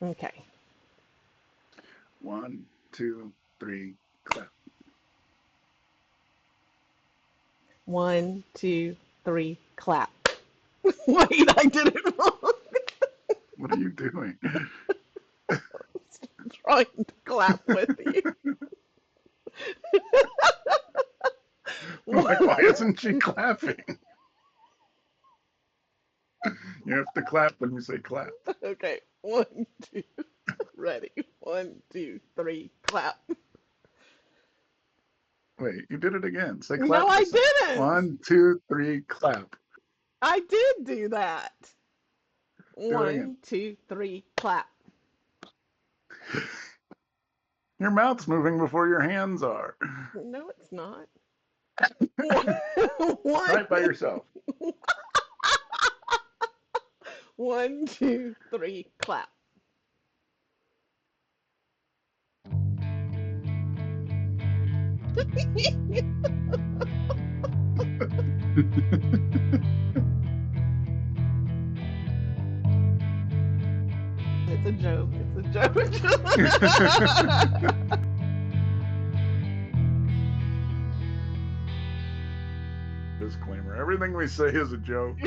Okay. 1, 2, 3, clap. 1, 2, 3, clap. Wait, I did it wrong. What are you doing? Trying to clap with you. Why isn't she clapping? You have to clap when you say clap. Okay, one, two, ready. 1, 2, 3, clap. Wait, you did it again. Say No, clap I this time. didn't. 1, 2, 3, clap. I did do that. Do it again. 1, 2, 3, clap. Your mouth's moving before your hands are. No, it's not. Try One, it by yourself. one, 2, 3, clap. It's a joke. It's a joke. Disclaimer. Everything we say is a joke.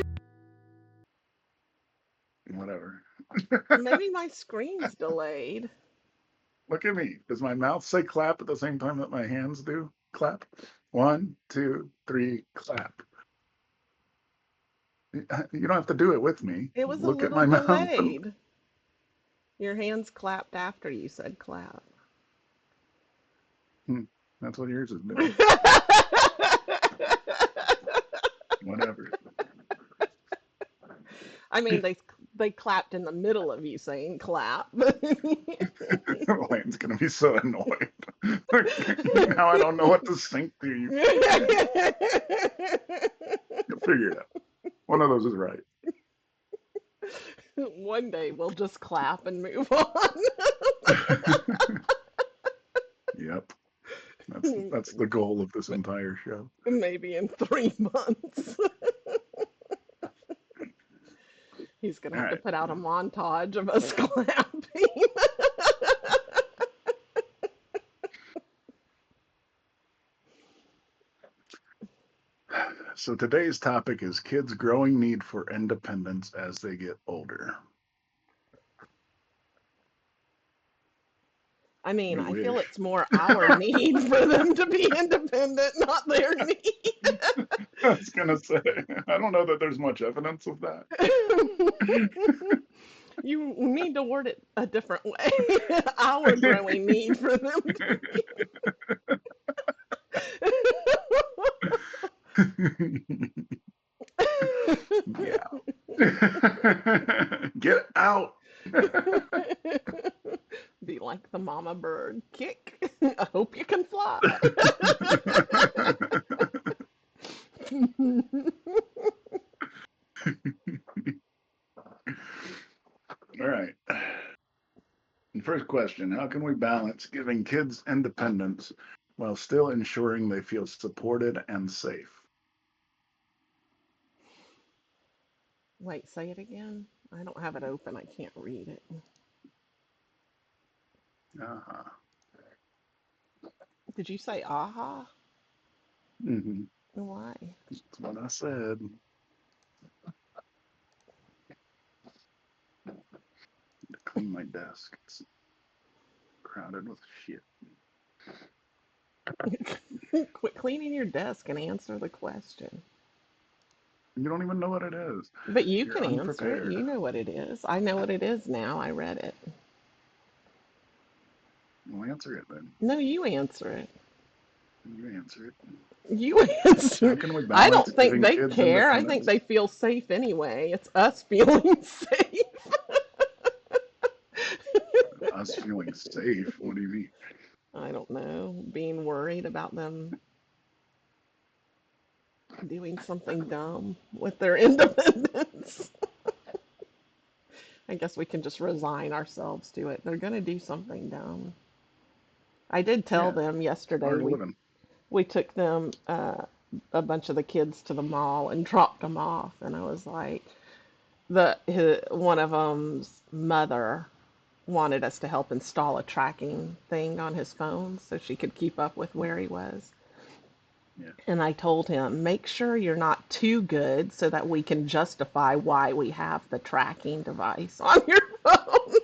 Whatever. Maybe my screen's delayed. Look at me. Does my mouth say clap at the same time that my hands do? Clap. 1, 2, 3, clap. You don't have to do it with me. It was a Look at little my mouth. And, delayed. Your hands clapped after you said clap. hmm, that's what yours is doing. Whatever. I mean, they clapped in the middle of you saying clap. Elaine's gonna be so annoyed. Now I don't know what to sync to you. You'll figure it out. One of those is right. One day we'll just clap and move on. Yep. That's the goal of this entire show. Maybe in 3 months. He's gonna All have to right. put out a montage of us clapping. So today's topic is kids' growing need for independence as they get older. I mean, We I feel wish. it's more our need for them to be independent, not their need. I was gonna say, I don't know that there's much evidence of that. You need to word it a different way. Our growing need for them to be. Yeah. Get out. Be like the mama bird. Kick. I hope you can fly. All right. First question: how can we balance giving kids independence while still ensuring they feel supported and safe? Wait, say it again. I don't have it open. I can't read it. Uh-huh. Did you say aha? Mm-hmm. Why? That's what I said. To clean my desk. It's crowded with shit. Quit cleaning your desk and answer the question. You don't even know what it is. But you You're can answer it. unprepared. You know what it is. I know what it is now. I read it. Well, answer it then. No, you answer it. You answer it. You How answer. can we I balance don't think giving they kids care. I think independence? they feel safe anyway. It's us feeling safe. Us feeling safe? What do you mean? I don't know. Being worried about them doing something dumb with their independence. I guess we can just resign ourselves to it. They're going to do something dumb. I did tell Yeah, them yesterday part of living. we took them a bunch of the kids to the mall and dropped them off, and I was like, one of them's mother wanted us to help install a tracking thing on his phone so she could keep up with where he was. Yeah. And I told him, make sure you're not too good so that we can justify why we have the tracking device on your phone.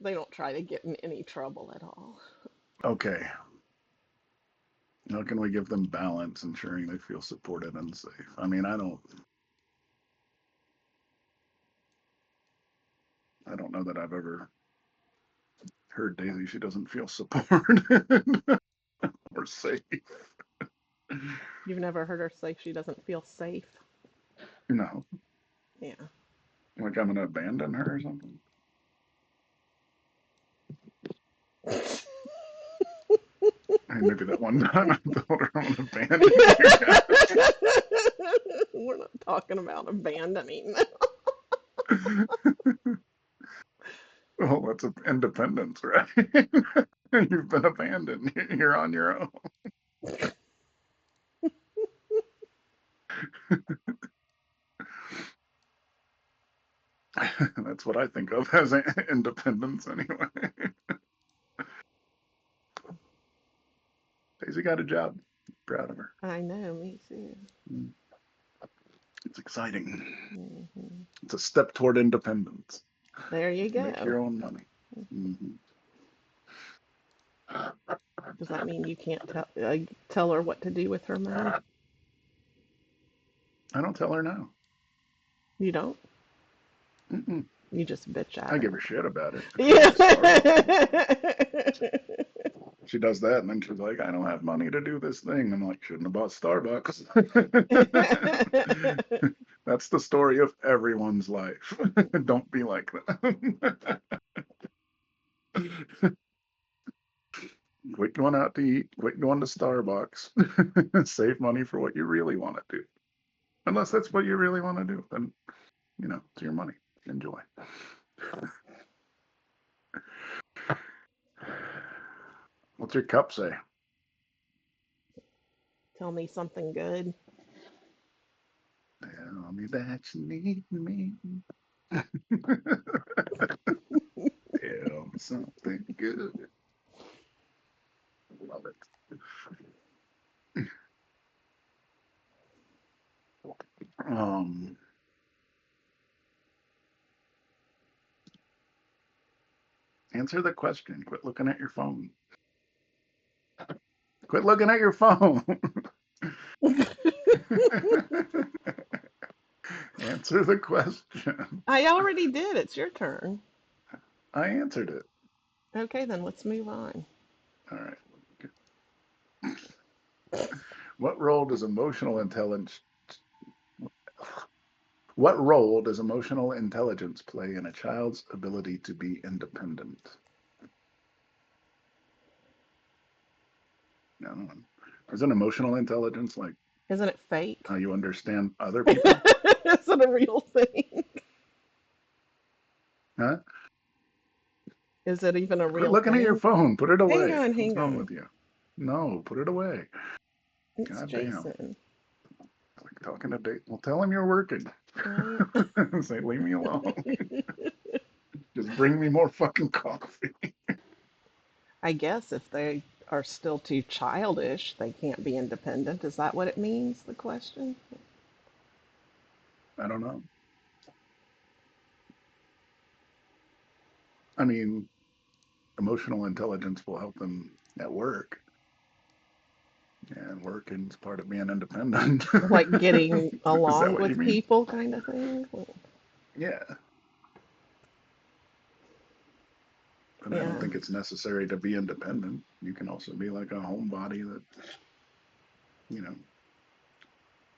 They don't try to get in any trouble at all. Okay. How can we give them balance, ensuring they feel supported and safe? I mean, I don't know that I've ever heard Daisy she doesn't feel supported or safe. You've never heard her say she doesn't feel safe? No, Yeah. like I'm gonna abandon her or something. Hey, maybe that one time I told her I'm gonna abandon you guys. We're not talking about abandoning. Well, that's independence, right? You've been abandoned. You're on your own. That's what I think of as independence, anyway. Daisy got a job. Proud of her. I know, me too. It's exciting. Hmm. It's a step toward independence. There you Make go. your own money. Mm-hmm. Does that mean you can't tell her what to do with her money? I don't tell her no. You don't? Mm-mm. You just bitch at I her. give a shit about it if she Yeah. goes to Starbucks. She does that, and then she's like, "I don't have money to do this thing." I'm like, "Shouldn't have bought Starbucks." That's the story of everyone's life. Don't be like that. Quit going out to eat. Quit going to Starbucks. Save money for what you really want to do. Unless that's what you really want to do, then it's your money. Enjoy. What's your cup say? Tell me something good. Tell me that you need me. Tell me something good. Love it. Um, Answer the question. Quit looking at your phone. Quit looking at your phone. Answer the question. I already did. It's your turn. I answered it. Okay, then let's move on. All right. What role does emotional intelligence What role does emotional intelligence play in a child's ability to be independent? I don't know. Is it emotional intelligence like Isn't it fake? how you understand other people? Is it a real thing? Huh? Is it even a Quit real looking at your thing? phone. Put it Hang away. on, What's hang wrong on. with you? No, put it away. It's God damn. Jason, Like talking to date. Well, tell him you're working. right? Say, leave me alone. Just bring me more fucking coffee. I guess if they are still too childish, they can't be independent. Is that what it means, the question? I don't know. I mean, emotional intelligence will help them at work, and working is part of being independent. Like getting Is that along what you with mean? people kind of thing? Yeah. But I don't Yeah. think it's necessary to be independent. You can also be like a homebody that, you know,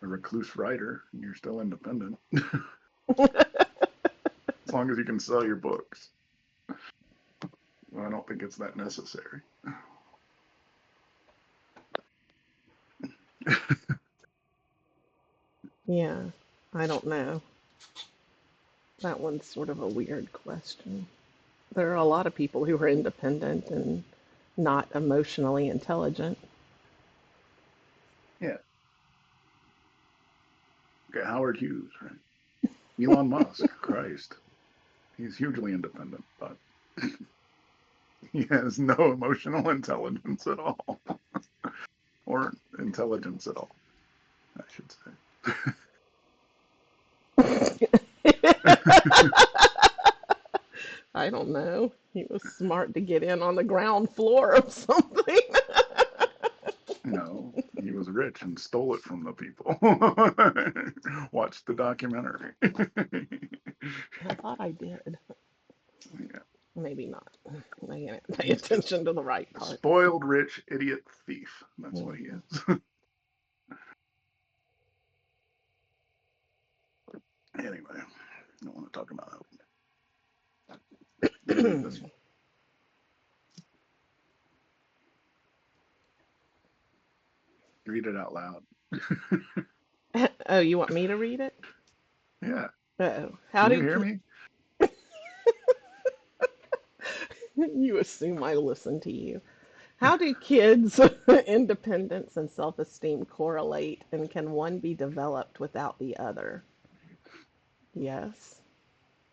a recluse writer, and you're still independent. As long as you can sell your books. Well, I don't think it's that necessary. Yeah. I don't know. That one's sort of a weird question. There are a lot of people who are independent and not emotionally intelligent. Yeah. Okay, Howard Hughes, right? Elon Musk, Christ. He's hugely independent, but he has no emotional intelligence at all. Or intelligence at all, I should say. I don't know. He was smart to get in on the ground floor of something. No, he was rich and stole it from the people. Watch the documentary. I thought I did. Yeah. Maybe not. I didn't pay He's just attention to the right part. spoiled rich idiot thief. That's what he Mhm. is. Anyway, I don't want to talk about that. Let me read this one. Read it out loud. Oh, you want me to read it? Yeah. Oh, how Can you do hear me? you assume I listen to you? How do kids' independence and self-esteem correlate, and can one be developed without the other? Yes,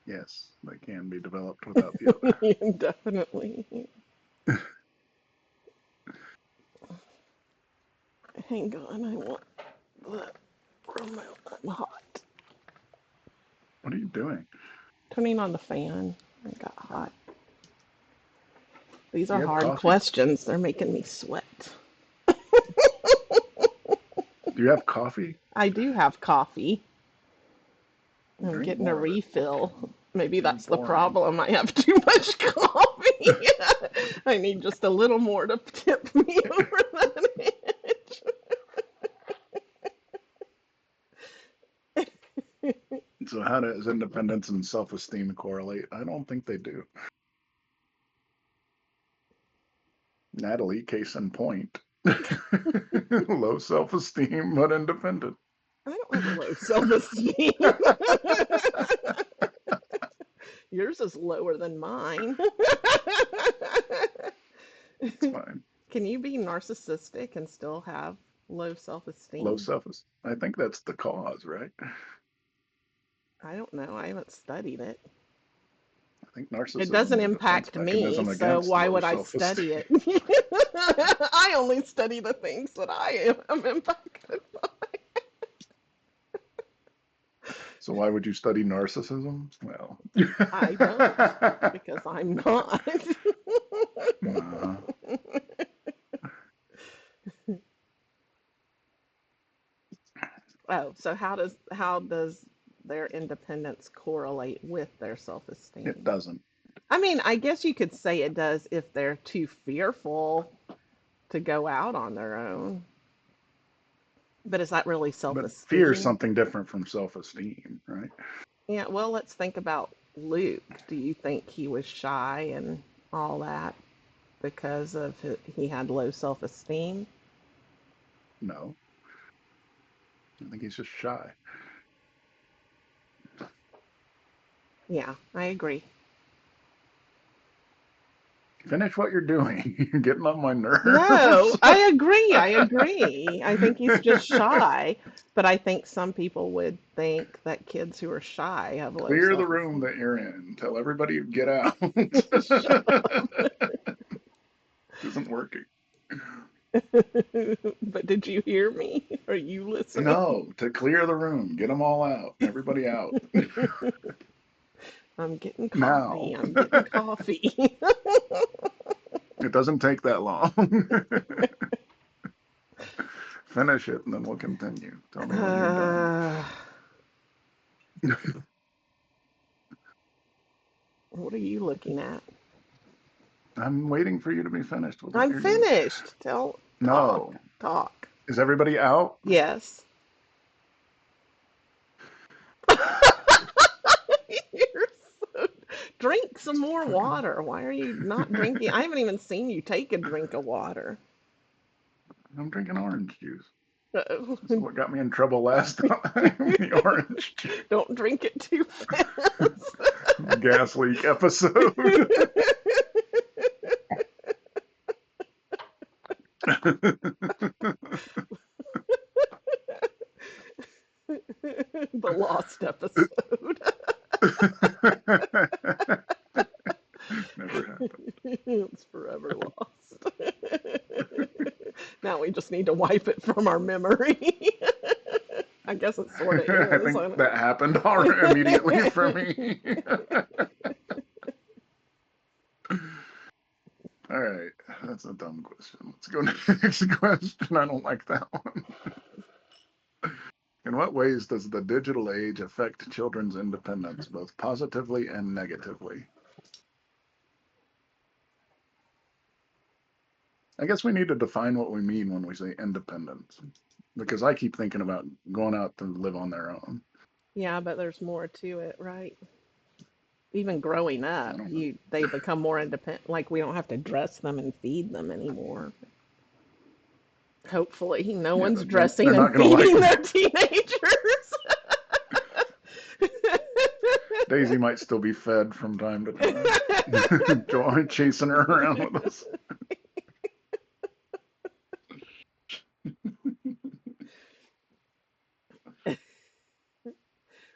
Yes, they can be developed without the other. definitely. Hang on, I want the remote. I'm hot. What are you doing? Turning on the fan. I got hot. These Do are you have hard coffee? questions. They're making me sweat. Do you have coffee? I do have coffee. I'm Drink getting a more of it. refill. Maybe You're that's the boring. problem. I have too much coffee. I need just a little more to tip me over that edge. So how does independence and self-esteem correlate? I don't think they do. Natalie, case in point. Low self-esteem, but independent. I don't have a low self-esteem. Yours is lower than mine. It's fine. Can you be narcissistic and still have low Low self-esteem? self I think that's the cause, right? I don't know. I haven't studied it. I think It narcissism doesn't is a defense impact me, mechanism so against why low would I study self-esteem. it? I only study the things that I am impacted by. So why would you study narcissism? Well, I don't, because I'm not. uh, Oh, so how does their independence correlate with their it self-esteem? doesn't. I mean, I guess you could say it does if they're too fearful to go out on their own. But is that really But fear is self-esteem? something different from self-esteem, right? Yeah, well, let's think about Luke. Do you think he was shy and all that because he had low self-esteem? No, I think he's just shy. Yeah, I agree. Finish what you're doing. You're getting on my No, nerves. I agree. I agree. I think he's just shy, but I think some people would think that kids who are shy have low Clear the room self-esteem. that you're in. Tell everybody to get out. Shut up. Isn't working. But did you hear me? Are you listening? No, to clear the room. Get them all out. Everybody out. I'm getting coffee. Now. I'm getting coffee. It doesn't take that long. Finish it and then we'll continue. Tell me when you're done. Uh, what are you looking at? I'm waiting for you to be finished with what I'm you're doing. finished. Talk, No. talk. Is everybody out? Yes. You're so... Drink some more Fucking. water. Why are you not drinking? I haven't even seen you take a drink of water. I'm drinking orange juice. Uh, This is what got me in trouble last time. The orange juice. Don't drink it too fast. Gas leak episode. The lost episode. Never happened. It's forever lost. Now we just need to wipe it from our memory. I guess it sort of I is. think I that happened immediately for me. All right, that's a dumb question. Let's go to the next question. I don't like that one. In what ways does the digital age affect children's independence, both positively and negatively? I guess we need to define what we mean when we say independence, because I keep thinking about going out to live on their own. Yeah, but there's more to it, right? Even growing I up, don't know. you they become more independent. Like we don't have to dress them and feed them anymore. Hopefully, no Yeah, one's but then they're dressing and not going to like feeding their teenagers. Daisy might still be fed from time to time. Joy chasing her around with us.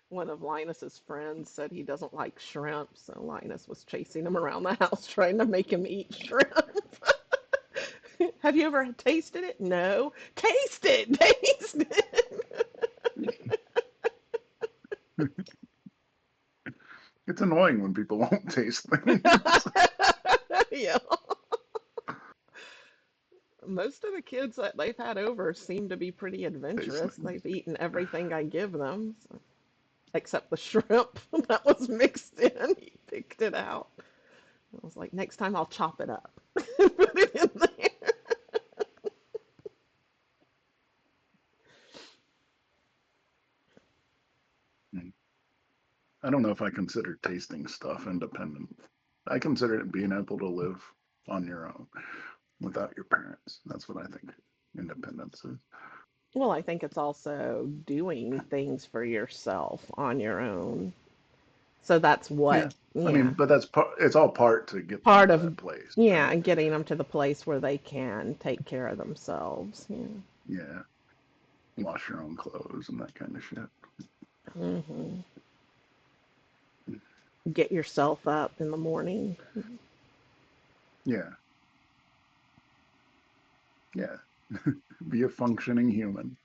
One of Linus's friends said he doesn't like shrimp, so Linus was chasing him around the house trying to make him eat shrimp. Have you ever tasted it? No. Taste it. Taste It's annoying when people won't taste things. it. Yeah. Most of the kids that they've had over seem to be pretty Taste adventurous. things. They've eaten everything I give them, so, except the shrimp that was mixed in. He picked it out. I was like, next time I'll chop it up. Put it in there. I don't know if I consider tasting stuff independent. I consider it being able to live on your own without your parents. That's what I think independence is. Well, I think it's also doing things for yourself on your own. So that's what, Yeah. I mean, yeah, but that's part, it's all part to get them part to of, that place, yeah, right? and getting them to the place where they can take care of themselves. Yeah. Yeah. Wash your own clothes and that kind of shit. Hmm. Get yourself up in the morning. Yeah. Yeah. Be a functioning human.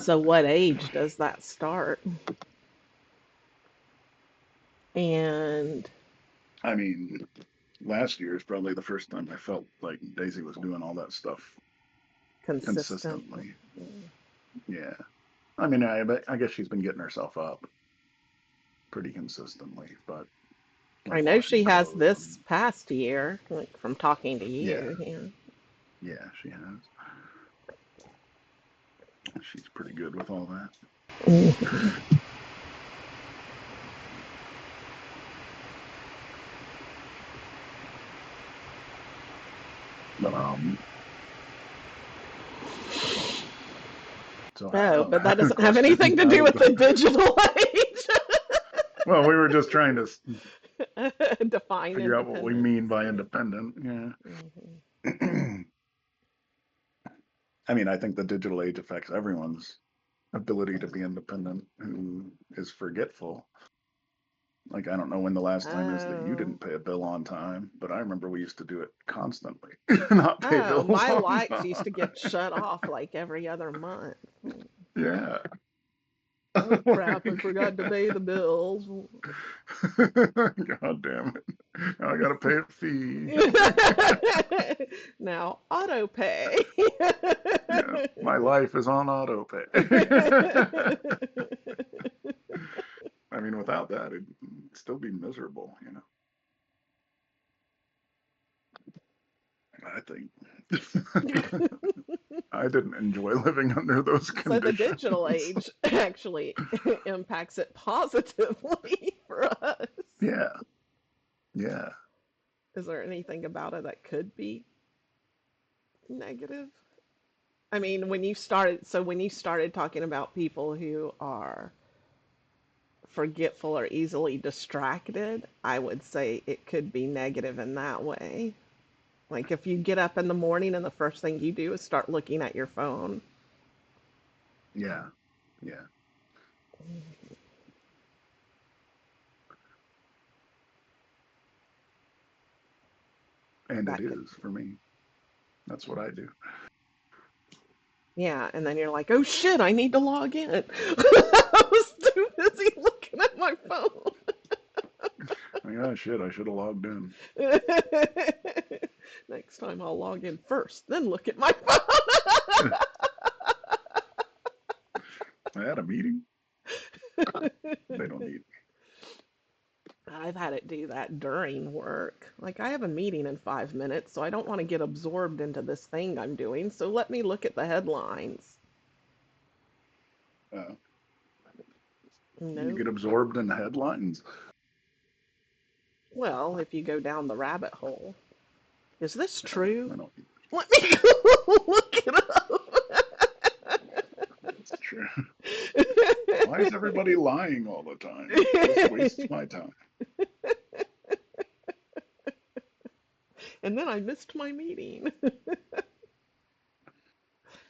So, what age does that start? And I mean, last year is probably the first time I felt like Daisy was doing all that stuff consistent. consistently. Yeah. I mean, I guess she's been getting herself up pretty consistently, but I like know washing she has clothes this and past year, like from talking to yeah, you. Yeah. yeah, she has. She's pretty good with all that. Mhm. But so Oh, but that doesn't have anything question, to how do does with the the digital well, we were just trying to age. Define figure out what we mean independence. by Yeah. independent. Hmm. Yeah. I mean, I think the digital age affects everyone's ability to be independent who is forgetful. Like, I don't know when the last time is that you Oh. didn't pay a bill on time, but I remember we used to do it constantly, not pay Oh, bills my on lights used to time. get shut off like every other month. Yeah. Oh crap, I Like, forgot to pay the bills. God damn it. Now I gotta pay a fee. Now, auto pay. Yeah, my life is on auto pay. I mean, without that, it'd still be miserable, you know. I think I didn't enjoy living under those So the digital conditions. age actually impacts it positively for us. Yeah, yeah. Is there anything about it that could be negative? I mean, when you started talking about people who are forgetful or easily distracted, I would say it could be negative in that way. Like if you get up in the morning and the first thing you do is start looking at your phone. Yeah. Yeah. And it That could, is for me. That's what I do. yeah, and then you're like, oh shit, I need to log in. I was too busy looking at my phone. Yeah, shit, I should have logged in. Next time I'll log in first, then look at my phone. I had a meeting. They don't need I've had it do that during work. Like, I have a meeting in 5 minutes, so I don't want to get absorbed into this thing I'm doing, so let me look at the headlines. me. You Nope. get absorbed in the headlines. Well, if you go down the rabbit hole. Is this true? I don't. Let me go look it It's true. Why is everybody lying all the time? It just wastes up. my time. And then I missed my meeting.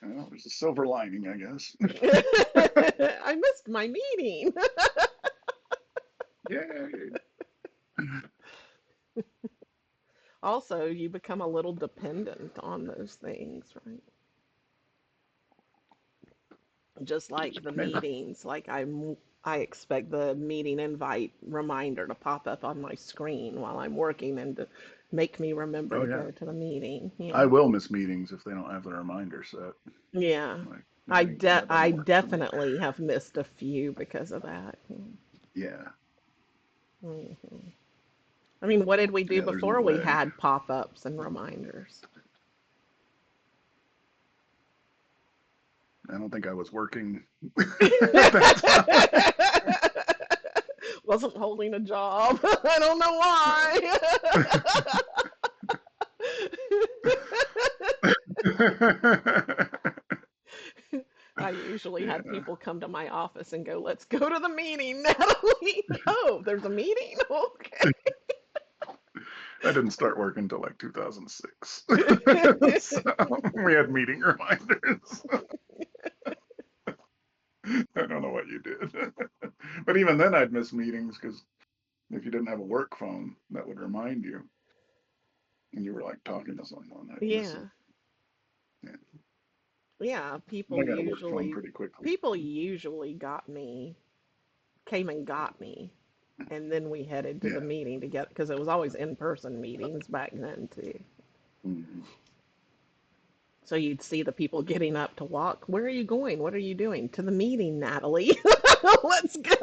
Well, there's a silver lining, I guess. I missed my meeting. Yay! Also, you become a little dependent on those things, right? Just like the Yeah. meetings, I expect the meeting invite reminder to pop up on my screen while I'm working and to make me remember Oh to yeah. go to the meeting. I Yeah. will miss meetings if they don't have the reminder set. Yeah. Like that I doesn't work for me. definitely have missed a few because of that. Yeah. Mhm. I mean, what did we do Yeah. There's no before we way. had pop-ups and reminders? I don't think I was working at that time. Wasn't holding a job. I don't know why. I usually had Yeah. people come to my office and go, "Let's go to the meeting, Natalie." Oh, there's a meeting? I didn't start working until like 2006. So Okay. we had meeting reminders. I don't know what you did. But even then, I'd miss meetings because if you didn't have a work phone that would remind you and you were like talking to someone, I'd miss it. Yeah. Yeah. Yeah, I got a work phone pretty quickly. people usually came and got me, and then we headed to the Yeah. meeting together because it was always in-person meetings back then too. Hmm. So you'd see the people getting up to walk. Where are you going? What are you doing? To the meeting, Natalie. Let's go.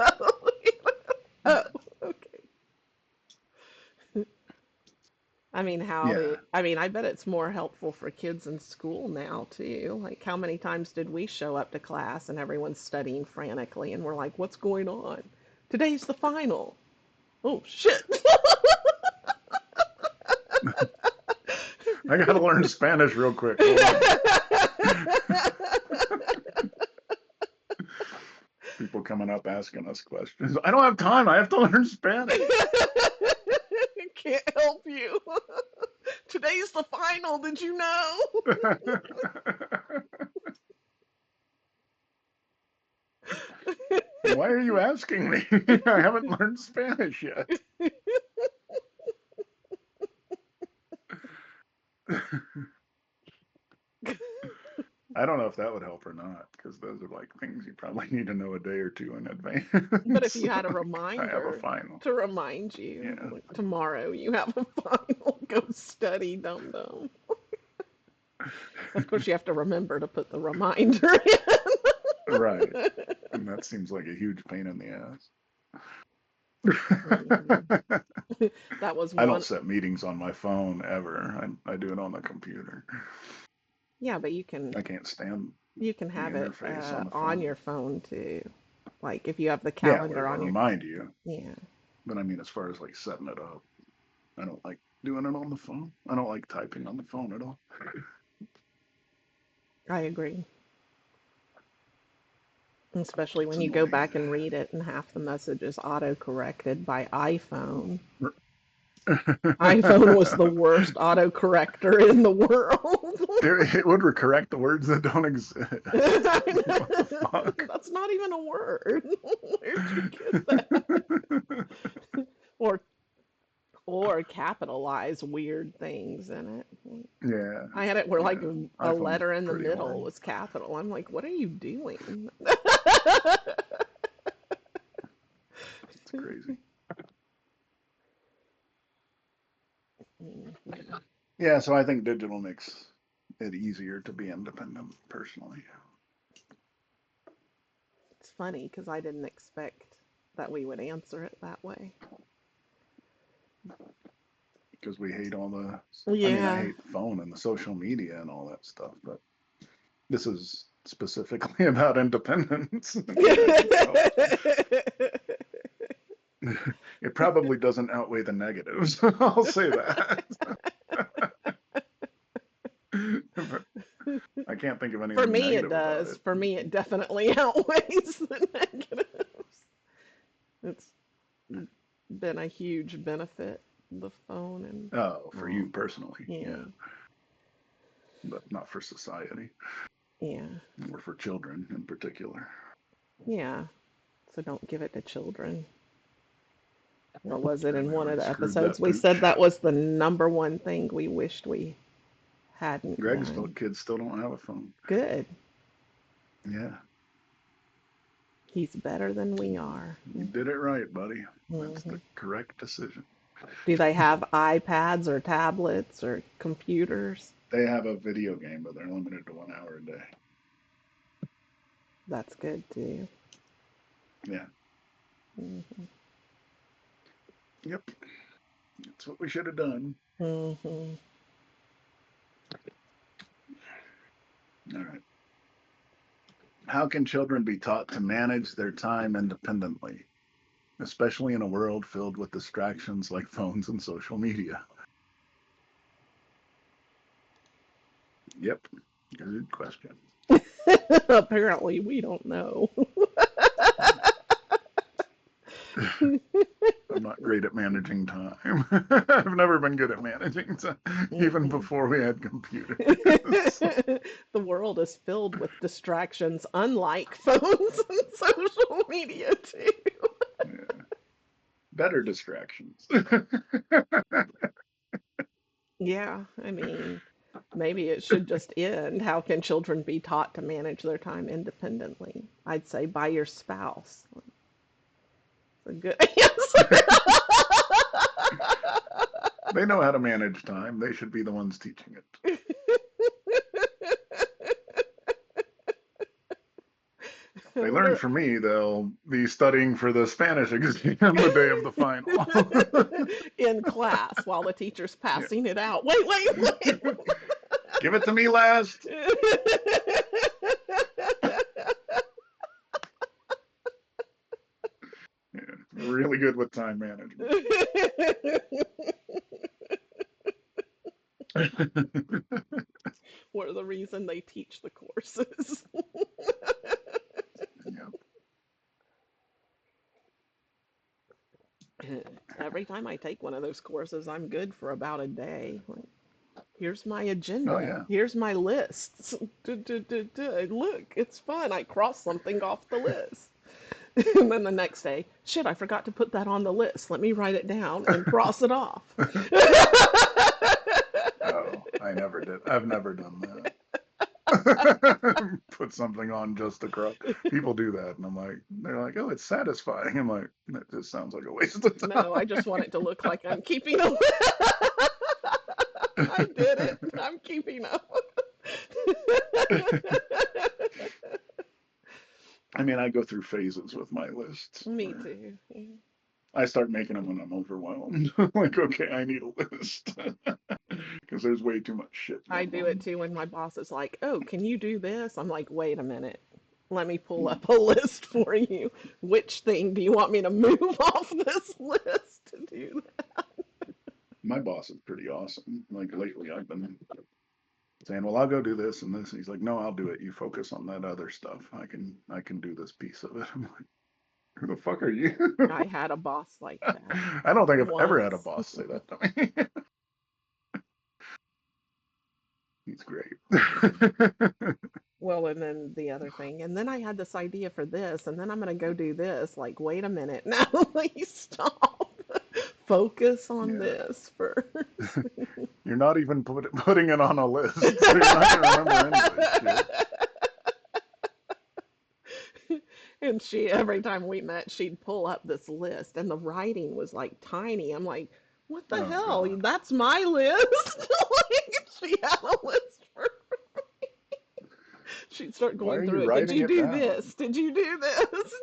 Oh, okay. Yeah. I mean, I bet it's more helpful for kids in school now too. Like, how many times did we show up to class and everyone's studying frantically and we're like, what's going on? Today's the final. Oh, shit. I got to learn Spanish real quick. Hold on. People coming up asking us questions. I don't have time. I have to learn Spanish. Can't help you. Today's the final, did you know? Why are you asking me? I haven't learned Spanish yet. I don't know if that would help or not, because those are like things you probably need to know a day or two in But if advance. you had a Like, I have a reminder final. to remind you, Yeah, like, tomorrow you have a final, go study, dum dum. Of course, you have to remember to put the reminder right. in. And that seems like a huge pain in the Mhm. ass. That was I don't one. set meetings on my phone ever. I do it on the computer. Yeah, but I can't stand you can the have it interface on the on phone. your phone too. Like if you have the Yeah, but calendar it'll on your, remind you. yeah, But I mean, as far as like setting it up, I don't like doing it on the phone. I don't like typing on the phone at all. I agree. Especially It's when you go annoying. back and read it and half the message is auto corrected by iPhone. iPhone was the worst autocorrector in the world. It would correct the words that don't exist. What the fuck? That's not even a word. Where'd you get that? Or capitalize weird things in it. Yeah, I had it where like yeah. a iPhone's letter in the pretty middle horrible. was capital. I'm like, what are you doing? It's crazy. Yeah, so I think digital makes it easier to be independent personally. It's funny because I didn't expect that we would answer it that way. Because we hate all the, I mean, I Yeah. hate the phone and the social media and all that stuff, but this is specifically about independence. So it probably doesn't outweigh the negatives. I'll say that. But I can't think of For anything me, it negative about does. it. For me, it definitely outweighs the negatives. It's been a huge benefit, the phone and Oh, for you all. personally, Yeah, yeah, but not for society yeah, or for children in particular. yeah. So don't give it to children. Or was it Or in they one of already the screwed episodes that we said pooch. that was the number one thing we wished we hadn't Greg's still done? kids still don't have a phone. Good. Yeah, He's better than we are. you did it right, buddy. That's Hmm. the correct decision. Do they have iPads or tablets or computers? They have a video game, but they're limited to 1 hour a day. That's good too. Yeah. Hmm. Yep. That's what we should have done. Hmm. All right. How can children be taught to manage their time independently, especially in a world filled with distractions like phones and social media? Yep. Good question. Apparently, we don't know. I'm not great at managing time. I've never been good at managing time, even Hmm. before we had computers. The world is filled with distractions, unlike phones and social media, too. Yeah. Better distractions. Yeah, I mean, maybe it should just end. How can children be taught to manage their time independently? I'd say by your spouse. It's a good answer. They know how to manage time. They should be the ones teaching it. They learn from me, they'll be studying for the Spanish exam the day of the final. In class while the teacher's Yeah. passing it out. Wait, wait, wait. Give it to me last. Yeah. Really good with time management. We're the reason they teach the courses. Yep. Every time I take one of those courses, I'm good for about a day. Like, here's my Oh agenda. yeah. Here's my lists. Look, it's fun. I cross something off the list. And then the next day, shit, I forgot to put that on the list. Let me write it down and cross it off. Oh, I never did. I've never done that. Put something on just to cross. People do that, and I'm like, they're like, oh, it's satisfying. I'm like, that just sounds like a waste of No, I just want it to look like I'm keeping up. I did it. I'm keeping up. time. I mean, I go through phases with my lists Me where too. I start making them when I'm overwhelmed. Like, okay, I need a list because there's way too much shit I going do it on. too when my boss is like, "Oh, can you do this?" I'm like, "Wait a minute. Let me pull up a list for you. Which thing do you want me to move off this list to do that?" My boss is pretty awesome. Like lately, I've been saying, "Well, I'll go do this and this." And he's like, "No, I'll do it. You focus on that other stuff. I can do this piece of it." I'm like, Who the fuck are you? I had a boss like that I don't think I've ever had a once. boss say that to me. He's great. Well, and then the other thing, and then I had this idea for this, and then I'm gonna go do this. Like, wait a minute, Natalie, stop. Focus on Yeah. this first. You're not even putting it on a list, so you're not going to remember any of this shit. And she, every time we met, she'd pull up this list, and the writing was like tiny. I'm like, what the Oh, hell? God. That's my list. Like, she had a list for. She'd start Why going are through you it. Did writing you it do down? this? Did you do this?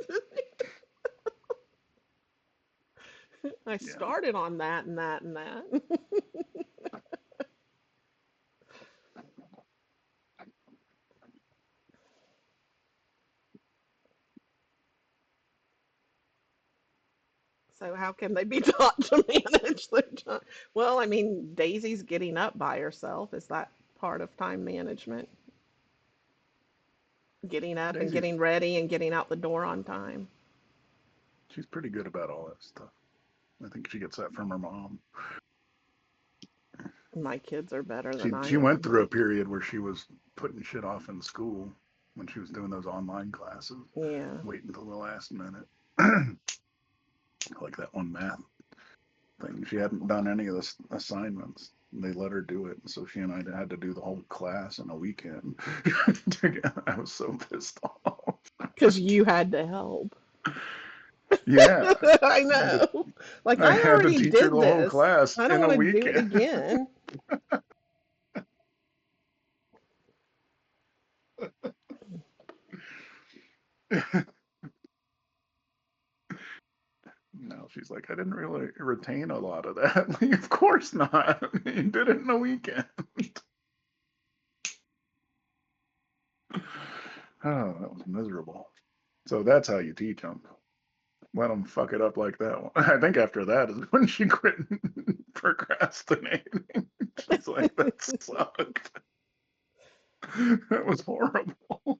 I Yeah. started on that and that and that. So how can they be taught to manage their time? Well, I mean, Daisy's getting up by herself. Is that part of time management? Getting up and Daisy's, getting ready and getting out the door on time. she's pretty good about all that stuff. I think she gets that from her mom. My kids are better than She I she went am. through a period where she was putting shit off in school when she was doing those online classes, Yeah. waiting until the last minute. Like that one math thing. She hadn't done any of the assignments. They let her do it, so she and I had to do the whole class in a weekend. I was so pissed off. Because you had to help. Yeah, I I had to. know. Like, I I had to already teach her did the whole this. class I don't in a want to do it weekend. again. No, she's like, I didn't really retain a lot of that. Like, of course not. You did it in a weekend. Oh, that was miserable. So that's how you teach them. Let them fuck it up like that one. I think after that is when she quit procrastinating. She's like, that sucked. That was horrible.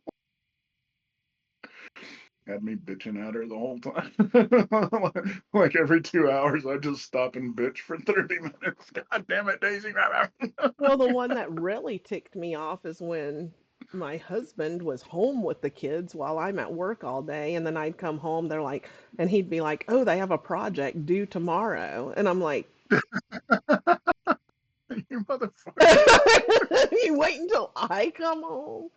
Had me bitching at her the whole time. Like every 2 hours, I just stop and bitch for 30 minutes. God damn it, Daisy. Well, the one that really ticked me off is when my husband was home with the kids while I'm at work all day, and then I'd come home, they're like, and he'd be like, "Oh, they have a project due tomorrow." And I'm like, You motherfucker. "You wait until I come home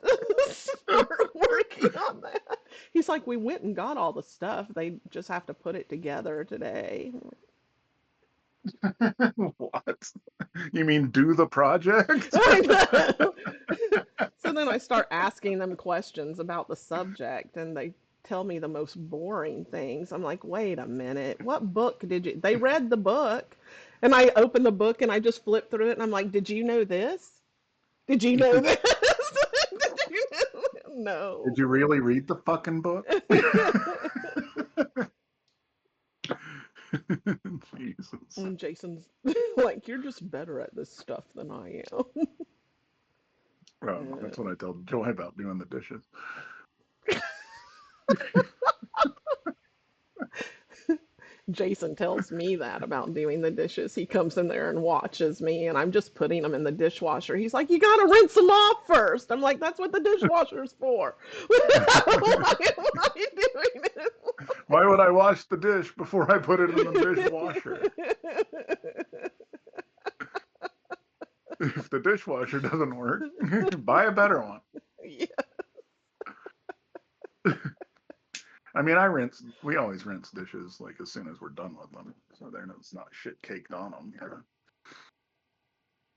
to start working on that." He's like, "We went and got all the stuff. They just have to put it together today." What? You mean do the project? I know. So then I start asking them questions about the subject, and they tell me the most boring things. I'm like, wait a minute, what book did you? They read the book, and I open the book and I just flip through it, and I'm like, did you know this? Did you know this? Did you know? Did you really read the fucking book? No. Jesus. And Jason's like, you're just better at this stuff than I am. Oh, that's what I told Joy about doing the dishes. Jason tells me that about doing the dishes. He comes in there and watches me, and I'm just putting them in the dishwasher. He's like, "You gotta rinse them off first." I'm like, "That's what the dishwasher's for." Why am I doing Why would I wash the dish before I put it in the dishwasher? it? If the dishwasher doesn't work, buy a better one. Yeah. I mean, we always rinse dishes like as soon as we're done with them. So it's not shit caked on them. Yeah.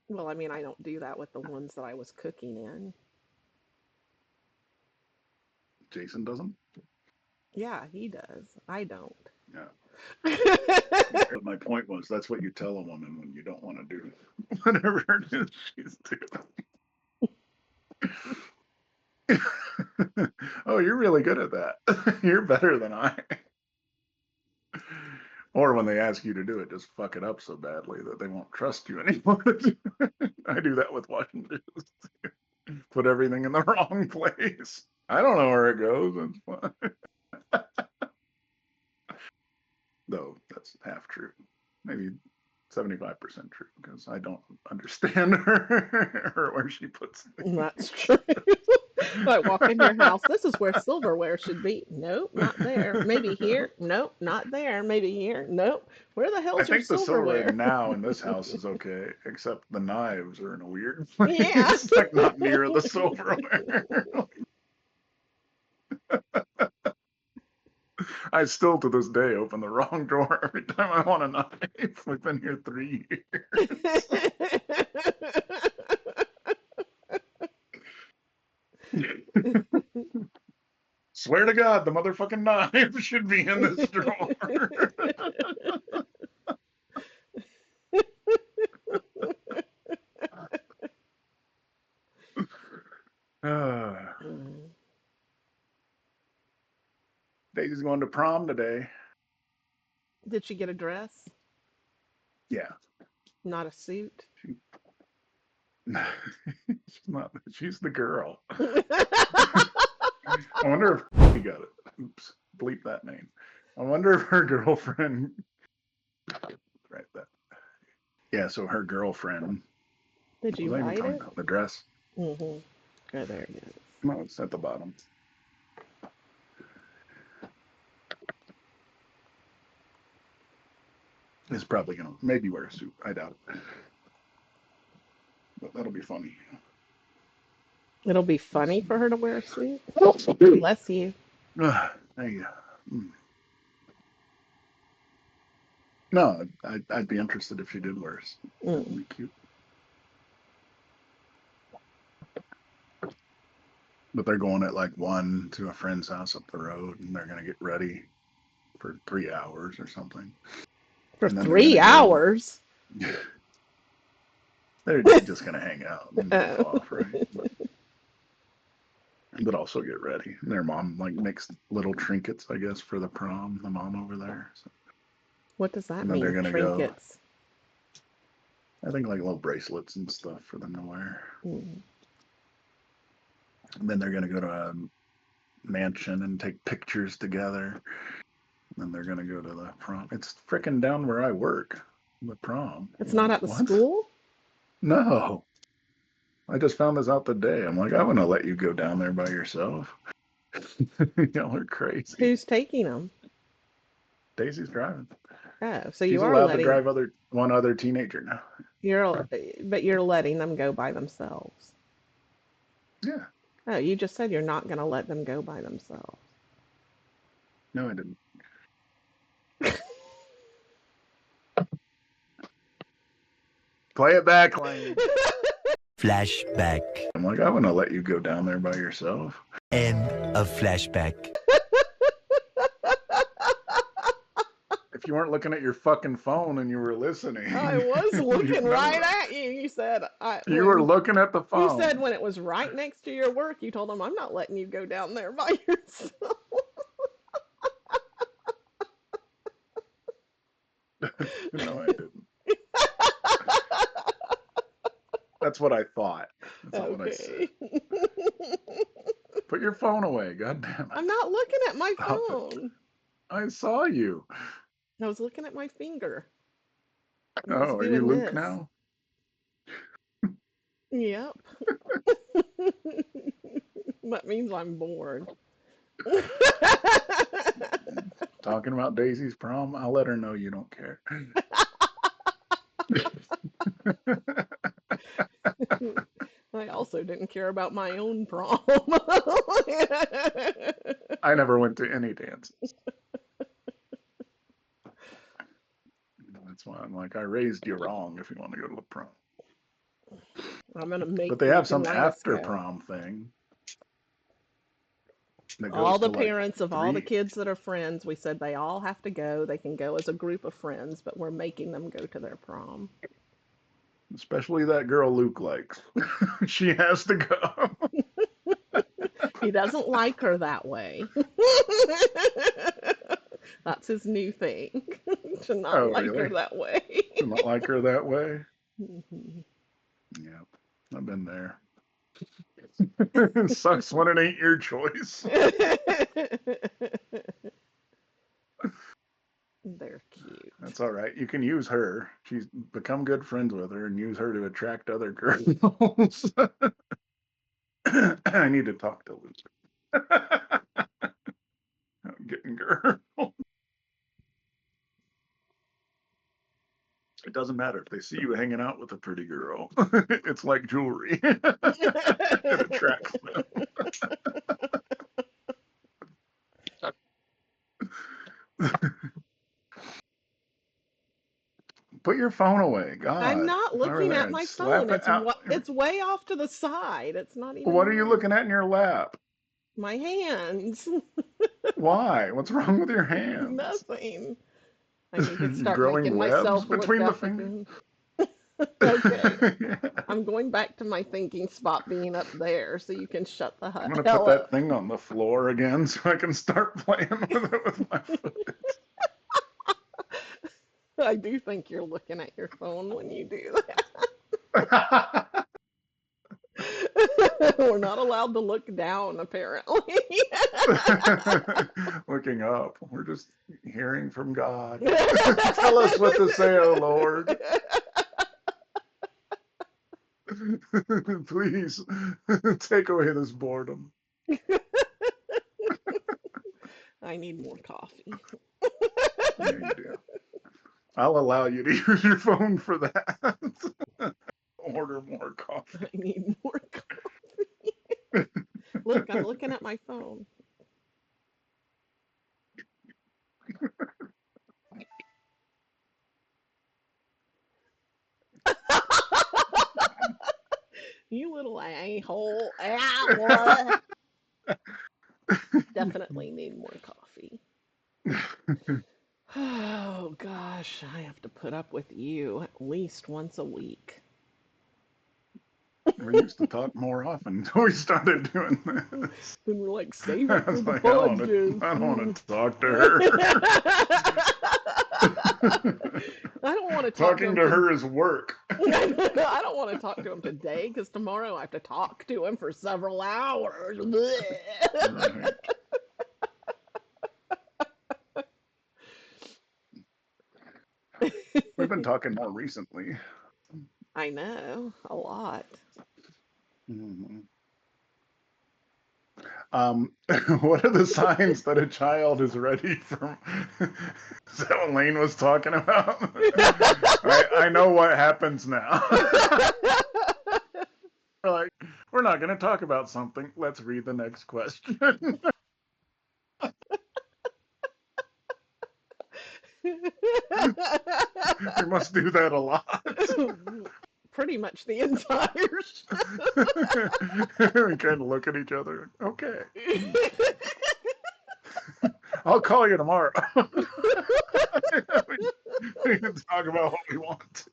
Well, I mean, I don't do that with the ones that I was cooking in. Jason doesn't? Yeah, he does. I don't. Yeah. But my point was that's what you tell a woman when you don't want to do whatever it is she's doing. Oh, you're really good at that. You're better than I. Or when they ask you to do it, just fuck it up so badly that they won't trust you anymore. I do that with washing dishes. Put everything in the wrong place. I don't know where it goes. It's fine. though that's half true. Maybe 75% true because I don't understand her or where she puts That's things. true. Like walk in your house. This is where silverware should be. Nope, not there. Maybe here. Nope, not there. Maybe here. Nope. Where the I hell's your think the silverware silverware? now in this house is okay, except the knives are in a weird Yeah. place, like not near the silverware. I still to this day open the wrong drawer every time I want a knife. We've been here 3 years. Swear to God, the motherfucking knife should be in this drawer. Daisy's going to prom today. Did she get a dress? Yeah. Not a suit? She, she's not. She's the girl. I wonder if he got it. Oops, bleep that name. I wonder if her girlfriend. Right, that. Yeah, so her girlfriend. Did Was you I even write talking it? about the dress? Mm-hmm. Oh, there it is. No, it's at the bottom. It's probably gonna maybe wear a suit. I doubt it, but that'll be funny. It'll be funny for her to wear a suit. Hey. Bless you. There you go. No, I'd be interested if she did wear a suit. That'd be cute. But they're going at like 1 to a friend's house up the road, and they're gonna get ready for 3 hours or something, For and then they're gonna 3 hours? go. They're just gonna hang out and goof Oh. off, right? But also get ready. And their mom like makes little trinkets, I guess, for the prom. The mom over there. So, What does that and then they're mean? gonna go. Trinkets? I think like little bracelets and stuff for them to wear. Mm. And then they're gonna go to a mansion and take pictures together. And then they're gonna go to the prom. It's freaking down where I work. The prom. It's I'm not like, at the what? school? No. I just found this out today. I'm like, I wouldn't let you go down there by yourself. Y'all are crazy. Who's taking them? Daisy's driving. Oh, so She's you are allowed to letting drive one other teenager now. but you're letting them go by themselves. Yeah. Oh, you just said you're not going to let them go by themselves. No, I didn't. Play it back, Lane. Flashback. I'm like, I wouldn't let you go down there by yourself. End of flashback. If you weren't looking at your fucking phone and you were listening, I was looking you'd know right that. at you. You said You were looking at the you phone. said when it was right next to your work, you told them I'm not letting you go down there by yourself. No, I didn't. That's what I thought. That's not what I said. Okay. Put your phone away. God damn it. I'm not looking at my Stop it. phone. I saw you. I was looking at my finger. I was Oh, are you doing Luke this. now? Yep. That means I'm bored. Talking about Daisy's prom, I'll let her know you don't care. I also didn't care about my own prom. I never went to any dances. That's why I'm like, I raised you wrong if you want to go to the prom. I'm gonna make But they Luke have and some Linus after go. prom thing that All goes the to like parents of all the 3. kids that are friends, we said they all have to go. They can go as a group of friends, but we're making them go to their prom. Especially that girl Luke likes. She has to go. He doesn't like her that way. That's his new thing. To not Oh, like her really? that way. To not like her that way? Mhm. Yep. I've been there. It sucks when it ain't your choice. They're cute. That's all right. You can use her. She's become good friends with her and use her to attract other girls. I need to talk to Luke. I'm getting girl. It doesn't matter if they see you hanging out with a pretty girl. It's like jewelry. It attracts them. Put your phone away. I'm God. not Over looking there at and my phone. slap it out. It's way off to the side. It's not even What are you mine. looking at in your lap? My hands. Why? What's wrong with your hands? Nothing. I need to You start growing making webs myself look between the up fingers? again. Okay. Yeah. I'm going back to my thinking spot being up there so you can shut the I'm gonna put hell that up. thing on the floor again so I can start playing with it with my foot. I do think you're looking at your phone when you do that. We're not allowed to look down, apparently. Looking up. We're just hearing from God. Tell us what to say, O Lord. Please take away this boredom. I need more coffee. Yeah, you do. I'll allow you to use your phone for that. Order more coffee. I need more coffee. Look, I'm looking at my phone. You little a-hole. Ah, definitely need more coffee. Oh gosh, I have to put up with you at least once a week. We used to talk more often until we started doing this. Then we're like, save I it for was the like, podcast. I don't want to talk to her. I don't want to talk to Talking him to her is work. I don't want to talk to him today because tomorrow I have to talk to him for several hours. Right. We've been talking more recently. I know, a lot. Mhm. What are the signs that a child is ready for? Is that what Lane was talking about? I know what happens now. We're like, we're not going to talk about something. Let's read the next question. We must do that a lot. Pretty much the entire We kind of look at each other. Okay, I'll call you tomorrow. We can talk about what we want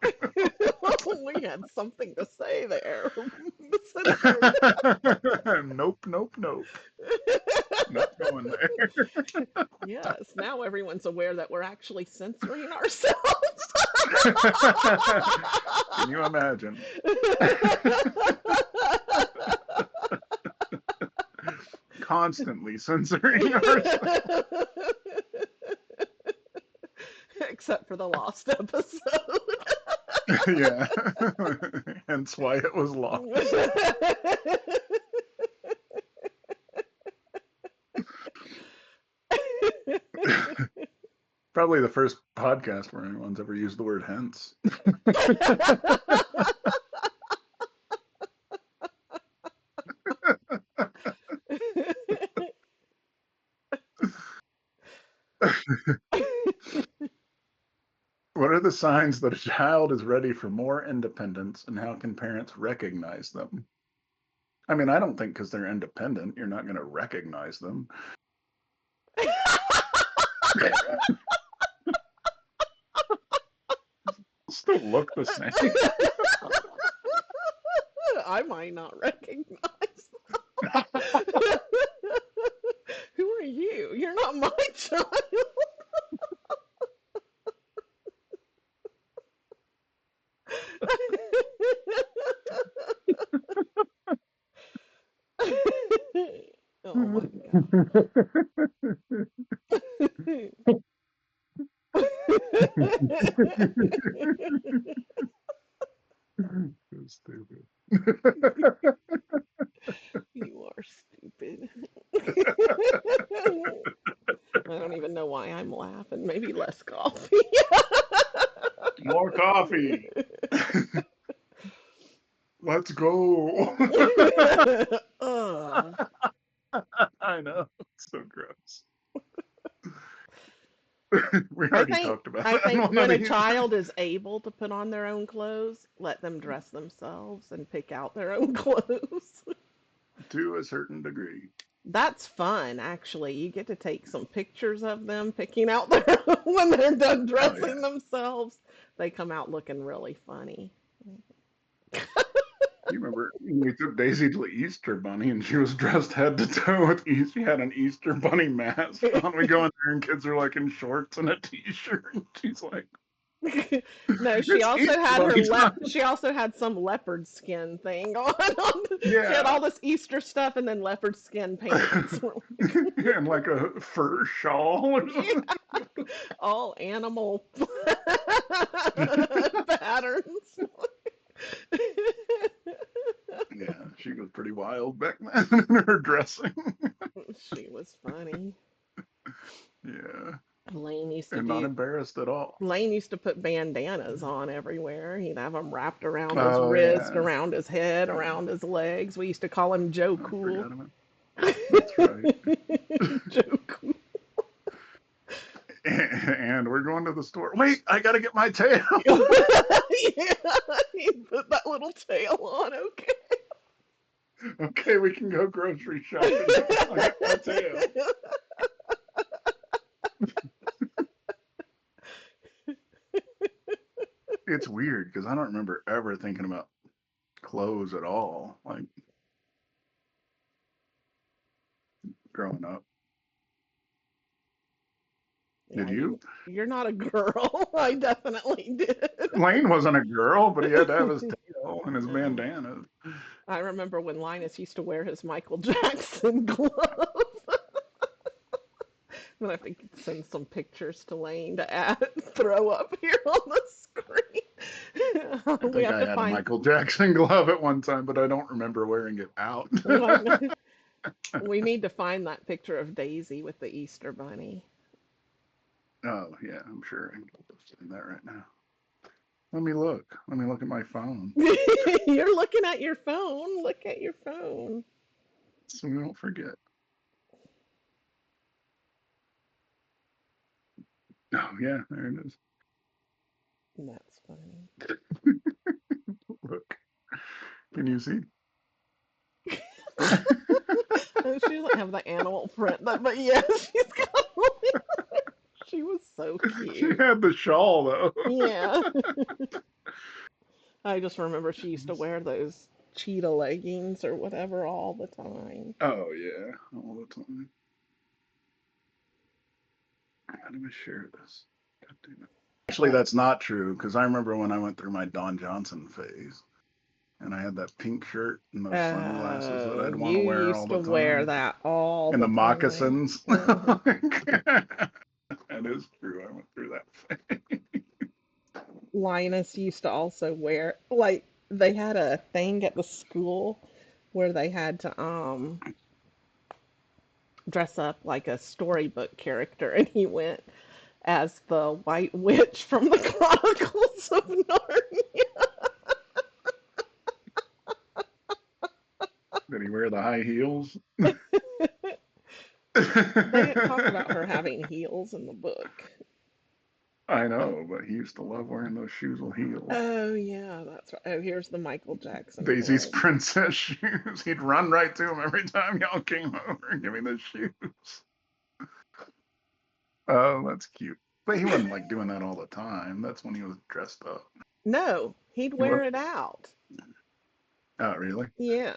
We had something to say there. to. Nope, nope, nope. Not going there. Yes, now everyone's aware that we're actually censoring ourselves. Can you imagine? Constantly censoring ourselves. Except for the lost episode. Yeah. Hence why it was lost. Probably the first podcast where anyone's ever used the word hence. What are the signs that a child is ready for more independence, and how can parents recognize them? I mean, I don't think because they're independent, you're not going to recognize them. Still look the same. I might not recognize. Who are you? You're not my child. Oh my god. So stupid. You are stupid. I don't even know why I'm laughing. Maybe less coffee. More coffee. Let's go. Ugh. I know. It's so gross. We I already think talked about I that in think one of when a these. child is able to put on their own clothes, let them dress themselves and pick out their own clothes. To a certain degree. That's fun, actually. You get to take some pictures of them picking out their when they're done Oh yeah. dressing themselves. They come out looking really funny. You remember we took Daisy to the Easter Bunny and she was dressed head to toe with Easter. She had an Easter Bunny mask on. We go in there and kids are like in shorts and a t-shirt. And she's like, No, "It's Easter Bunny time." she also had some leopard skin thing on. She had Yeah, all this Easter stuff and then leopard skin pants. and like a fur shawl or Yeah, something. all animal patterns. Yeah, she was pretty wild back then in her dressing. She was funny. Yeah, Lane used to and not do embarrassed at all. Lane used to put bandanas on everywhere. He'd have them wrapped around his Oh wrist, yeah, around his head, yeah. around his legs. We used to call him Joe I Cool. forgot about. That's right. Joe Cool. And we're going to the store. Wait, I gotta get my tail. Yeah, he put that little tail on. Okay. Okay, we can go grocery shopping now. I got my tail. It's weird because I don't remember ever thinking about clothes at all, like growing up. Yeah, Did you? you're not a girl. I definitely did. Lane wasn't a girl, but he had to have his tail and his Uh, bandana. I remember when Linus used to wear his Michael Jackson gloves. I'm gonna have to send some pictures to Lane to add, throw up here on the I screen. We think have I to had a find. Michael Jackson glove at one time, but I don't remember wearing it out. We need to find that picture of Daisy with the Easter bunny. Oh yeah, I'm sure I can find that right now. Let me look. Let me look at my phone You're looking at your phone. Look at your phone. so we don't forget. Oh yeah, there it is. That's funny. Look, can you see? Oh, she doesn't have the animal print, but yeah, she's got. She was so She cute. had the shawl though. Yeah. I just remember she used to wear those cheetah leggings or whatever all the time. Oh yeah, all the time. How do I share this? God damn it. Actually, that's not true because I remember when I went through my Don Johnson phase and I had that pink shirt and those sunglasses that Oh, I'd want to you wear all used to the wear time that all and the the time. moccasins. Uh-huh. That is true. I went through that phase. Linus used to also wear, like, they had a thing at the school where they had to dress up like a storybook character, and he went as the White Witch from the Chronicles of Narnia. Did he wear the high heels? They didn't talk about her having heels in the book. I know, but he used to love wearing those shoes with heels. Oh yeah, that's right. Oh, here's the Michael Jackson Daisy's globe. princess shoes. He'd run right to him every time y'all came over and give me the shoes. Oh, that's cute. But he wasn't like doing that all the time. That's when he was dressed up. No, he'd He wear was. it out. Oh, really? Yeah.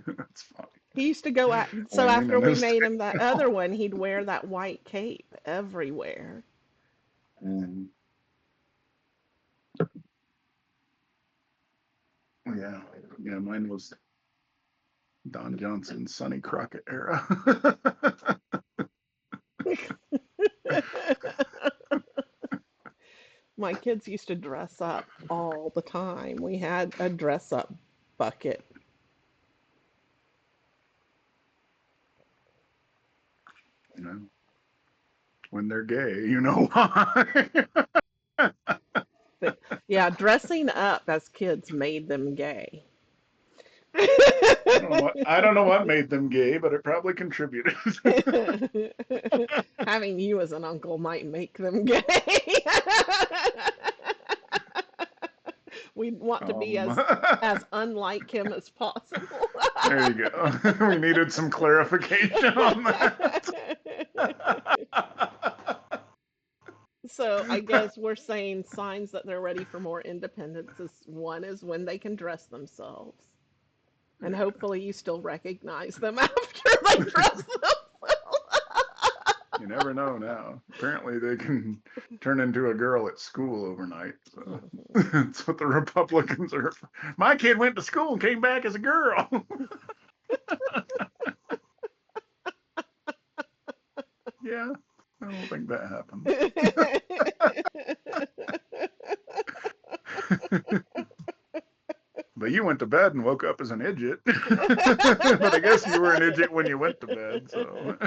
That's funny. He used to go at, so Lane after and we his made him that other tail. one, he'd wear that white cape everywhere. And yeah, yeah, mine was Don Johnson, Sonny Crockett era. kids used to dress up all the time. We had a dress up bucket. You know, when they're gay, you know why. But yeah, dressing up as kids made them gay. I don't know what made them gay, but it probably contributed. Having you as an uncle might make them gay. We want to be Um, as unlike him as possible. there you go. We needed some clarification on that. So I guess we're saying signs that they're ready for more independence is one is when they can dress themselves. And hopefully you still recognize them after they dress themselves. You never know now. Apparently, they can turn into a girl at school overnight. So that's what the Republicans are. My kid went to school and came back as a girl. Yeah, I don't think that happens. But you went to bed and woke up as an idiot. But I guess you were an idiot when you went to bed, so.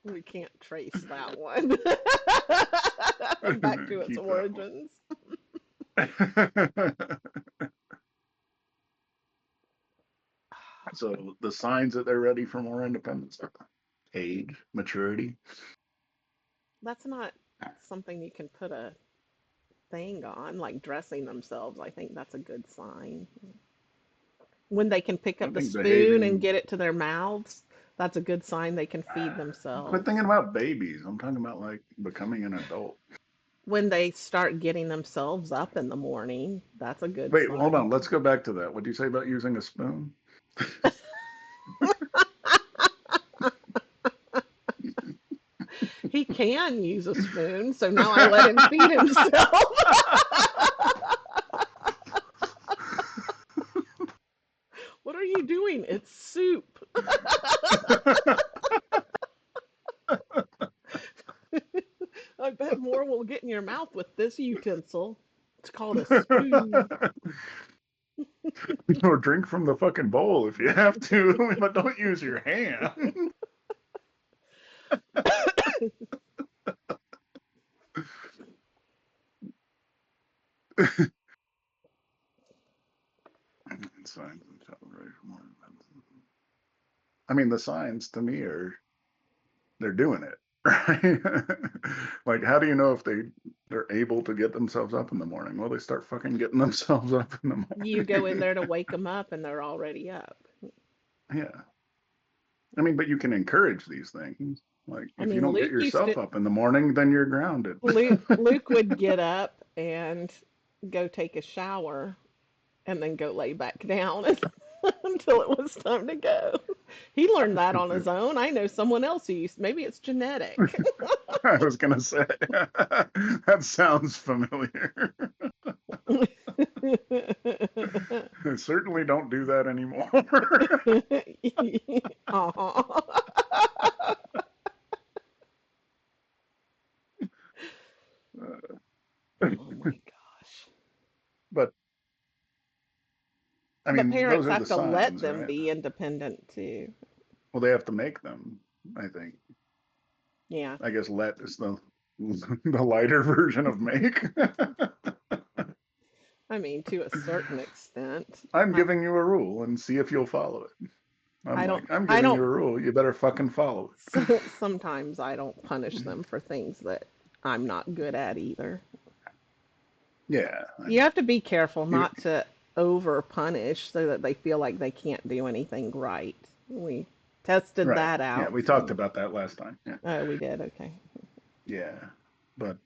We can't trace that one back to its Keep origins. So the signs that they're ready for more independence are age, maturity. That's not something you can put a thing on, like dressing themselves. I think that's a good sign. When they can pick I up the think spoon and behaving. get it to their mouths, that's a good sign they can feed Quit themselves. thinking about babies. I'm talking about like becoming an adult. When they start getting themselves up in the morning, that's a good Wait, hold sign. on. Let's go back to that. What do you say about using a spoon? He can use a spoon, so now I let him feed himself. What are you doing? It's soup. I bet more will get in your mouth with this utensil. It's called a spoon. Or drink from the fucking bowl if you have to, but don't use your hand. Signs and celebrate for more events. I mean, the signs to me are they're doing it, right? Like, how do you know if they're able to get themselves up in the morning? Well, they start fucking getting themselves up in the You go in morning. there to wake them up and they're already up. Yeah. I mean, but you can encourage these things. Like, I if you mean, don't get Luke used to yourself up in the morning, then you're grounded. Luke would get up and go take a shower and then go lay back down until it was time to go. He learned that on his own. I know someone else who used, maybe it's genetic. I was gonna say that sounds familiar. I certainly don't do that anymore. Aw. Oh my gosh. But I But mean, parents those are have the to let signs, them right? be independent too. Well, they have to make them. I think. Yeah. I guess let is the the lighter version of make. I mean, to a certain extent. I'm I, giving you a rule and see if you'll follow it. I'm I don't, like, I'm I giving you don't, a rule. You better fucking follow it. sometimes I don't punish them for things that I'm not good at either. Yeah, I You know. have to be careful You, not to over punish so that they feel like they can't do anything right. We tested right. that Yeah, out. we talked about that last time. Yeah. Oh, we did. Okay. Yeah. But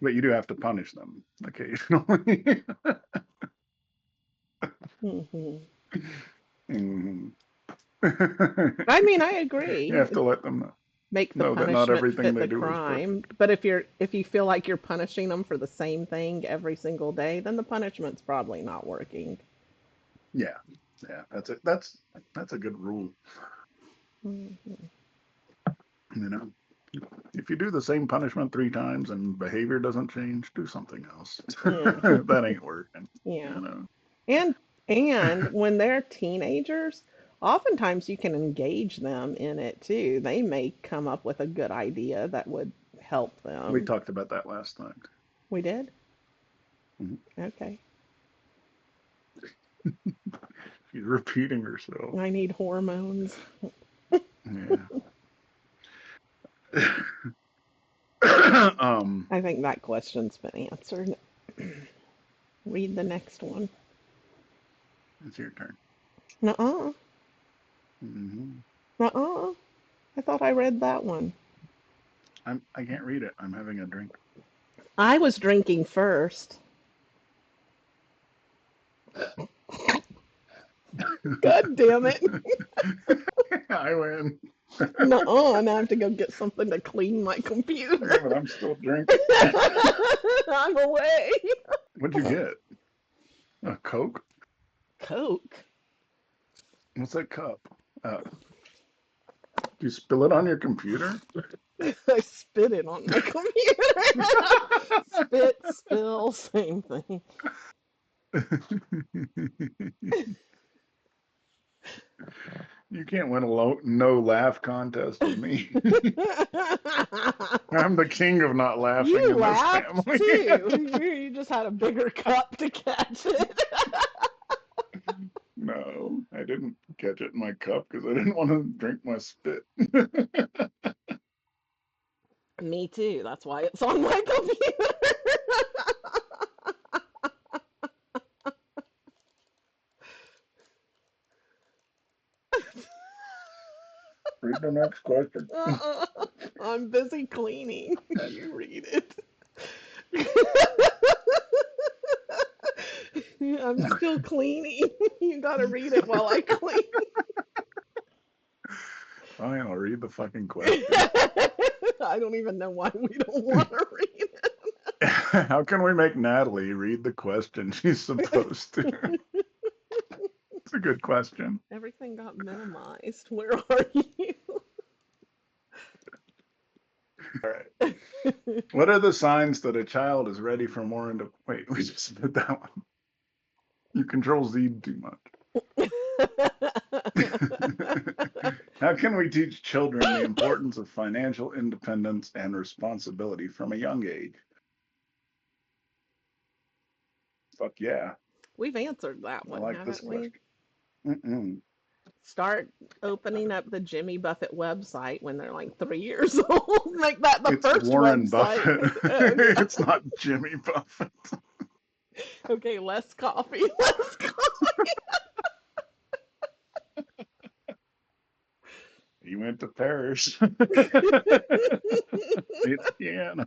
you do have to punish them occasionally. Hmm. Mhm. I mean, I You agree. have to let them Make the know that not punishment everything fit they the do is crime. perfect. But if you feel like you're punishing them for the same thing every single day, then the punishment's probably not working. Yeah, yeah, that's a good rule, Mhm. you know. If you do the same punishment 3 times and behavior doesn't change, do something else. Yeah. That ain't working, Yeah. you know. And and when they're teenagers, oftentimes you can engage them in it too. They may come up with a good idea that would help We them. talked about that last time. We did? Mhm. Okay. She's repeating herself. I need hormones. Yeah. I think that question's been answered. Read the next one. It's your turn. Nuh-uh. Hmm. Nuh-uh. I thought I read that one. I can't read it. I'm having a drink. I was drinking first. God damn it. I win. Nuh-uh. Now I have to go get something to clean my Yeah, computer. but I'm still drinking. I'm away. What'd you get? A Coke? Coke. What's that cup? Do you spill it on your computer? I spit it on my computer. Spit, spill, same thing. You can't win a no laugh contest with me. I'm the king of not laughing You in this laughed family. too. You just had a bigger cup to catch it. No, I didn't catch it in my cup because I didn't want to drink my spit. Me too. That's why it's on my computer. Read the next question. Uh-uh. I'm busy cleaning. You read it. I'm still cleaning. You gotta read it while I clean. Fine, I'll read the fucking question. I don't even know why we don't want to read How can we make Natalie read the question she's supposed to? it. It's a good question. Everything got minimized. Where are you? All right. What are the signs that a child is ready for more into? Wait, we just did that one. You control Z too much. How can we teach children the importance of financial independence and responsibility from a young age? Fuck yeah. We've answered that I one, like this haven't we? question. Mm-mm. Start opening up the Jimmy Buffett website when they're like 3 years old. Make that the It's first Warren website. Buffett. It's not Jimmy Buffett. Okay, less coffee, less coffee. He went to Paris. It's piano.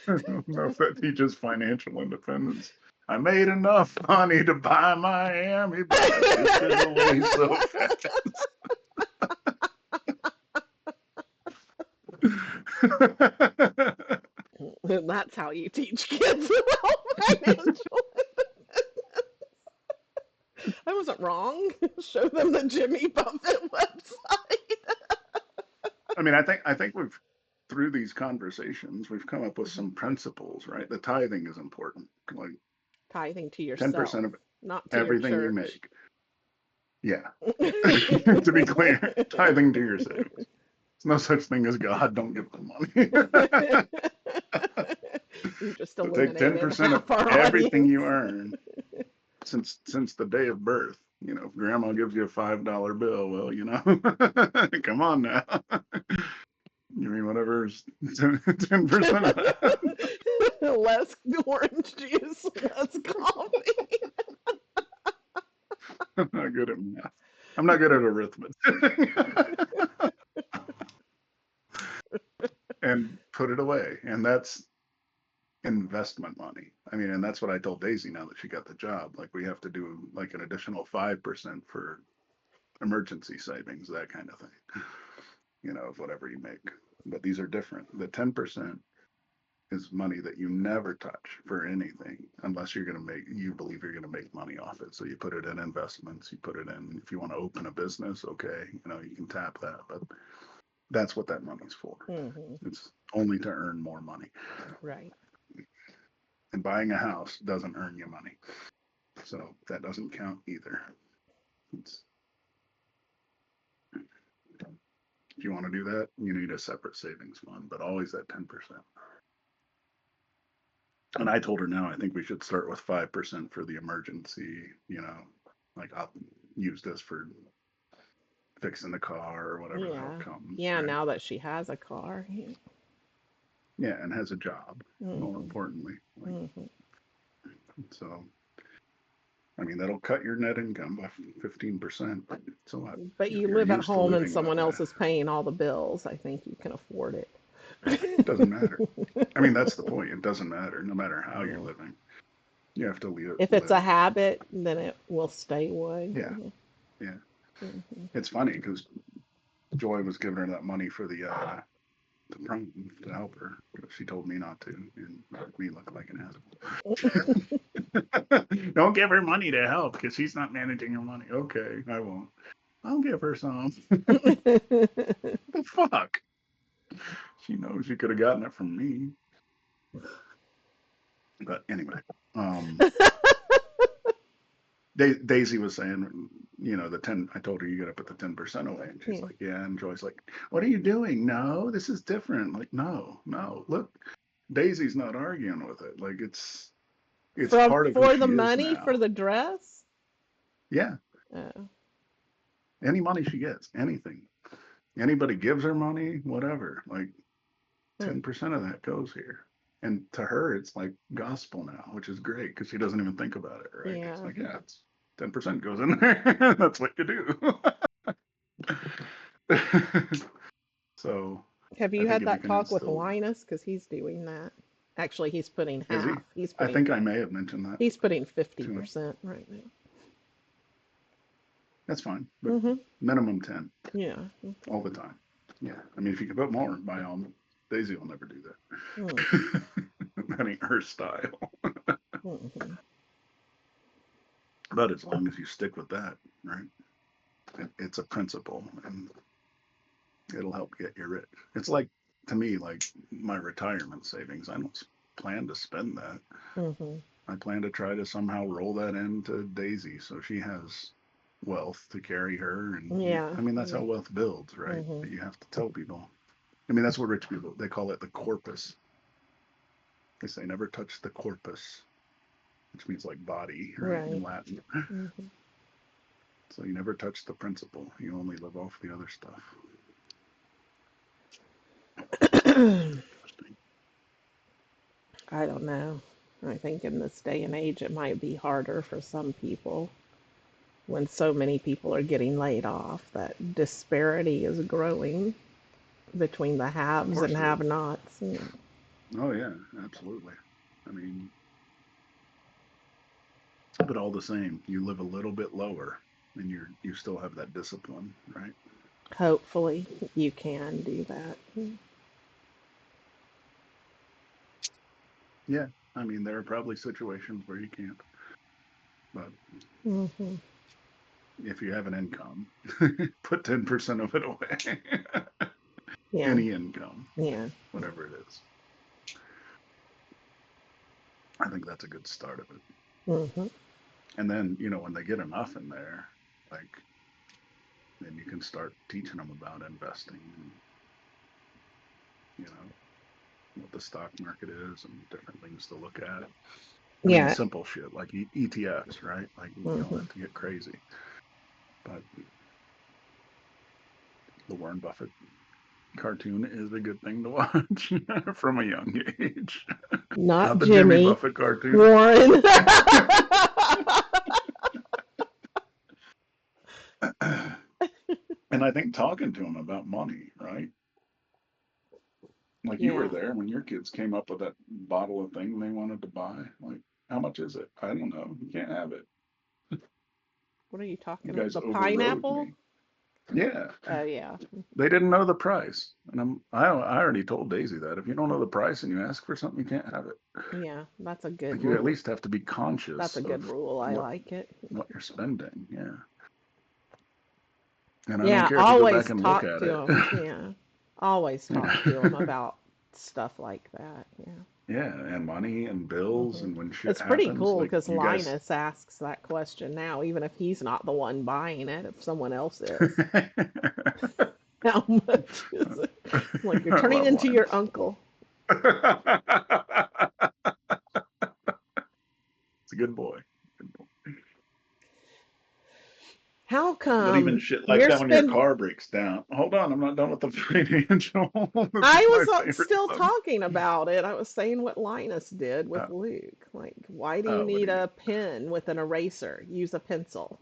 I don't know if that teaches financial independence. I made enough money to buy Miami, but I wasted away so fast. That's how you teach kids about financial. I wasn't wrong. Show them the Jimmy Buffett website. I mean, I think we've through these conversations we've come up with some principles, right? The tithing is important. Like Tithing to 10% yourself, of not to your everything you church. make. Yeah. To be clear, tithing to your savings. There's no such thing as God. Don't give them money. You just So take eliminated 10% of half our everything audience. you earn since the day of birth. You know, if grandma gives you a $5 bill, well, you know, come on now. You mean whatever's 10% of that? Less orange juice, less coffee. I'm not good at math. I'm not good at arithmetic. And put it away. And that's investment money. I mean, and that's what I told Daisy now that she got the job. Like we have to do like an additional 5% for emergency savings, that kind of thing, you know, of whatever you make. But these are different. The 10% is money that you never touch for anything unless you believe you're going to make money off it. So you put it in investments, you put it in, if you want to open a business, okay, you can tap that, but that's what that money's for. Hmm. It's only to earn more money. Right. And buying a house doesn't earn you money. So that doesn't count either. It's, if you want to do that, you need a separate savings fund, but always at 10%. And I told her now I think we should start with 5% for the emergency, like I'll use this for fixing the car or whatever the hell Yeah. comes, Yeah, right? now that she has a car. Yeah. Yeah, and has a job, more Hmm. importantly. Like, Hmm. so, I mean, that'll cut your net income by 15%. So what? But If you you're live at used to home and living that someone way, else is paying all the bills. I think you can afford it. it doesn't matter. I mean, that's the point. It doesn't matter, no matter how you're Yeah. living. You have to If it's a live. habit, then it will stay Yeah, one. yeah. Hmm. It's funny because Joy was giving her that money for the prom to help her. She told me not to, and made me look like an asshole. Don't give her money to help because she's not managing her money. Okay, I won't. I'll give her some. The fuck? She knows she could have gotten it from me. But anyway, um, Daisy was saying, the 10, I told her you got to put the 10% away. And she's Yeah. like, yeah. And Joy's like, what are you doing? No, this is different. Like, no, no, look, Daisy's not arguing with it. Like, it's From part of who for the she is money for now. the dress? Yeah. Oh. Any money she gets, anything. Anybody gives her money, whatever. Like, Hmm. 10% of that goes here. And to her, it's like gospel now, which is great because she doesn't even think about it, right? It's Yeah. like, yeah, it's 10% goes in there. That's what you do. So Have I you think had if you that can talk with instill, Linus? Because he's doing that. Actually, he's putting is he? half. He's I putting think I may have mentioned that he's putting to him. 50% right now. That's fine, but Hmm. minimum 10 Yeah. all the time. Yeah. I mean, if you can put more, by all means, Daisy will never do Hmm. that. That ain't her style. Hmm. But as long as you stick with that, right? It's a principle and it'll help get you rich. It's like, to me, like my retirement savings. I don't plan to spend that. Hmm. I plan to try to somehow roll that into Daisy so she has wealth to carry her. And Yeah. I mean, that's Yeah. how wealth builds, right? Hmm. But you have to tell people. I mean, that's what rich people, they call it the corpus. They say never touch the corpus, which means like body, right, in Right. Latin. Hmm. So you never touch the principle. You only live off the other stuff. Interesting. I don't know. I think in this day and age, it might be harder for some people when so many people are getting laid off. That disparity is growing between the Of haves and course it is. have-nots. Yeah. Oh yeah, absolutely. I mean, but all the same, you live a little bit lower and you still have that discipline, right? Hopefully, you can do that. Yeah. I mean, there are probably situations where you can't, but Hmm. if you have an income, put 10% of it away. Yeah. Any income, Yeah. whatever it is. I think that's a good start of it. Hmm. And then, when they get enough in there, like, then you can start teaching them about investing and, you know, what the stock market is and different things to look at. I mean, Yeah. simple shit like ETFs, right? Like, you don't Hmm. have to get crazy. But the Warren Buffett cartoon is a good thing to watch from a young age. Not Not the Jimmy Jimmy. Buffett cartoon. Warren. And I think talking to him about money, right? Like you were Yeah. there when your kids came up with that bottle of thing they wanted to buy. Like, how much is it? I don't know. You can't have it. What are you You talking about? guys The overrode pineapple? me. Yeah, Yeah. they didn't know the price, and I already told Daisy that if you don't know the price and you ask for something, you can't have it. Yeah, that's a good Like you at rule. least have to be That's conscious a good of rule. I what like it. what you're spending. Yeah, and I don't Yeah, care if you go back always and look talk at to it. them. Yeah. Always talk to them Yeah, about stuff like that. Yeah. yeah, and money and bills, hmm and when shit It's pretty happens, cool like because you guys. Linus asks that question now, even if he's not the one buying it, if someone else is. How much is it? Like you're I turning love into your Linus. uncle. It's a good boy. Good boy. How But even come shit like we're that when your spend? car breaks down. Hold on, I'm not done with the financial. This is I my was favorite still subject. talking about it. I was saying what Linus did with Uh, Luke. Like, why do you what need do you? a pen with an eraser? Use a pencil.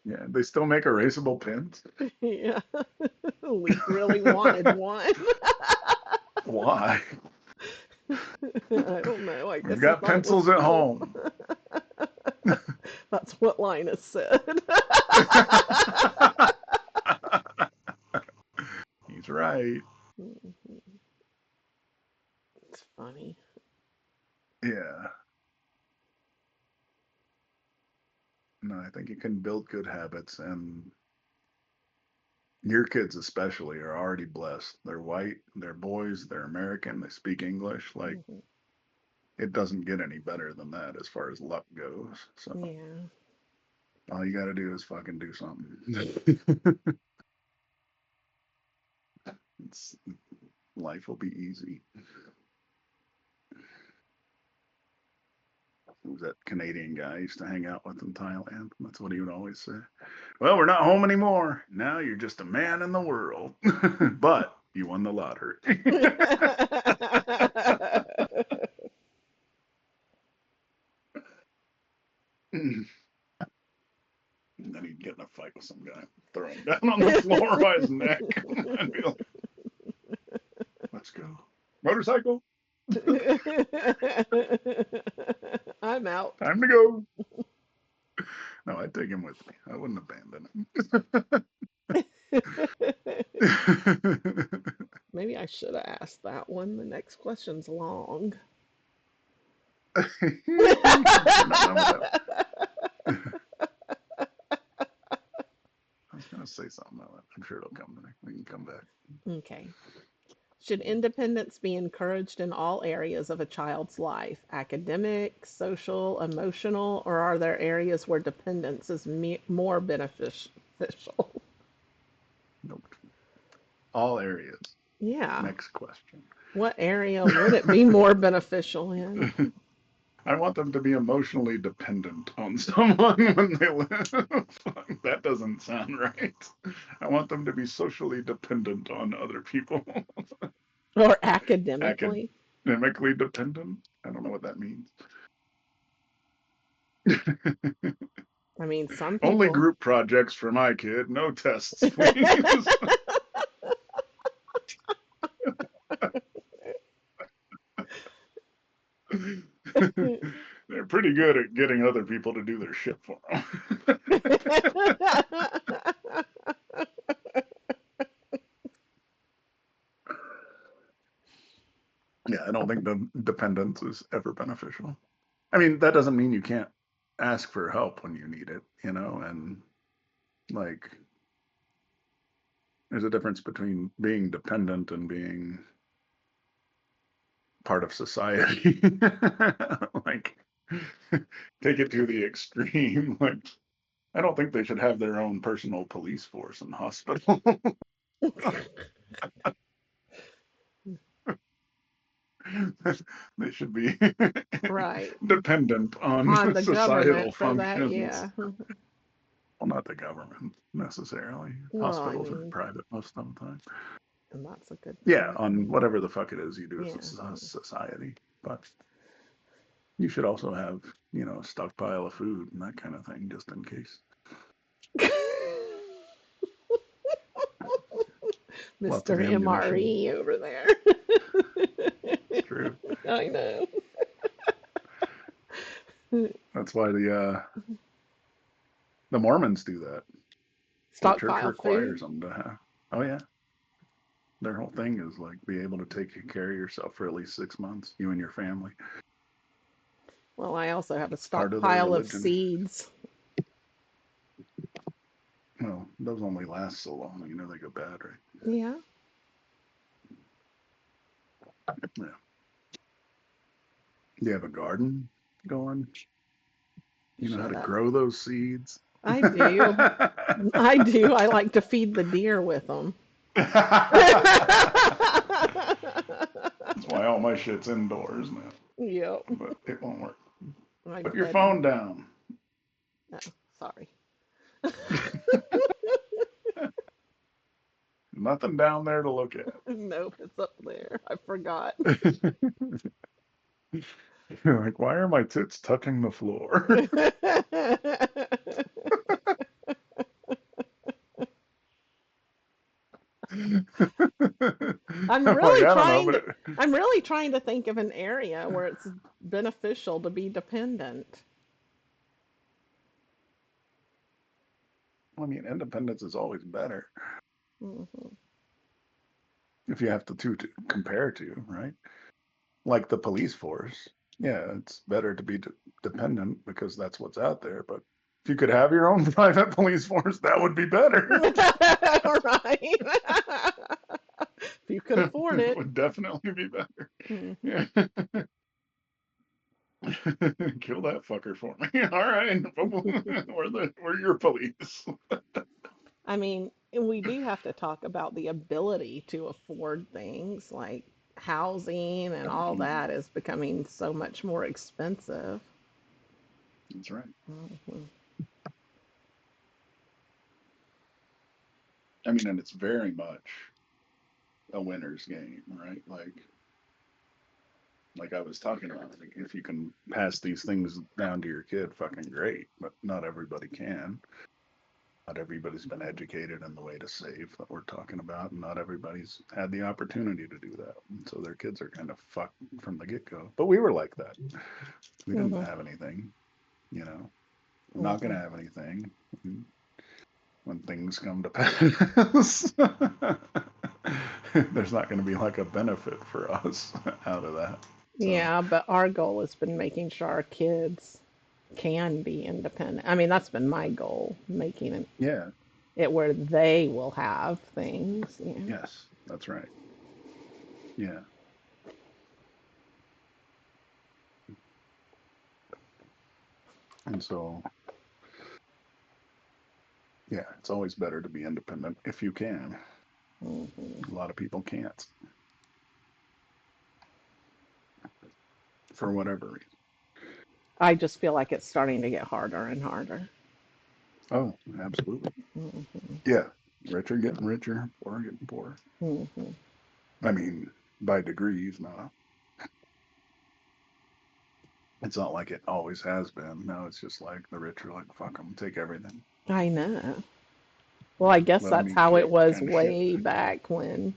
Yeah, they still make erasable pins. Yeah. Luke really wanted one. Why? I don't know. I We've guess he got thought it was pencils at cool. home. That's what Linus said. He's right. It's funny. Yeah. No, I think you can build good habits, and your kids especially are already blessed. They're white, they're boys, they're American, they speak English. Like Mhm. it doesn't get any better than that as far as luck goes. So Yeah. all you got to do is fucking do something. it's, life will be easy. Who's that Canadian guy I used to hang out with in Thailand? That's what he would always say. Well, we're not home anymore. Now you're just a man in the world. But you won the lottery. And then he'd get in a fight with some guy, throw him down on the floor by his neck, and be like, let's go. Motorcycle, I'm out. time to go. No, I'd take him with me. I wouldn't abandon him. Maybe I should have asked that one. The next question's long. We're not done with that. I was going to say something about that. I'm sure it'll come to me. We can come back. Okay. Should independence be encouraged in all areas of a child's life? Academic, social, emotional, or are there areas where dependence is more beneficial? Nope. All areas. Yeah. Next question. What area would it be more beneficial in? I want them to be emotionally dependent on someone when they live. That doesn't sound right. I want them to be socially dependent on other people. Or academically? Academically dependent. I don't know what that means. I mean, some Only people. group projects for my kid. No tests, please. They're pretty good at getting other people to do their shit for them. Yeah, I don't think the dependence is ever beneficial. I mean, that doesn't mean you can't ask for help when you need it, and like there's a difference between being dependent and being part of society. Like take it to the extreme. Like I don't think they should have their own personal police force in hospital. They should be Right. dependent on On the societal government for that, functions. yeah. Well, not the government necessarily. Well, I Hospitals are mean, private most of the time. and that's a good Yeah, point. on whatever the fuck it is you do as Yeah. a society. But you should also have, a stockpile of food and that kind of thing just in case. Lots of Mr. ammunition. MRE over there. It's true. I know. That's why the Mormons do that. The church Stockpile food. requires them to have. Oh yeah, their whole thing is like be able to take care of yourself for at least 6 months, you and your family. Well, I also have a It's part of their stockpile of religion. seeds. Well, those only last so long. You know they go bad, right? Yeah. Yeah. Do you have a garden going? You know how Shut to up. grow those seeds? I That's do. I do. I like to feed the deer with them. why all my shit's indoors now. Yep. But it won't work. I Put your bet it. phone down. Oh, sorry. Nothing down there to look Nope, it's up there. I forgot. at. You're like, why are my tits touching the floor? I'm I'm like, really I don't know, trying but to I'm really trying to think of an area where it's beneficial to be dependent. I mean, independence is always better Hmm. if you have to compare to, right? Like the police force. Yeah, it's better to be dependent because that's what's out there. But if you could have your own private police force, that would be better. Right. If you could afford It it. would definitely be better. Hmm. Yeah. Kill that fucker for me. All right. We're your police. I mean, we do have to talk about the ability to afford things like housing and all that is becoming so much more expensive. That's right. Mhm. I mean, and it's very much a winner's game, right? Like I was talking about, like if you can pass these things down to your kid, fucking great. But not everybody can. Not everybody's been educated in the way to save that we're talking about, and not everybody's had the opportunity to do that. And so their kids are kind of fucked from the get go. But we were like that. We didn't Mhm. have anything, you know. We're not going Mhm. to have anything when things come to pass. There's not going to be like a benefit for us out of that. So, Yeah, but our goal has been making sure our kids can be independent. I mean, that's been my goal, making yeah, it where they will have things. Yeah. yes, that's right. Yeah. And so, yeah, it's always better to be independent if you can. Hmm. A lot of people can't for whatever reason. I just feel like it's starting to get harder and harder. Oh, absolutely. Hmm. Yeah. Richer getting richer, poorer getting poorer. Hmm. I mean, by degrees, not. It's not like it always has been. No, it's just like the rich are like, fuck them, take everything. I know. Well, I guess Let them that's eat how it cake was kind of shit. way back when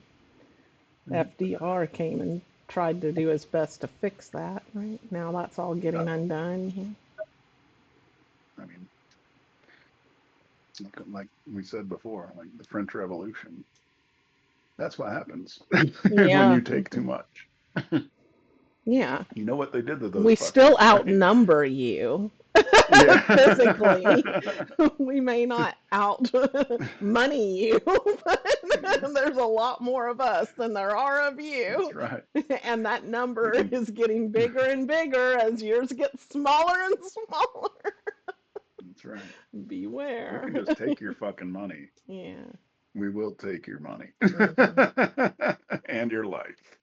FDR came and tried to do his best to fix that. Right now, that's all getting Uh, undone. I mean, like we said before, like the French Revolution. That's what happens when Yeah. you take too much. Yeah. You know what they did to those We still fuckers, right? outnumber you physically. Yeah. We may not out money you, but there's a lot more of us than there are of That's you. right. And that We number can is getting bigger and bigger as yours get smaller and smaller. that's right. We Beware. can just take your fucking money. Yeah. We will take your money. Hmm. And your life.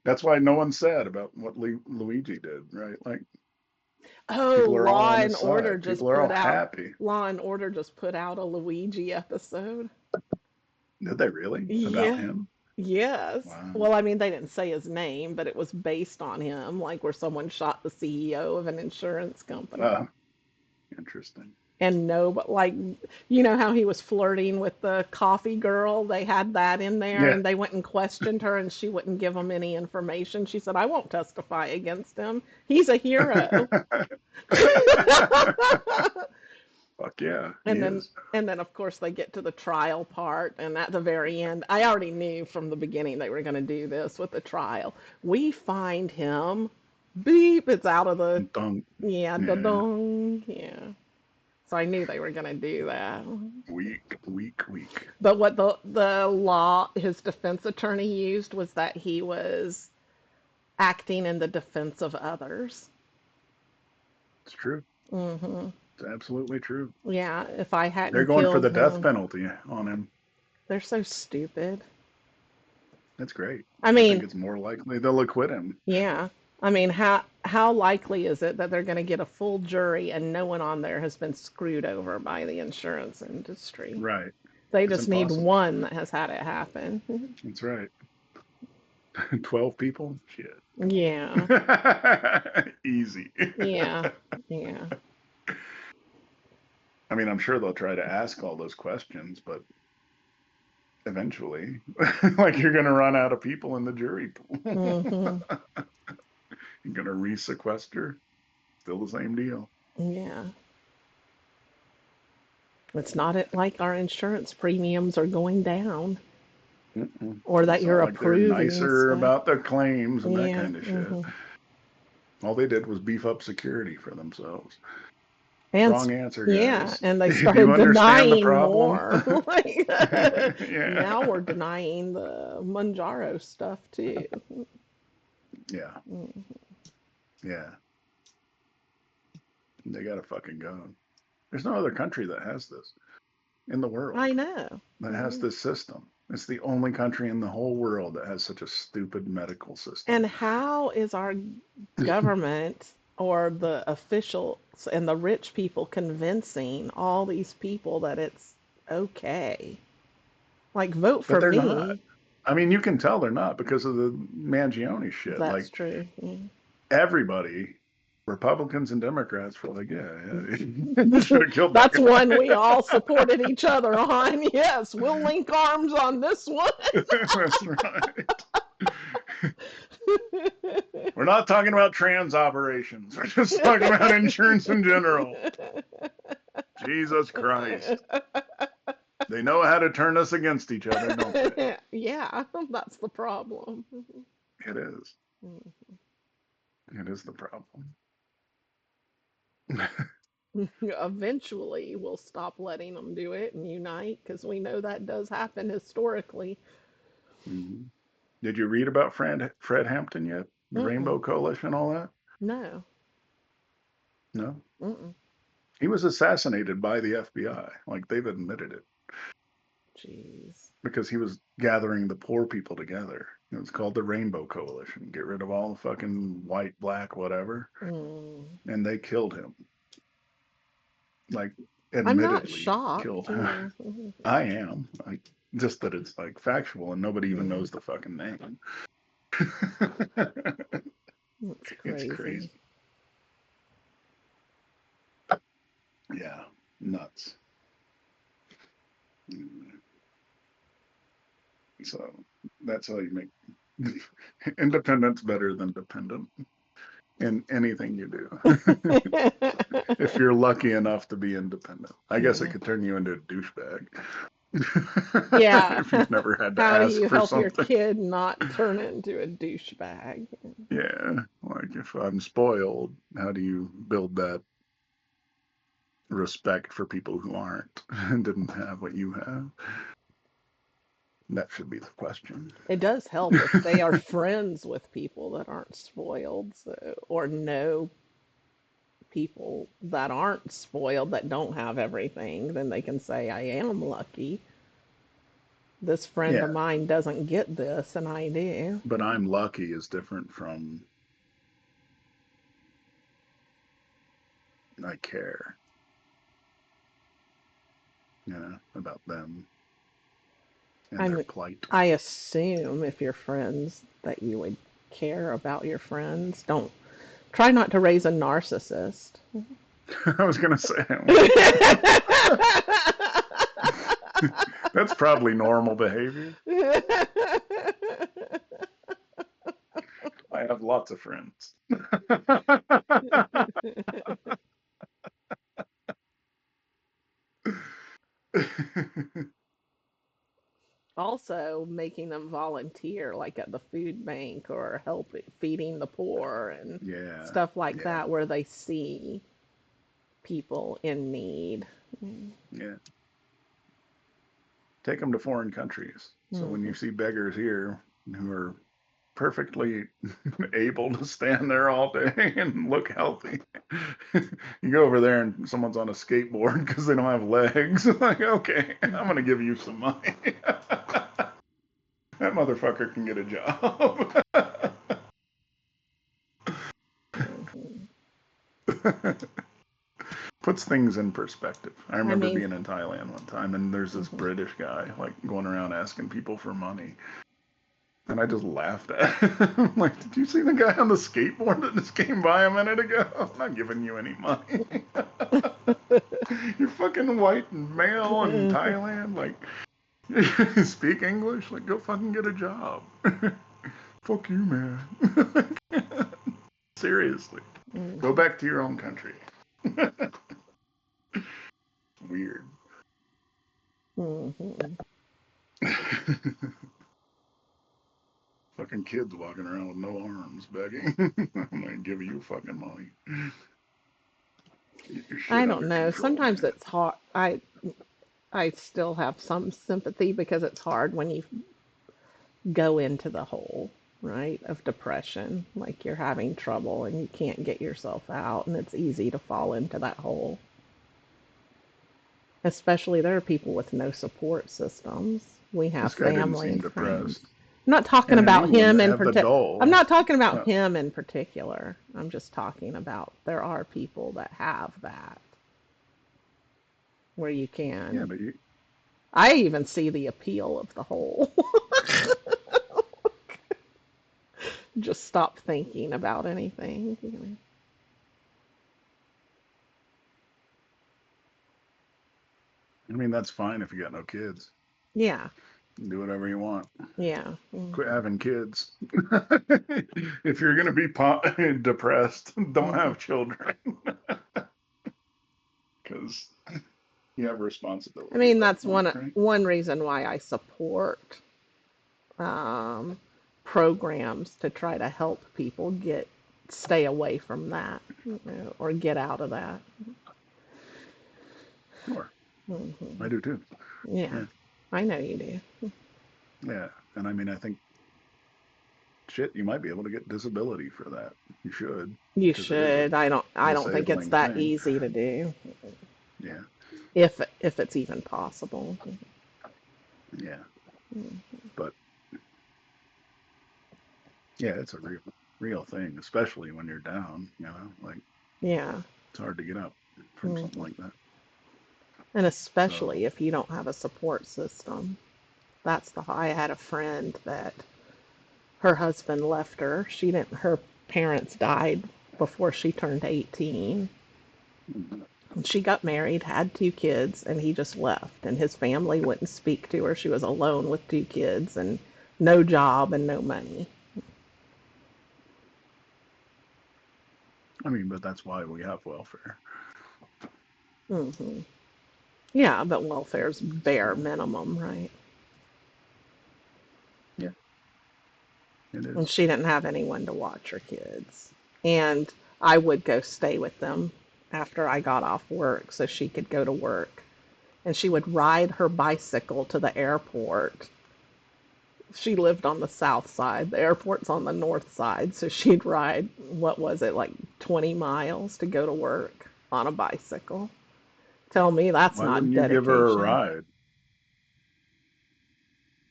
That's why no one's sad about what Luigi did, right? Like Oh, people are all on his side. People are all happy. Law and Order just put out a Luigi episode. Did they really? About Yeah. him? Yes. Wow. Well, I mean, they didn't say his name, but it was based on him, like where someone shot the CEO of an insurance company. Uh, interesting. And no, but like, you know how he was flirting with the coffee girl? They had that in there Yeah. and they went and questioned her and she wouldn't give them any information. She said, I won't testify against him. He's a hero. Fuck yeah, he And then is. and then of course they get to the trial part and at the very end, I already knew from the beginning they were going to do this with the trial. We find him. Beep, it's out of the Dunk. yeah, Yeah. da-dong. Yeah. So I knew they were going to do that. Weak, weak, weak. But what the law his defense attorney used was that he was acting in the defense of others. It's true. Hmm. It's absolutely true. Yeah, if I They're hadn't going for killed the death him. penalty on him. They're so stupid. That's great. I I think mean, it's more likely they'll acquit him. yeah. I mean, how likely is it that they're going to get a full jury and no one on there has been screwed over by the insurance industry? Right. They It's just need impossible. one that has had it happen. That's right. 12 people? Shit. Yeah. Easy. Yeah. Yeah. I mean, I'm sure they'll try to ask all those questions, but eventually, like you're going to run out of people in the jury pool. Hmm. You're going to re-sequester. Still the same deal. Yeah. It's not like our insurance premiums are going down Mm-mm. or that It's you're not like they're approving nicer stuff. about their claims and that Yeah. kind of shit. Hmm. All they did was beef up security for themselves. And Wrong answer, yeah, guys. and they If you started understand the denying problem, more. Like yeah, now we're denying the Manjaro stuff too. yeah, Mm. yeah. They gotta fucking go. There's no other country that has this in the I world know. that has Mhm. this system. It's the only country in the whole world that has such a stupid medical system. And how is our government or the officials and the rich people convincing all these people that it's okay? Like, vote But for they're not. me. I mean, you can tell they're not because of the Mangione shit. That's Like true. Mm. everybody, Republicans and Democrats, were like, yeah, you should have killed that That's one guy. we all supported each other on. Yes, we'll link arms on this one. That's right. We're not talking about trans operations. We're just talking about insurance in general. Jesus Christ. They know how to turn us against each other, don't they? Yeah, that's the problem. It is. It is the problem. Eventually, we'll stop letting them do it and unite because we know that does happen historically. Mhm. Did you read about Fred Hampton yet? The Mm-mm. Rainbow Coalition, all that? No. No. Mm-mm. He was assassinated by the FBI. Like they've admitted it Jeez. because he was gathering the poor people together. It was called the Rainbow Coalition. Get rid of all the fucking white, black, whatever. Mm. And they killed him. Like, I'm not admittedly killed shocked. him. Yeah. Mhm. I am. Just that it's like factual and nobody even Yeah. knows the fucking name. That's It's crazy. crazy. Yeah. Nuts. So that's how you make independence better than dependent in anything you do. If you're lucky enough to be independent, I guess it Yeah. could turn you into a douchebag Yeah. if you've never had to How do ask you for help your something. kid not turn into a douchebag? Yeah, like if I'm spoiled, how do you build that respect for people who aren't and didn't have what you have? That should be the question. It does help if they are friends with people that aren't spoiled, so, or know people that aren't spoiled that don't have everything, then they can say, I am lucky. This friend of Yeah, mine doesn't get this, and I do. but I'm lucky is different from I care, about them and I their mean, plight. I assume if you're friends that you would care about your friends. Don't try not to raise a narcissist. I was gonna say, that's probably normal behavior. I have lots of friends. Also, making them volunteer, like at the food bank or help feeding the poor and Yeah, stuff like yeah, that, where they see people in need. yeah. Take them to foreign countries. So when you Mhm. see beggars here who are perfectly able to stand there all day and look healthy, you go over there and someone's on a skateboard because they don't have legs. Like, okay, I'm gonna give you some money. That motherfucker can get a job. Mhm. Puts things in perspective. I I remember mean, being in Thailand one time and there's this mhm. British guy like going around asking people for money. And I just laughed at him. I'm like, did you see the guy on the skateboard that just came by a minute ago? I'm not giving you any money. You're fucking white and male in Thailand. Like, you speak English? Like, go fucking get a job. Fuck you, man. Seriously. Go Mhm. back to your own country. Weird. Mhm. Fucking kids walking around with no arms begging. I'm gonna give you fucking money. Get your I shit don't under know. control, Sometimes man. it's hard. I still have some sympathy because it's hard when you go into the hole, right, of depression. Like you're having trouble and you can't get yourself out, and it's easy to fall into that hole. Especially there are people with no support systems. We have This guy didn't family seem and friends. depressed. I'm not talking And in about England, him they in have the particular. I'm dole. not talking about Uh, him in particular. I'm just talking about there are people that have that where you yeah, can. but you, I even see the appeal of the whole. Just stop thinking about anything. I mean, that's fine if you got no kids. Yeah, Do whatever you want. yeah. Quit having kids. If you're gonna be depressed, don't Mhm. have children because you have I responsibility at mean, that that's point, one right? one reason why I support um, programs to try to help people stay away from that, or get out of that. Sure, Hmm. I do too. Yeah, Yeah, I know you do. yeah. And I mean, I think shit, you might be able to get disability for that. You should, You because it is a should. I don't think it's disabling that thing. easy to do, Yeah, if it's even possible. yeah. But yeah, it's a real thing, especially when you're down. Like Yeah. it's hard to get up from something Hmm. like that. And So especially if you don't have a support system. I had a friend that her husband left her. Her parents died before she turned 18. mm, And she got married, had two kids, and he just left. And his family wouldn't speak to her. She was alone with two kids and no job and no money. I mean, but that's why we have welfare. Hmm. Yeah, but welfare's bare So minimum, right? yeah, it And is. she didn't have anyone to watch her kids. And I would go stay with them after I got off work so she could go to work. And she would ride her bicycle to the airport. She lived on the south side. The airport's on the north side. So she'd ride, what was it, like 20 miles to go to work on a bicycle. Tell me that's Why not wouldn't you give her a dedication. ride?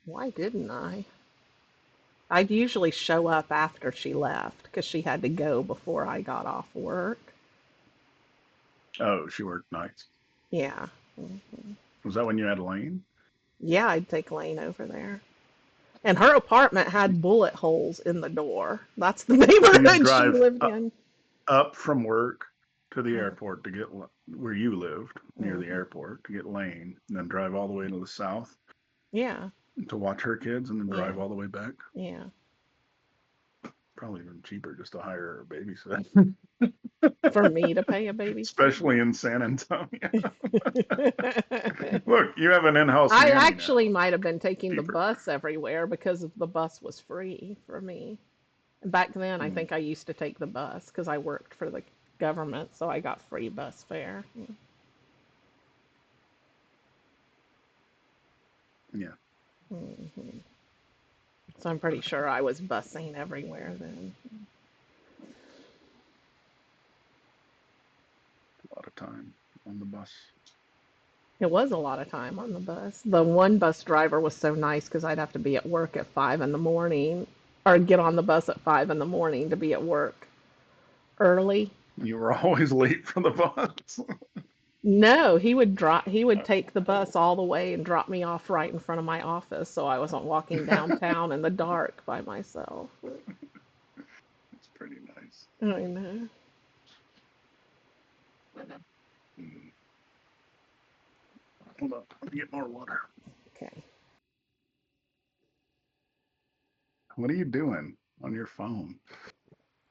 Why didn't I? I'd usually show up after she left because she had to go before I got off work. Oh, she worked nights. Yeah. Was that when you had Lane? Yeah, I'd take Lane over there. And her apartment had bullet holes in the door. That's the So you'd neighborhood she drive lived in. up from work to the airport to get where you lived near the Mm-hmm. airport to get Lane, and then drive all the way to the south Yeah, to watch her kids, and then yeah, drive all the way back. yeah. Probably even cheaper just to hire a babysitter, For me to pay a babysitter. especially in San Antonio. Look, you have an in-house I nanny actually now. might have been taking the Cheaper. bus everywhere because the bus was free for me. Back then, I Mm, think I used to take the bus because I worked for the government, so I got free bus fare. yeah, Hmm. So I'm pretty sure I was busing everywhere then. a lot of time on the bus. It was a lot of time on the bus. The one bus driver was so nice because I'd have to be at work at 5 in the morning, or get on the bus at 5 in the morning to be at work early. You were always late for the bus. No, he would drop. He would take the bus all the way and drop me off right in front of my office, so I wasn't walking downtown in the dark by myself. It's pretty nice. I know. Mm. Hold on, let me get more water. Okay. What are you doing on your phone?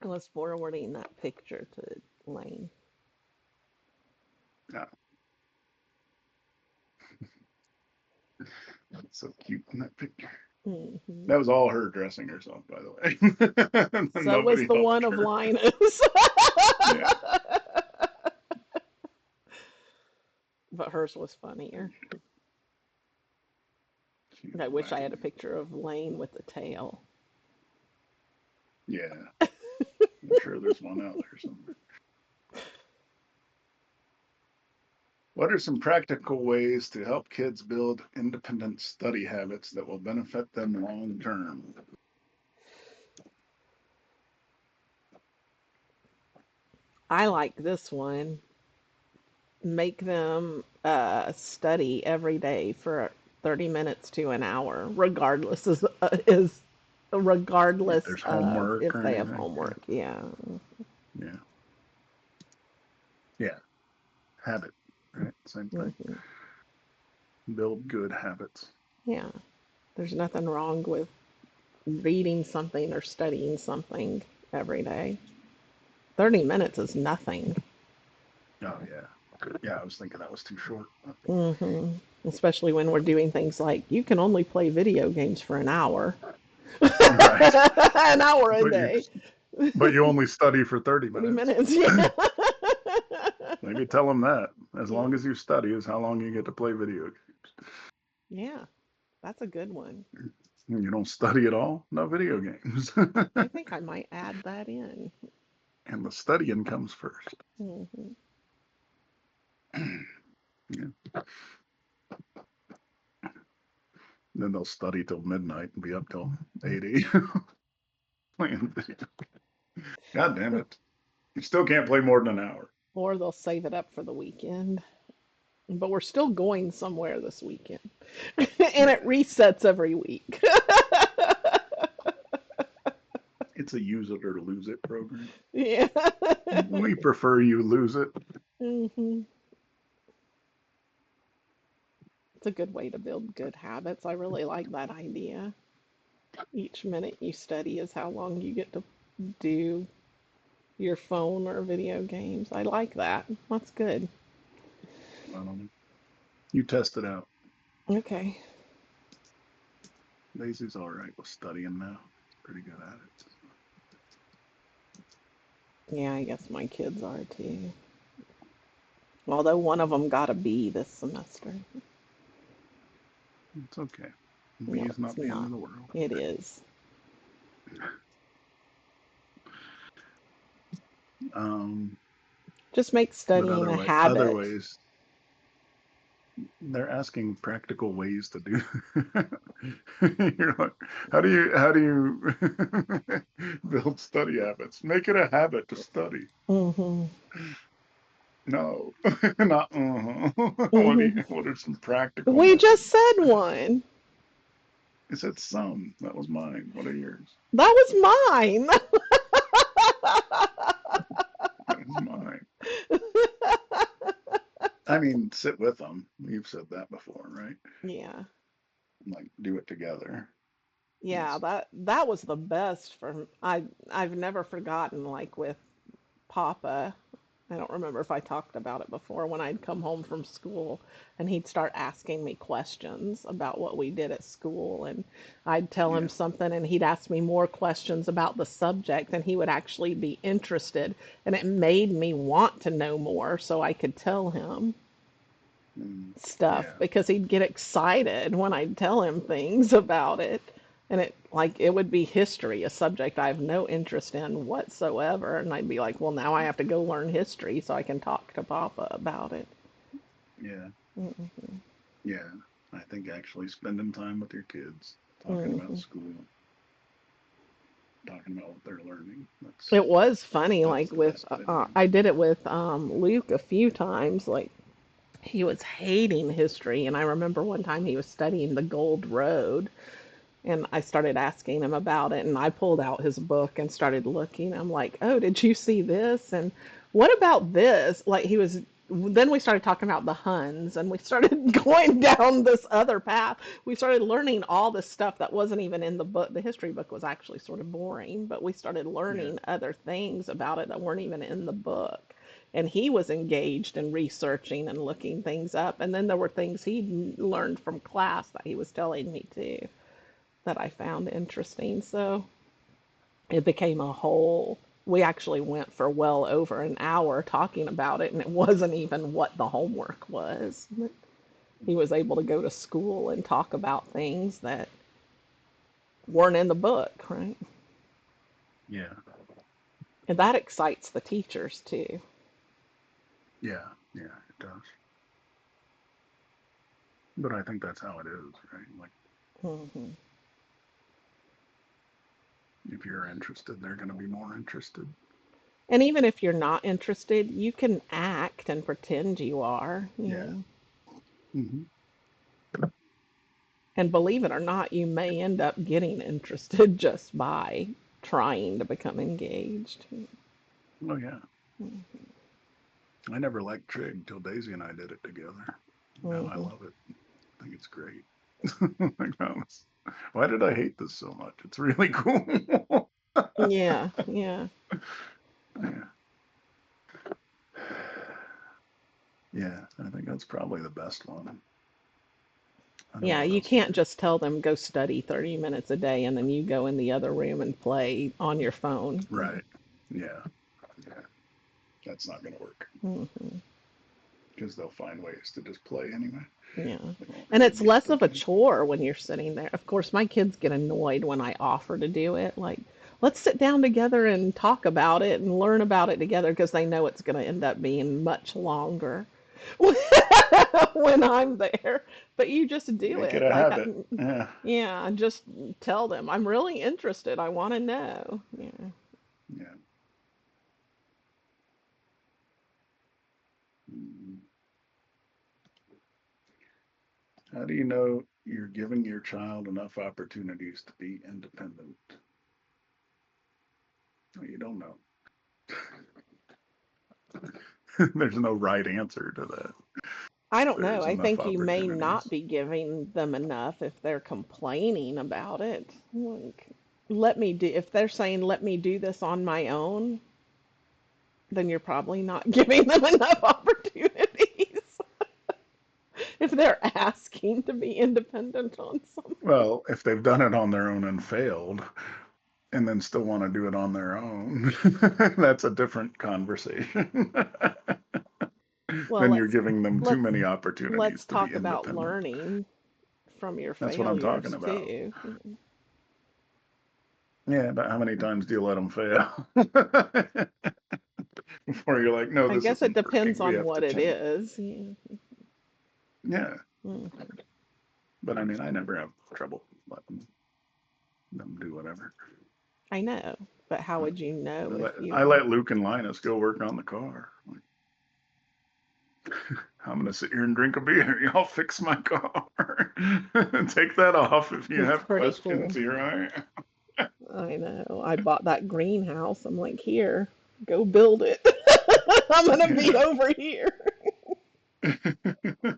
I was forwarding that picture to Lane. Yeah, that's so cute in that picture. Hmm. That was all her dressing herself, by the way. So was Nobody the one helped of her. Linus. Yeah, But hers was funnier. she's I wish I had a wacky. picture of Lane with the tail. Yeah, I'm sure there's one out there somewhere. What are some practical ways to help kids build independent study habits that will benefit them long term? I like this one. Make them study every day for 30 minutes to an hour, If regardless there's of homework if or they have anything, homework. Yeah. yeah, yeah, habit, right? Same thing. Hmm. Build good habits. Yeah. There's nothing wrong with reading something or studying something every day. 30 minutes is nothing. Oh yeah, yeah. I was thinking that was too short. Hmm. Especially when we're doing things like you can only play video games for an hour. Right, An hour a but you day. but you only study for 30 30 minutes. minutes, yeah. Maybe tell them that. As Yeah. long as you study is how long you get to play video games. Yeah, that's a good one. You don't study at all, no video games. I think I might add that in. And the studying comes first. Hmm. Yeah. Then they'll study till midnight and be up till 8 playing video. God damn it. You still can't play more than an hour. Or they'll save it up for the weekend. But we're still going somewhere this weekend. And it Yeah. resets every week. It's a use it or lose it program. Yeah. We prefer you lose it. Hmm. It's a good way to build good habits. I really like that idea. Each minute you study is how long you get to do your phone or video games. I like that. That's good. I don't know. You test it out. Okay. Daisy's all right with studying now. Pretty good at it. Yeah, I guess my kids are too. Although one of them got a B this semester. It's okay. B No, is it's not the end not. of the world. It is. Um, Just make but studying a other habit. ways, they're asking practical ways to do. You're like, how do you build study habits? Make it a habit to study. Hmm. No, not. Hmm. What are some practical We just methods? said one. I said some. That was mine. What are yours? That was mine. That was mine. I mean, sit with them. You've said that before, right? Yeah. Like do it together. Yeah, It's, that was the best for I've never forgotten like with Papa. I don't remember if I talked about it before when I'd come home from school and he'd start asking me questions about what we did at school and I'd tell him yeah. something and he'd ask me more questions about the subject and he would actually be interested and it made me want to know more so I could tell him Mm, stuff yeah. because he'd get excited when I'd tell him things about it. And it like it would be history, a subject I have no interest in whatsoever. And I'd be like, well, now I have to go learn history so I can talk to Papa about it. Yeah. Hmm. Yeah. I think actually spending time with your kids, talking about Hmm. school, talking about what they're learning. It was funny, That's like the with best way to learn. I did it with Luke a few times. Like he was hating history, and I remember one time he was studying the Gold Road, and I started asking him about it, and I pulled out his book and started looking. I'm like, "Oh, did you see this? And what about this?" Like he was. Then we started talking about the Huns, and we started going down this other path. We started learning all this stuff that wasn't even in the book. The history book was actually sort of boring, but we started Yeah. learning other things about it that weren't even in the book. And he was engaged in researching and looking things up. And then there were things he learned from class that he was telling me too that I found interesting. So it became a whole. We actually went for well over an hour talking about it, and it wasn't even what the homework was. But he was able to go to school and talk about things that weren't in the book, right? Yeah. And that excites the teachers too. Yeah. Yeah. It does. But I think that's how it is, right? Like Hmm. if you're interested, they're going to be more interested. And even if you're not interested, you can act and pretend you are. Yeah. Hmm. And believe it or not, you may end up getting interested just by trying to become engaged. Oh yeah. I never liked trig till Daisy and I did it together. Now I Hmm. love it. I think it's great. Like, why did I hate this so much? It's really cool. Yeah, yeah. Yeah. Yeah, I think that's probably the best one. I don't know Yeah, what you else to can't do. just tell them go study 30 minutes a day and then you go in the other room and play on your phone. Right. Yeah. Yeah. That's not going to work Hmm. because they'll find ways to just play anyway. Yeah. They won't And really it's be less of a studying. chore when you're sitting there. Of course, my kids get annoyed when I offer to do it. Like, let's sit down together and talk about it and learn about it together because they know it's going to end up being much longer when I'm there. But you just do Make it it. a Like, habit. Yeah. yeah, just tell them, I'm really interested. I want to know. Yeah. Yeah. Mhm. How do you know you're giving your child enough opportunities to be independent? Well, you don't know. There's no right answer to that. I don't know. There's I enough think you may not opportunities. be giving them enough if they're complaining about it. Like, let me do, if they're saying, let me do this on my own, then you're probably not giving them enough opportunities. If they're asking to be independent on something. Well, if they've done it on their own and failed, and then still want to do it on their own, that's a different conversation. Well, Then you're giving them too let's many opportunities let's to be talk about independent. learning from your That's what I'm talking failures about. too. Yeah, but how many times do you let them fail before you're like, no, I this guess it isn't working. depends We on have to what it change. is. Yeah. Yeah, Mhm. but I mean, I never have trouble letting them do whatever. I know, but how would you know if you I let Luke and Linus go work on the car. Like, I'm gonna sit here and drink a beer. Y'all fix my car. Take that off if you It's have pretty questions. cool. Here I am. I know. I bought that greenhouse. I'm like, here, go build it. I'm gonna be Yeah, over here. I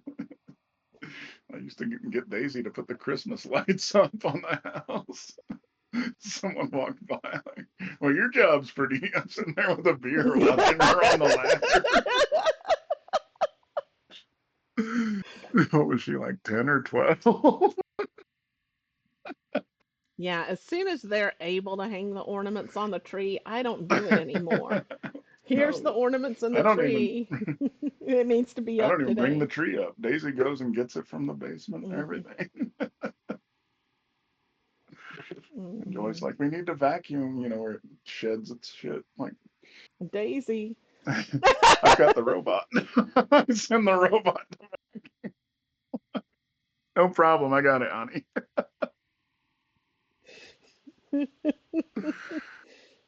used to get Daisy to put the Christmas lights up on the house. Someone walked by, like, well, your job's pretty. I'm sitting there with a beer watching her on the ladder. What was she, like 10 or 12? Yeah, as soon as they're able to hang the ornaments on the tree, I don't do it anymore. Here's the No, ornaments in the I don't even. tree. It needs to be I up don't even bring the today. tree up. Daisy goes and gets it from the basement and Hmm. everything. And Joy's Hmm. like, we need to vacuum, where it sheds its shit. Like, Daisy. I've got the robot. Send the robot. No problem. I got it, honey.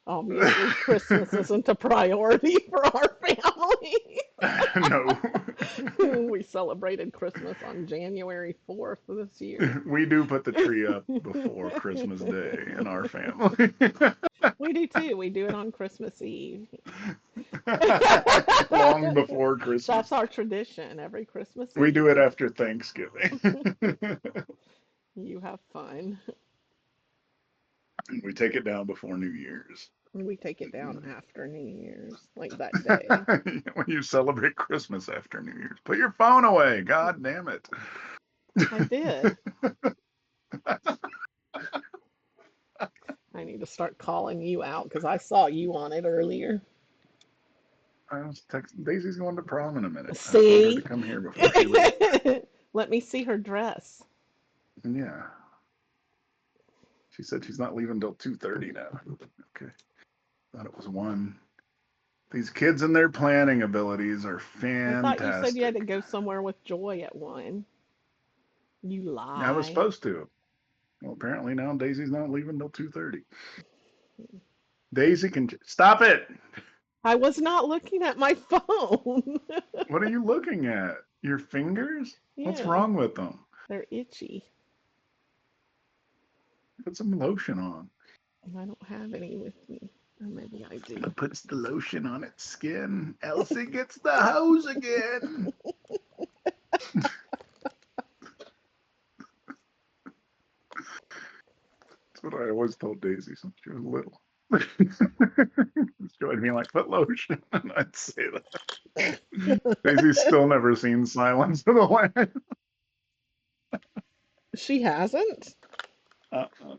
Obviously, Christmas isn't a priority for our family. No. We celebrated Christmas on January 4th this year. We do put the tree up before Christmas Day in our family. We do too. We do it on Christmas Eve. Long before That's Christmas. our tradition every Christmas We do it Eve. after Thanksgiving. You have fun. We take it down before New Year's. We take it down after New Year's, like that day. When you celebrate Christmas after New Year's, put your phone away. God damn it. I did. I need to start calling you out because I saw you on it earlier. I was texting Daisy's going to prom in a minute. I told her to See? come here before she leaves. Let me see her dress. Yeah. She said she's not leaving till 2:30 now. Okay. Thought it was 1. These kids and their planning abilities are I thought you said you had to fantastic. go somewhere with Joy at 1. You I was lie. supposed to. Well, apparently now Daisy's not leaving till 2:30. Daisy can stop it. I was not looking at my phone. What are you looking at? Your fingers? What's Yeah, wrong with them? they're itchy. Put some lotion on. I don't have any with me. Or maybe I do. It puts the lotion on its skin. Elsie gets the hose again. That's what I always told Daisy since she was little. She would be like, put lotion. And I'd say that. Daisy's still never seen Silence of the Lambs. She hasn't? Uh-uh.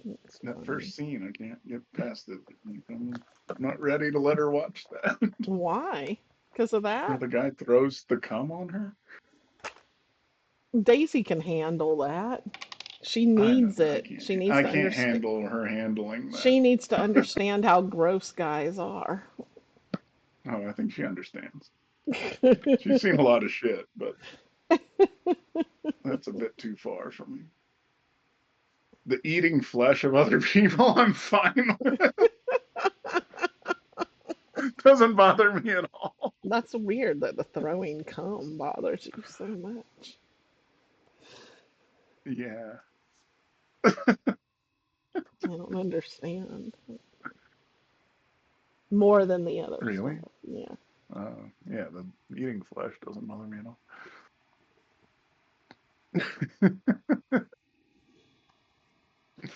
That's That funny. first scene, I can't get past it. I'm not ready to let her watch that. Why? Because of Where that? the guy throws the cum on her. Daisy can handle that. She I know needs I it. can't. She needs I to can't understand. handle her handling that. She needs to understand how gross guys are. Oh, I think she understands. She's seen a lot of shit, but that's a bit too far for me. The eating flesh of other people, I'm fine with. Doesn't bother me at all. That's weird that the throwing cum bothers you so much. Yeah. I don't understand. More than the other Really? stuff. Yeah. Yeah, the eating flesh doesn't bother me at all.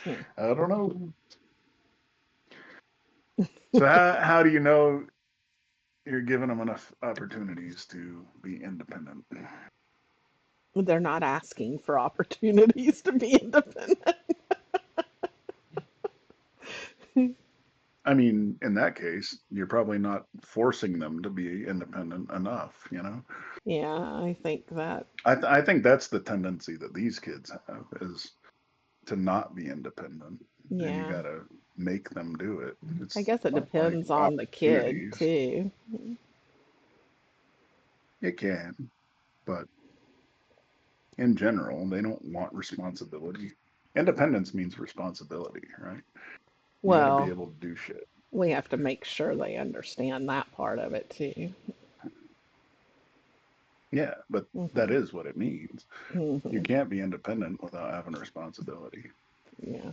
Hmm. I don't know. So how do you know you're giving them enough opportunities to be independent? They're not asking for opportunities to be independent. I mean, in that case, you're probably not forcing them to be independent enough. Yeah, I think that. I think that's the tendency that these kids have is to not be independent, and you Yeah. got to make them do it. I It's guess it not like depends on the kid opportunities. too. It can, but in general, they don't want responsibility. Independence means responsibility, right? You got to be Well, able to do shit. we have to make sure they understand that part of it too. Yeah, but that Hmm. is what it means. You Hmm. can't be independent without having responsibility. Yeah.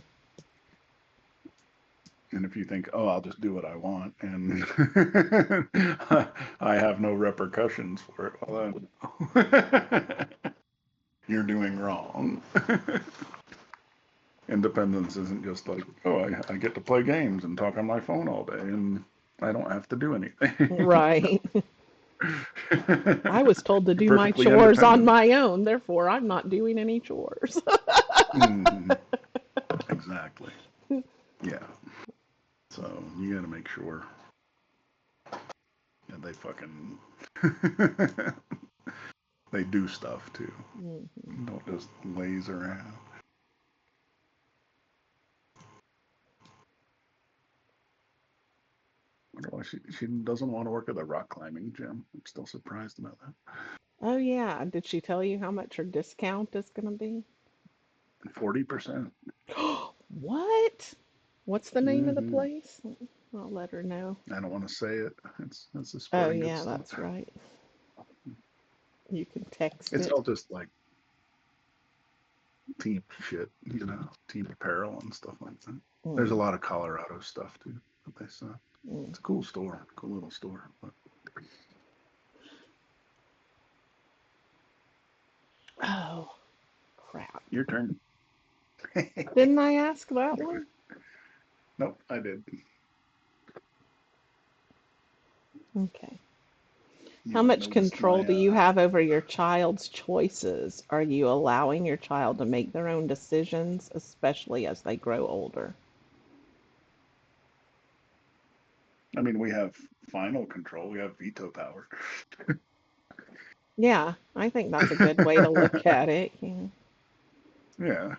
And if you think, oh, I'll just do what I want and I have no repercussions for it, well, then you're doing wrong. Independence isn't just like, oh, I get to play games and talk on my phone all day and I don't have to do anything. Right. I was told to You're do my perfectly chores on independent. my own, therefore I'm not doing any chores. Hmm. Exactly. Yeah. So you got to make sure that they fucking they do stuff too. Mhm. Don't just laze around. Well, she doesn't want to work at the rock climbing gym. I'm still surprised about that. Oh yeah, did she tell you how much her discount is going to be? 40%. What? What's the name of the Mm-hmm. place? I'll let her know. I don't want to say it. It's a Oh sporting goods yeah, store. that's right. You can text It's it. all just like team shit, team apparel and stuff like that. There's a Mm, lot of Colorado stuff too that they sell. mm. It's a cool store, cool little store. But Oh, crap. your turn. Didn't I ask that one? Nope, I did. Okay. You How might much notice control my do you have over your child's choices? Are you allowing your child to make their own decisions, especially as they grow older? I mean, we have final control. We have veto power. Yeah, I think that's a good way to look at it. Yeah. Yeah,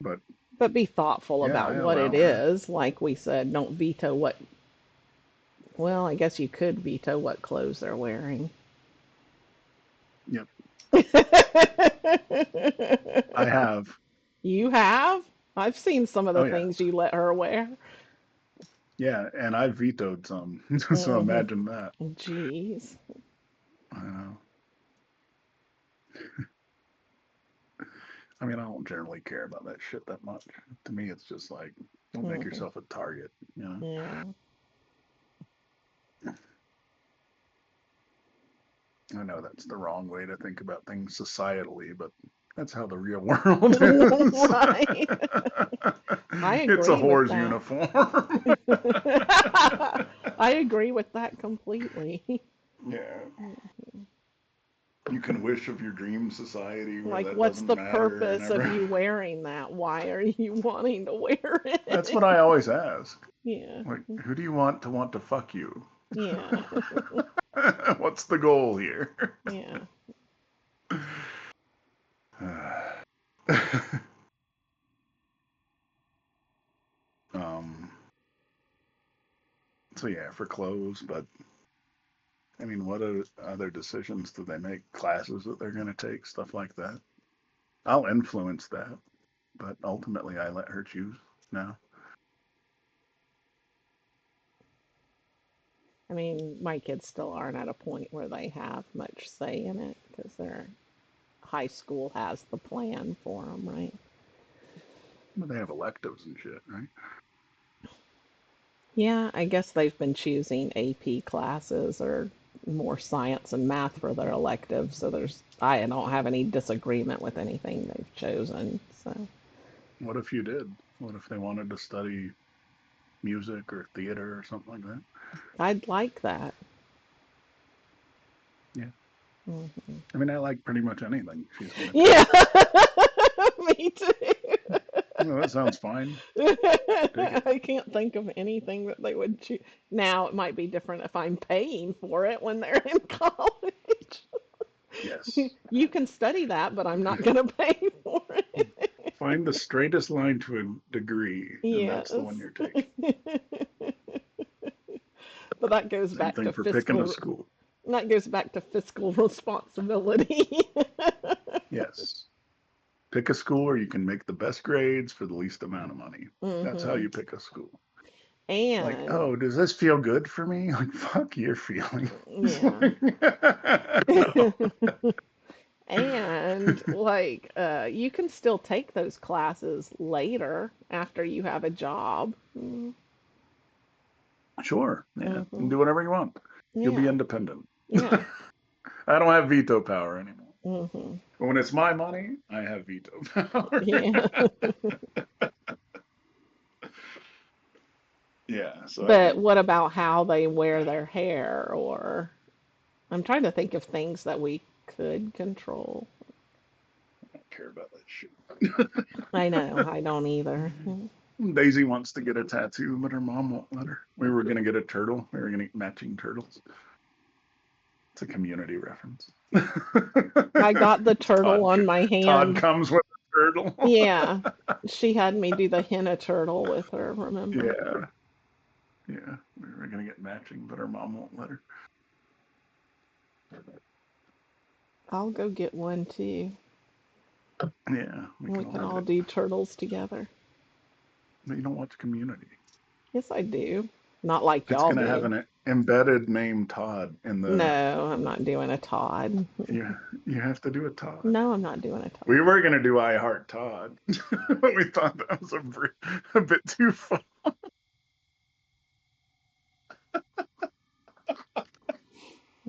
but But be thoughtful yeah, about I what it allow her. is. Like we said, don't veto what, well, I guess you could veto what clothes they're wearing. Yep, I have. You have? I've seen some of the Oh yeah, things you let her wear. yeah, and I vetoed some. So Hmm. imagine that. Jeez. I know. I mean, I don't generally care about that shit that much. To me, it's just like, don't make Hmm. yourself a target. You know. Yeah. I know that's the wrong way to think about things societally, but that's how the real world is. Right. I It's a agree with whore's that. uniform. I agree with that completely. Yeah. You can wish of your dream society where Like, that what's doesn't the matter and purpose of ever. you wearing that? Why are you wanting to wear That's it? what I always ask. Yeah. Like, who do you want to fuck you? Yeah. What's the goal here? Yeah. um, so yeah, for clothes, but I mean, what other decisions do they make? Classes that they're going to take, stuff like that. I'll influence that, but ultimately I let her choose now. I mean, my kids still aren't at a point where they have much say in it because their high school has the plan for them, right? But they have electives and shit, right? Yeah, I guess they've been choosing AP classes or more science and math for their electives, so I don't have any disagreement with anything they've chosen. So What if you did? What if they wanted to study music or theater or something like that? I'd like that. Yeah. Hmm. I mean, I like pretty much anything she's going to Yeah, take. me too. Well, that sounds fine. Take it. I can't think of anything that they would choose. Now, it might be different if I'm paying for it when they're in college. Yes. You can study that, but I'm not going to pay for it. Find the straightest line to a degree, and that's the Yes. one you're taking. But that goes Same back thing to for picking a fiscal school. that goes back to fiscal responsibility. Yes. Pick a school where you can make the best grades for the least amount of money. That's how Hmm. you pick a school. Like, And oh, does this feel good for me? Like, fuck your feelings. yeah. Like, no. And like you can still take those classes later after you have a job. Sure, yeah, you can Mm-hmm. do whatever you want. You'll be Yeah. independent. Yeah. I don't have veto power anymore. Mm-hmm. But when it's my money, I have veto power. Yeah. Yeah, so I But can. what about how they wear their hair? Or I'm trying to think of things that we could control. I don't care about that shit. I know, I don't either. Daisy wants to get a tattoo, but her mom won't let her. We were gonna get a turtle. We were gonna get matching turtles. It's a community reference. I got the turtle Todd on my Todd hand. comes with a turtle. Yeah. She had me do the henna turtle with her, remember? Yeah, yeah. We were gonna get matching, but her mom won't let her. I'll go get one too. Yeah, we We can all can have all it. do turtles together. But you don't watch Community. Yes, I do. Not like It's y'all gonna have do. an embedded name Todd in the. No, I'm not doing a Todd. You you have to do a Todd. No, I'm not doing a We Todd. were gonna do I Heart Todd, but we thought that was a bit too fun.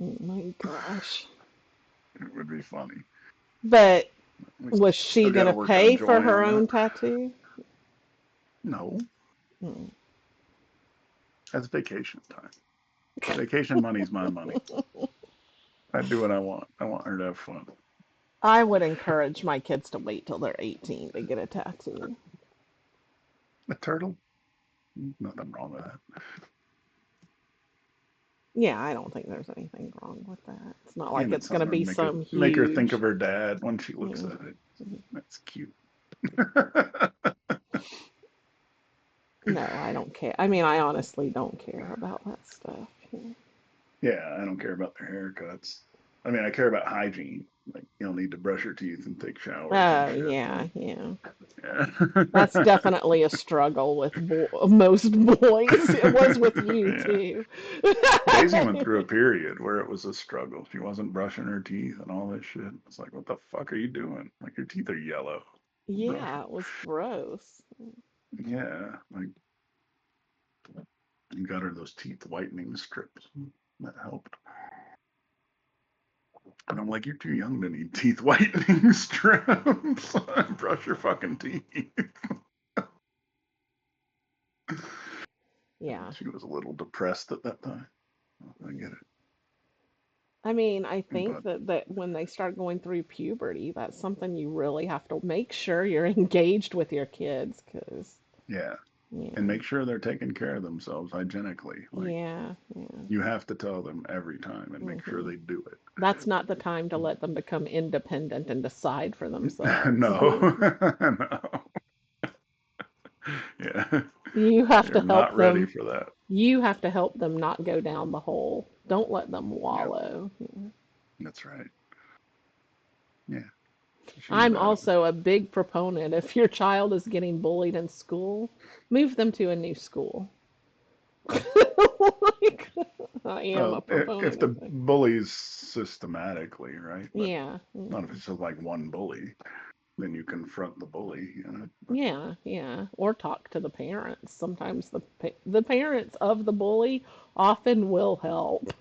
Oh my gosh. It would be funny. But We was still she got to gonna work on pay for Joy her on that. own tattoo? No, Hmm. that's vacation time. Vacation money's my money. I do what I want. I want her to have fun. I would encourage my kids to wait till they're 18 to get a tattoo. A turtle? Nothing wrong with that. Yeah, I don't think there's anything wrong with that. It's not like And it's it's gonna something to be some make her think of huge. her dad when she looks Yeah. at it. That's cute. No, I don't care. I mean, I honestly don't care about that stuff. Yeah, I don't care about their haircuts. I mean, I care about hygiene. Like, you'll need to brush your teeth and take showers and Oh, shit. yeah, yeah. Yeah. That's definitely a struggle with most boys. It was with you Yeah. too. Daisy went through a period where it was a struggle. She wasn't brushing her teeth and all this shit. It's like, what the fuck are you doing? Like, your teeth are yellow. Brush Yeah, them. it was gross. Yeah. Like, you got her those teeth whitening strips. That helped. And I'm like, you're too young to need teeth whitening strips. Brush your fucking teeth. Yeah. She was a little depressed at that time. I get it. I mean, I think But that when they start going through puberty, that's something you really have to make sure you're engaged with your kids, 'cause yeah. And yeah, make sure they're taking care of themselves hygienically. Like, yeah, yeah. you have to tell them every time and make sure Hmm. they do That's not the time to let them become independent and decide for it. themselves. No. No. Yeah. You have to They're help not ready them. for that. You have to help them not go down the hole. Don't let them Yep. wallow. That's right. Yeah. She's I'm got it. also a big proponent. If your child is getting bullied in school, move them to a new school. Like, I am a Well, if proponent the of it. bully's systematically, right? But Yeah, not if it's just like one bully. Then you confront the bully, you know. But yeah, yeah. Or talk to the parents. Sometimes the parents of the bully often will help.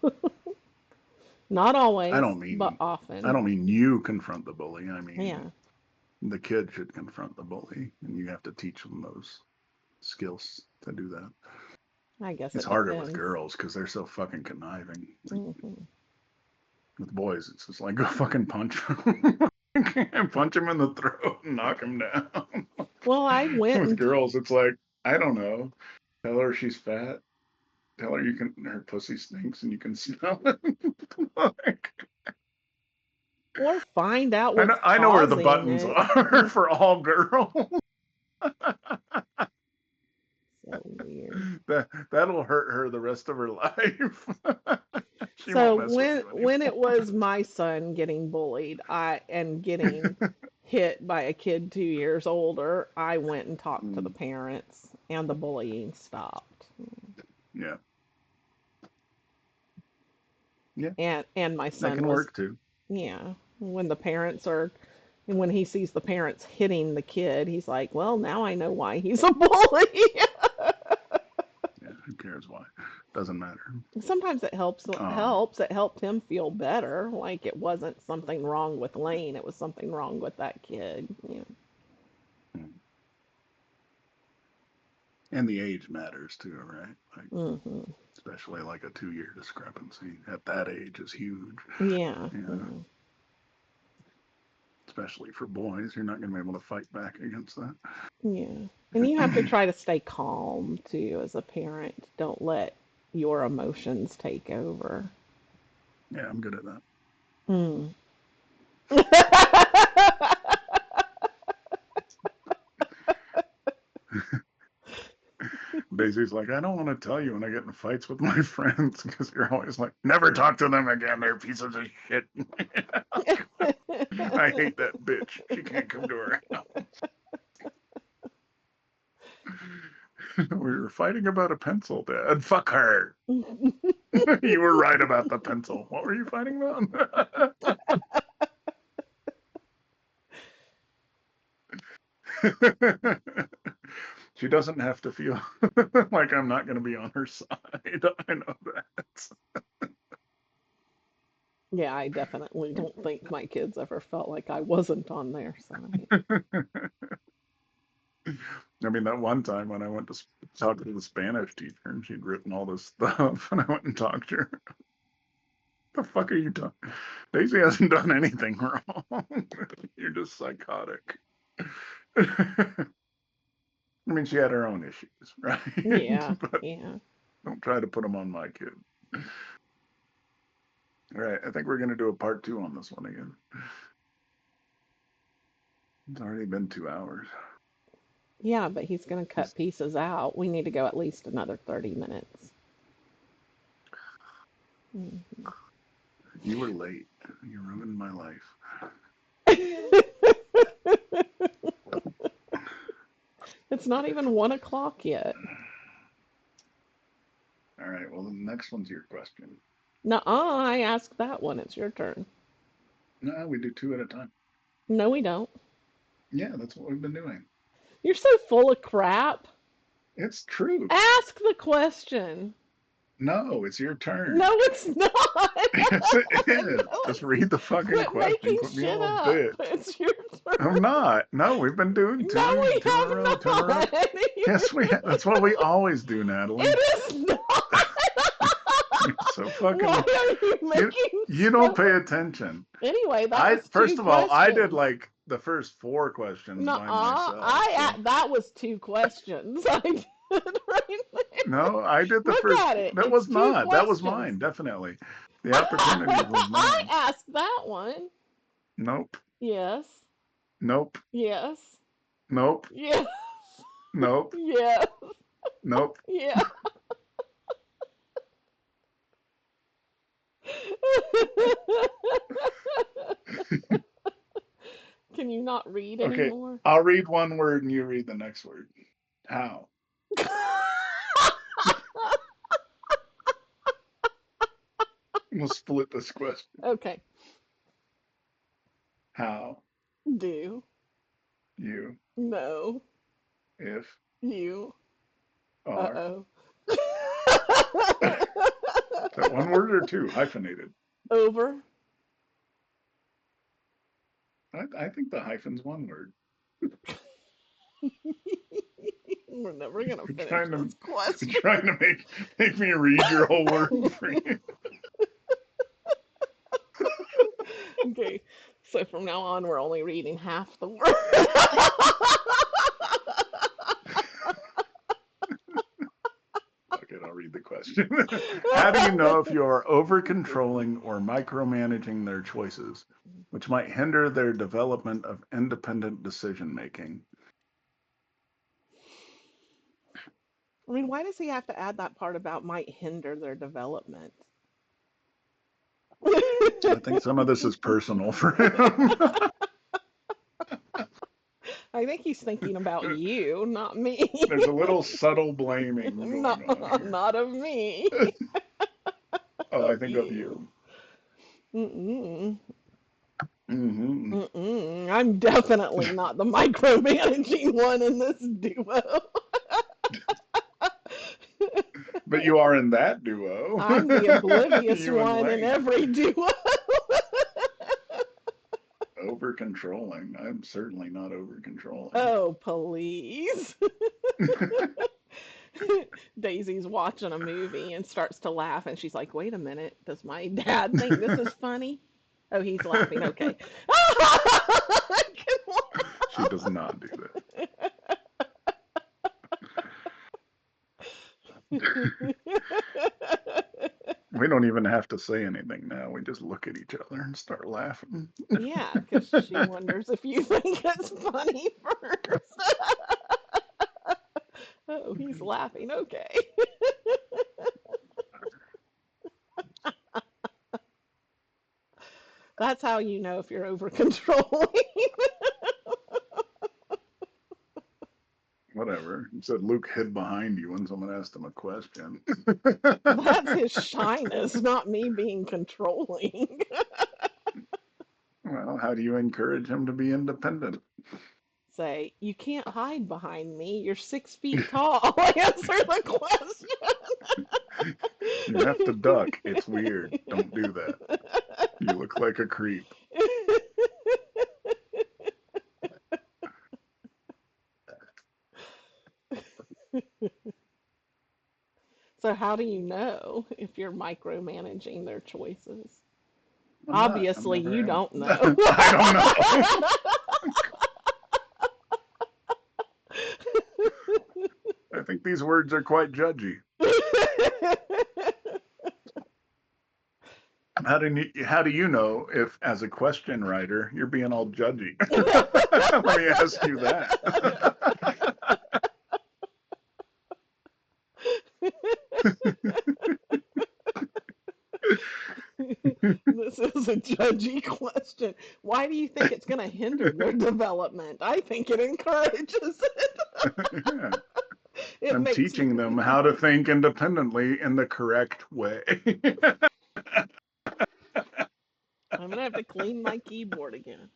Not I always, don't but mean I often. don't mean you confront the bully. I mean Yeah, the kid should confront the bully, and you have to teach them those skills to do that. I guess It's it harder with depends. girls because they're so fucking conniving. Like, Hmm. with boys, it's just like, go fucking punch him. Punch him in the throat and knock him down. Well, I went With and girls, it's like, I don't know. Tell her she's fat. Tell her her pussy stinks and you can smell it. Like, or find out what's I know where the causing buttons it. are for all girls. So weird. That'll hurt her the rest of her life. She So won't mess with when you when it anymore. was my son getting bullied, I and getting hit by a kid 2 years older, I went and talked to the Mm, parents, and the bullying stopped. yeah, yeah, And my that son can was, work too. yeah, When the parents are, and when he sees the parents hitting the kid, he's like, well, now I know why he's a bully. Yeah, who cares why? Doesn't matter. Sometimes it helps. Um, It helped him feel better. Like it wasn't something wrong with Lane. It was something wrong with that kid. Yeah. and the age matters too, right? Like, Hmm. especially like a 2 year discrepancy at that age is huge. Yeah. Yeah, Yeah. especially for boys, you're not going to be able to fight back against that. Yeah. And you have to try to stay calm too as a parent. Don't let your emotions take over. Yeah, I'm good at that. Mm. Daisy's like, I don't want to tell you when I get in fights with my friends because you're always like, never talk to them again. They're pieces of shit. I hate that bitch. She can't come to her house. We were fighting about a pencil, Dad. Fuck her. You were right about the pencil. What were you fighting about? She doesn't have to feel like I'm not going to be on her side. I know that. Yeah, I definitely don't think my kids ever felt like I wasn't on their side. I mean, that one time when I went to talk to the Spanish teacher and she'd written all this stuff, and I went and talked to her. The fuck are you talking? Daisy hasn't done anything wrong. You're just psychotic. I mean, she had her own issues, right? Yeah, But yeah. don't try to put them on my kid. All right, I think we're going to do a part two on this one again. It's already been 2 hours. Yeah, but he's going to cut pieces out. We need to go at least another 30 minutes. Mhm. You were late. You ruined my life. It's not even 1 o'clock yet. All right, well, the next one's your question. Nuh-uh, I asked that one. It's your turn. No, we do two at a time. No, we don't. Yeah, that's what we've been doing. You're so full of crap. It's true. Ask the question. No, it's your turn. No, it's not. Yes, it is. No, Just it's read the fucking quit question. making Quit being a shit little up. bitch. It's your I'm turn. not. No, we've been doing No, we two in a have row, two in a row. not. Yes, that's what we always do, Natalie. It is not. You're so Why fucking are you you. making You don't so? pay attention. Anyway, that I was two first of all, I did questions. like the first four questions by Nuh-uh. myself. So That was two questions. I did right there. no, I did the Look first. at it. That It's was two not. That was questions. mine. Definitely, the opportunity was I mine. asked that one. Nope. Yes. Nope. Yes. Nope. Yes. Nope. Yes. Nope. Yeah. Can you not read Okay, anymore? I'll read one word and you read the next word. How? We'll split this question. Okay. How Do. you, No. if, You. are. Uh-oh. Is that one word or two? Hyphenated. Over. I think the hyphen's one word. We're never gonna You're finish trying to this question. you're trying to make me read your whole word for you. Okay. So from now on, we're only reading half the word. Okay, I'll read the question. How do you know if you are over controlling or micromanaging their choices, which might hinder their development of independent decision making? I mean, why does he have to add that part about might hinder their development? I think some of this is personal for him. I think he's thinking about you, not me. There's a little subtle blaming No, going on here. not of me. Oh, I Of think of you. you. Mm-mm. Hmm. I'm definitely not the micromanaging one in this duo. But you are in that duo. I'm the oblivious You and one in Lane. every duo. Over controlling. I'm certainly not over controlling. Oh, please. Daisy's watching a movie and starts to laugh, and she's like, wait a minute, does my dad think this is funny? Oh, he's laughing. Okay. I can She does not do laugh. We don't even have to say anything now. We just look at each other and start laughing. Yeah, because she wonders if you think it's funny first. Oh, he's laughing. Okay. That's how you know if you're over controlling. Whatever. You said Luke hid behind you when someone asked him a question. That's his shyness, not me being controlling. Well, how do you encourage him to be independent? Say, you can't hide behind me. You're 6 feet tall. Answer the You have to question. duck. It's weird. Don't do that. You look like a creep. So, how do you know if you're micromanaging their choices? I'm not. I'm Obviously, never you am. don't know. I don't know. I think these words are quite judgy. How do you know if, as a question writer, you're being all judgy? Let me ask you that. This is a judgy question. Why do you think it's going to hinder their development? I think it encourages it. Yeah. It I'm makes teaching them how to think independently in the correct way. I'm going to have to clean my keyboard again.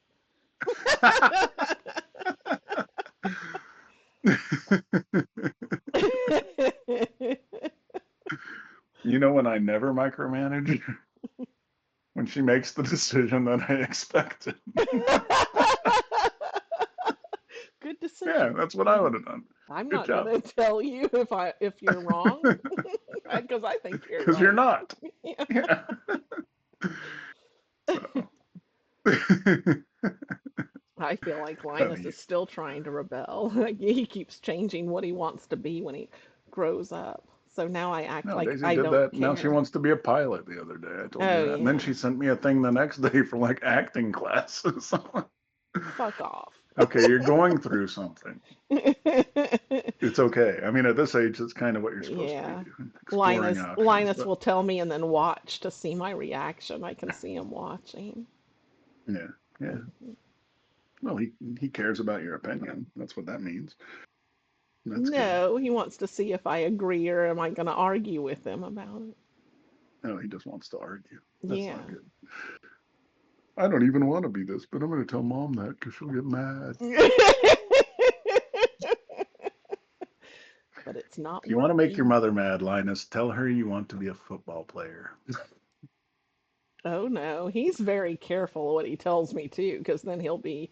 You know when I never micromanage? When she makes the decision that I expected. Good Yeah, decision. that's what I would have done. I'm Good not going job. to tell you if you're wrong because I think you're Because you're right. not. Yeah. Yeah. So. I feel like Linus Funny. is still trying to rebel. He keeps changing what he wants to be when he grows up. So now I act No, like Daisy I did don't that. Now she care. wants to be a pilot the other day. I told you Oh, that. And then yeah. she sent me a thing the next day for like acting classes. Fuck off. Okay, you're going through something. It's okay. I mean, at this age, that's kind of what you're supposed to be Yeah. doing, exploring options. Linus But will tell me and then watch to see my reaction. I can see him watching. yeah, yeah. Well, he cares about your opinion. That's what that means. That's good. No, he wants to see if I agree or am I going to argue with him about it. No, he just wants to argue. That's not Yeah. good. I don't even want to be this, but I'm going to tell mom that because she'll get mad. But it's not If you want to make your working. mother mad, Linus, tell her you want to be a football player. Oh no, he's very careful what he tells me too, because then he'll be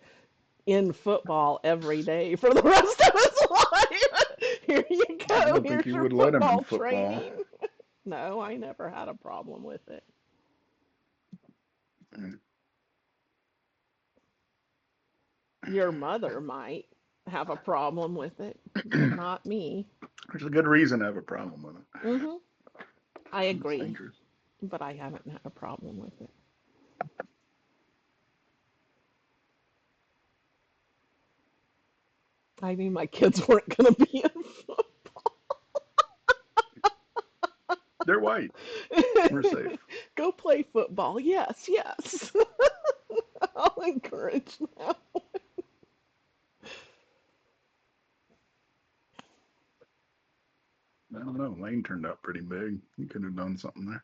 in football every day for the rest of his life. Here you I go. don't think Here's you your would let him in football football. training. No, I never had a problem with it. Your mother might have a problem with it, but not me. There's a good reason to have a problem with it. Hmm. I It's agree, dangerous. but I haven't had a problem with it. I mean, my kids weren't going to be in They're white. We're football. safe. Go play football. Yes, yes. I'll encourage them. I don't know. Lane turned out pretty big. He could have done something there.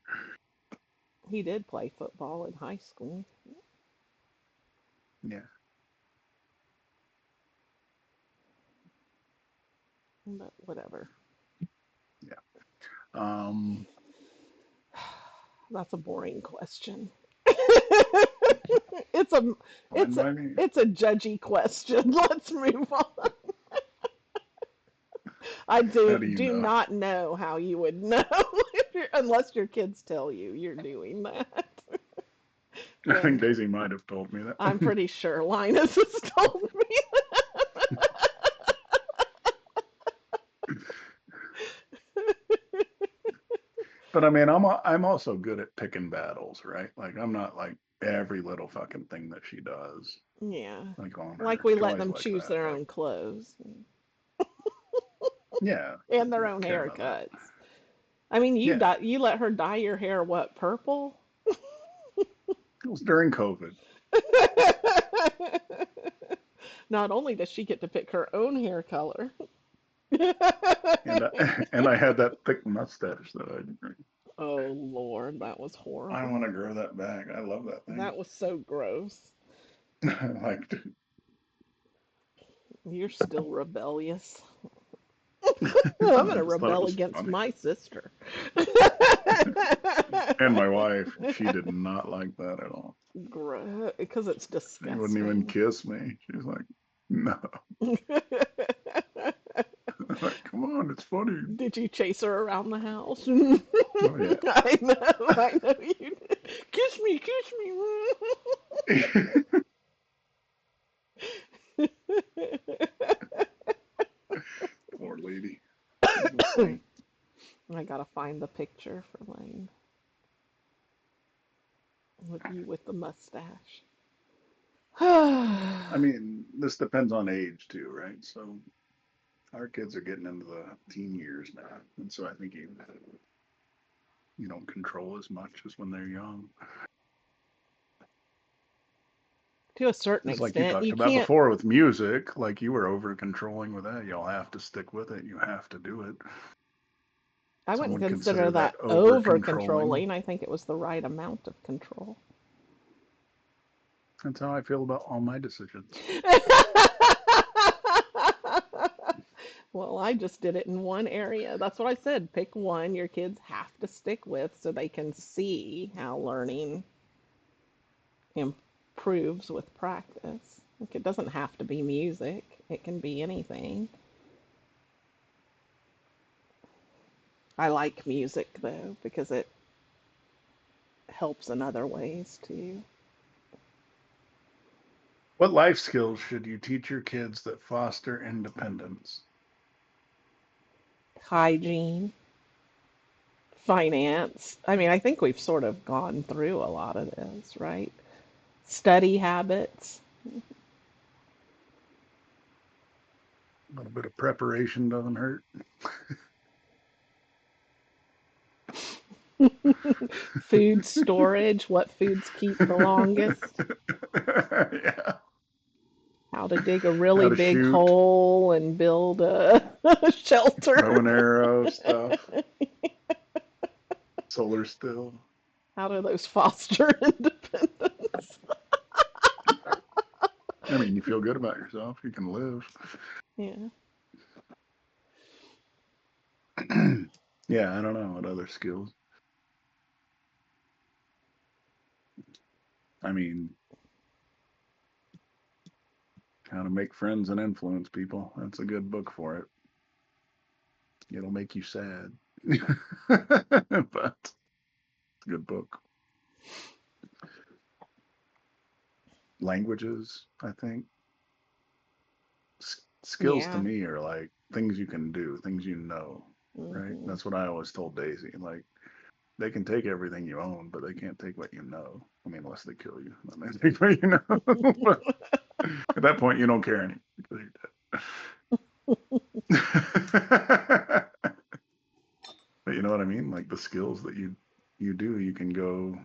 He did play football in high school. Yeah. But whatever. Yeah. Um, That's a boring question. It's a fine it's a by me. it's a judgy question. Let's move on. I How do do you do know? not know how you would know unless your kids tell you you're doing that. I think Then Daisy might have told me I'm that. pretty sure Linus has told me. But I mean, I'm also good at picking battles, right? Like I'm not like every little fucking thing that she does, Yeah. like on Like her we let toys them like choose that. their Like, own clothes yeah, and I their don't own care about that. haircuts. I mean, Yeah, you let her dye your hair what, purple? it was during COVID, Not only does she get to pick her own hair color. and and I had that thick mustache that Oh Lord, that was I horrible. want to grow that back. I love that thing. That was so gross. Like, You're still rebellious. I'm I gonna just thought it rebel was against funny. my sister. And my wife, she did not like that at all. Because it's She wouldn't even disgusting. kiss me. She was like, no. Like, come on, it's funny. Did you chase her around the house? Oh yeah. I know you did. Kiss me. Poor lady. She's a saint. I gotta find the picture for Lane with you with the mustache. I mean, this depends on age too, right? So our kids are getting into the teen years now, and so I think you don't control as much as when they're young. To a certain It's like you extent, talked you about can't. before with music, like you were over controlling with that. You'll have to stick with it. You have to do it. I Some wouldn't would consider consider that that over over controlling. controlling. I think it was the right amount of control. That's how I feel about all my decisions. Well, I just did it in one area. That's what I said. Pick one your kids have to stick with so they can see how learning improves with practice. Like it doesn't have to be music, it can be anything. I like music though because it helps in other ways too. What life skills should you teach your kids that foster independence? Hygiene, finance. I mean, I think we've sort of gone through a lot of this, right? Study habits. A little bit of preparation doesn't hurt. Food storage, what foods keep the longest, Yeah. how to dig a How really to big shoot, hole and build a bow shelter. and arrow stuff, solar still. How do those foster independence? I mean, you feel good about yourself. You can live. Yeah. Yeah, I don't know what other skills. I mean, how to make friends and influence people. That's a good book for it. It'll make you sad, but it's a good book. Languages, I think. Skills to Yeah. me are like things you can do, things you know, right? Hmm. That's what I always told Daisy. Like, they can take everything you own, but they can't take what you know. I mean, unless they kill you, then they take what you know. But at that point, you don't care anymore because you're dead. But you know what I mean? Like the skills that you do, you can go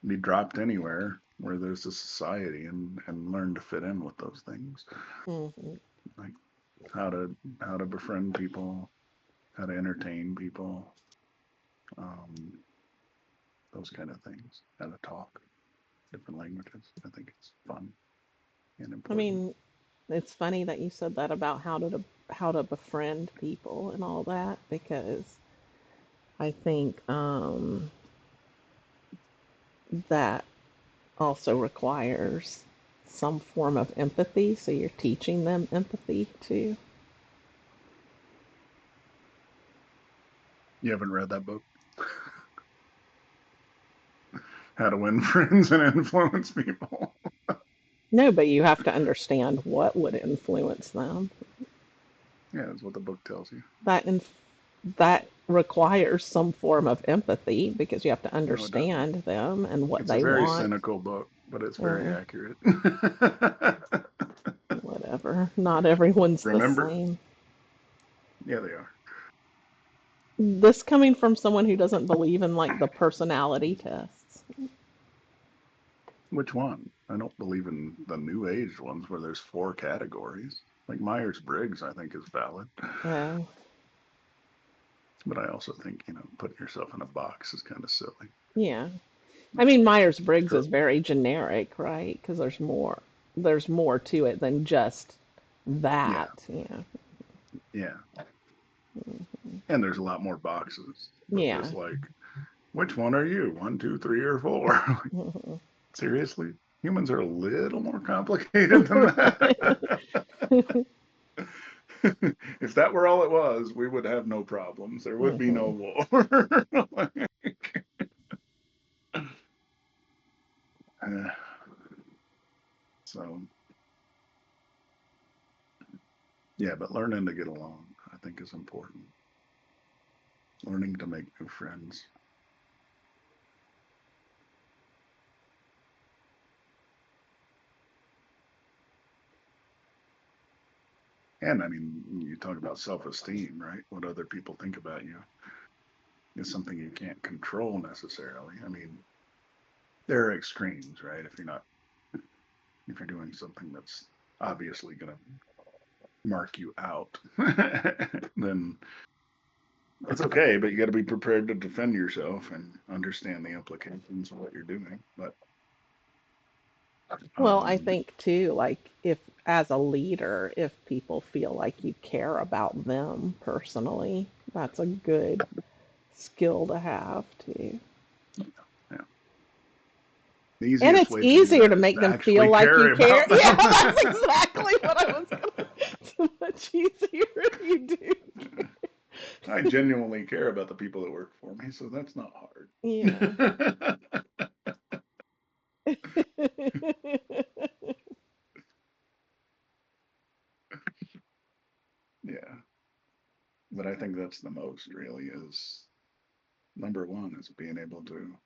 be dropped anywhere where there's a society and learn to fit in with those things. Hmm. Like how to befriend people, how to entertain people, um, those kind of things, how to talk. different languages. I think it's fun and I important. mean, it's funny that you said that about how to befriend people and all that because I think that also requires some form of empathy. So you're teaching them empathy too. You haven't read that book? How to Win Friends and Influence People. No, but you have to understand what would influence them. Yeah, that's what the book tells you. That in, that requires some form of empathy because you have to No, it doesn't. understand them and what It's a they very want. cynical book, but it's very Uh, accurate. whatever. Not everyone's the Remember? same. Yeah, they are. This coming from someone who doesn't believe in like the personality tests. Which one? I don't believe in the new age ones where there's four categories. Like Myers Briggs, I think is valid. Uh, But I also think, putting yourself in a box is kind of silly. yeah. I mean, Myers-Briggs So, is very generic, right? Because there's more to it than just yeah, that. Yeah. yeah. And there's a lot more boxes. But Yeah. this, like, which one are you? One, two, three, or four? Seriously? Humans are a little more complicated than that. If that were all it was, we would have no problems. There would be no Mhm. war. So, yeah, but learning to get along, I think, is important. Learning to make new friends. And I mean, you talk about self esteem, right? What other people think about you is something you can't control necessarily. I mean, there are extremes, right? If you're doing something that's obviously going to mark you out, then it's okay, but you got to be prepared to defend yourself and understand the implications of what you're doing. But Well, I um, think too, like if as a leader, if people feel like you care about them personally, that's a good skill to have too. yeah, the And easiest it's way to do easier that to is make to them feel actually like you care care. about Yeah, them. that's exactly what I was gonna. It's much easier if you do. I genuinely care about the people that work for me, so that's not Yeah. hard. Yeah, but I think that's the most really is number one is being able to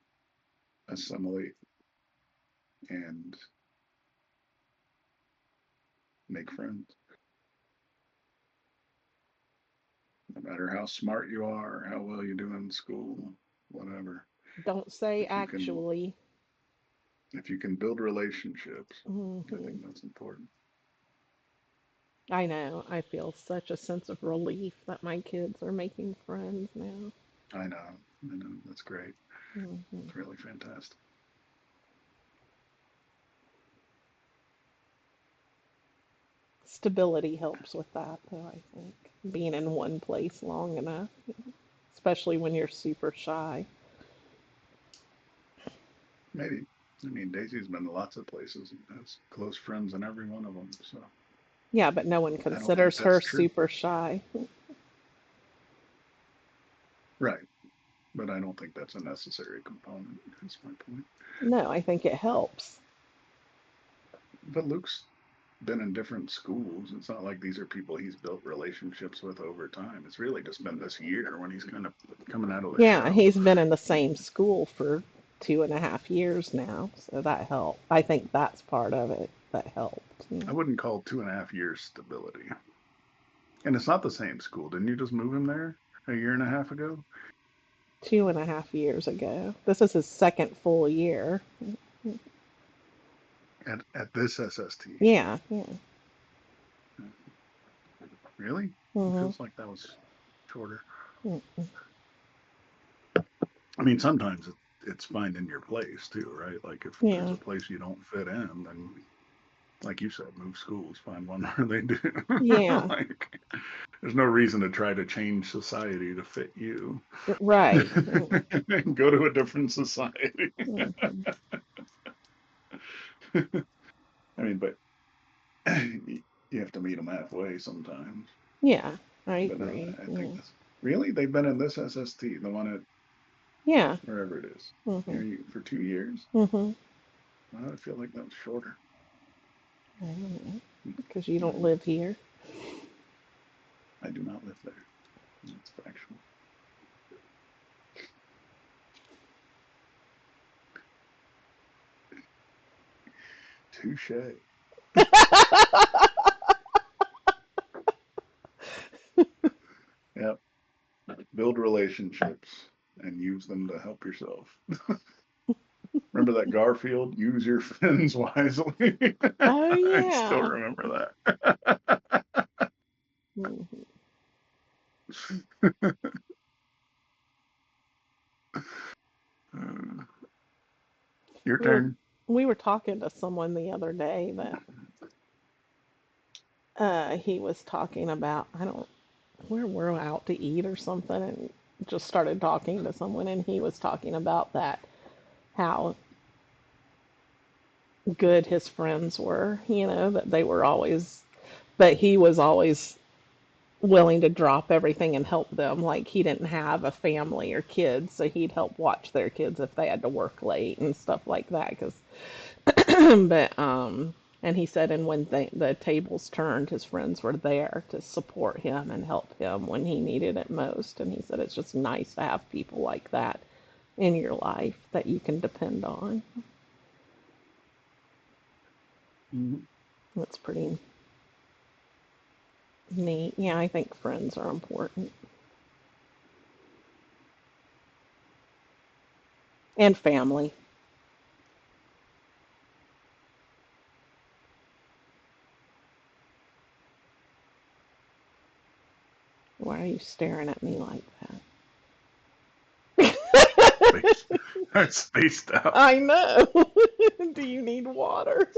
assimilate and make friends. No matter how smart you are, how well you do in school, whatever. Don't say If you can actually. if you can build relationships, I Hmm. think that's important. I know. I feel such a sense of relief that my kids are making friends now. I know, that's great. Hmm. It's really fantastic. Stability helps with that, though, I think. Being in one place long enough, especially when you're super shy. Maybe. I mean, Daisy's been to lots of places and has close friends in every one of them, so Yeah, but no one I don't think considers that's her true. super shy. Right. But I don't think that's a necessary component. That's my point. No, I think it helps. But Luke's been in different schools. It's not like these are people he's built relationships with over time. It's really just been this year when he's kind of coming out of the Yeah, shell. he's been in the same school for 2.5 years now, so that helped. I think that's part of it that helped. I wouldn't call 2.5 years stability. And it's not the same school. Didn't you just move him there a year and a half ago? 2.5 years ago. This is his second full year. At this SST. Yeah, yeah. Really? It Hmm. feels like that was shorter. Hmm. I mean, sometimes it's finding your place too, right? Like if there's Yeah. a place you don't fit in, then like you said, move schools, find one where they do. Yeah. Like there's no reason to try to change society to fit you. Right. Go to a different society. Mm-hmm. I mean, but you have to meet them halfway sometimes. Yeah, I But no, agree. I think Yeah. this really they've been in this SST, the one at Yeah. wherever it is, Mm-hmm. for 2 years. Mm-hmm. I feel like that was shorter. I don't know. Because you don't Mm, live here. I do not live there. That's factual. Touche. Yep. Build relationships and use them to help yourself. Remember that Garfield? Use your fins wisely. Oh I still yeah. remember Mhm. that. Uh, your We were turn. we were talking to someone the other day that he was talking about I don't where we're out to eat or something and just started talking to someone and he was talking about that how good his friends were, that they were always but he was always willing to drop everything and help them. Like he didn't have a family or kids, so he'd help watch their kids if they had to work late and stuff like that. Cause, but and he said, and when the tables turned, his friends were there to support him and help him when he needed it most. And he said it's just nice to have people like that in your life that you can depend on. Mhm. That's pretty neat. Yeah, I think friends are important. And family. Why are you staring at me like that? Spaced. I spaced out. I know. Do you need water?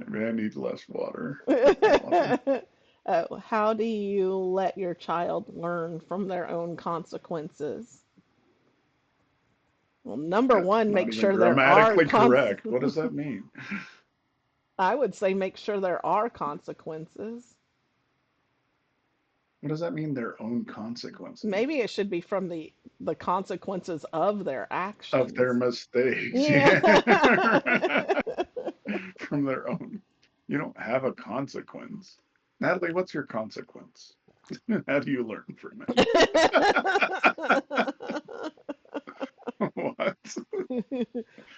Maybe I need less water. Water. How do you let your child learn from their own consequences? Well, number That's one, not make even sure there are grammatically correct. What does that mean? I would say make sure there are consequences. What does that mean? Their own consequences Maybe it should be from the consequences of their of their actions. mistakes. Yeah. Yeah. From their own. You don't have a consequence. Natalie, what's your consequence? How do you learn from it? What? I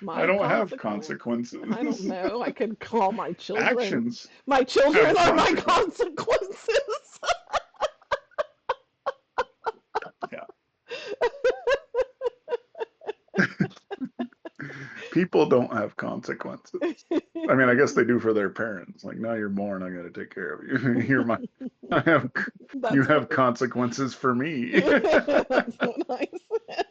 My don't have consequence? I don't consequences. know. I could call my children. Actions My children have are my consequences. consequences. Yeah. People don't have consequences. I mean, I guess they do for their parents. Like, now you're born, I got to take care of you. You're my, I have, you That's what have consequences for me. that's what I said.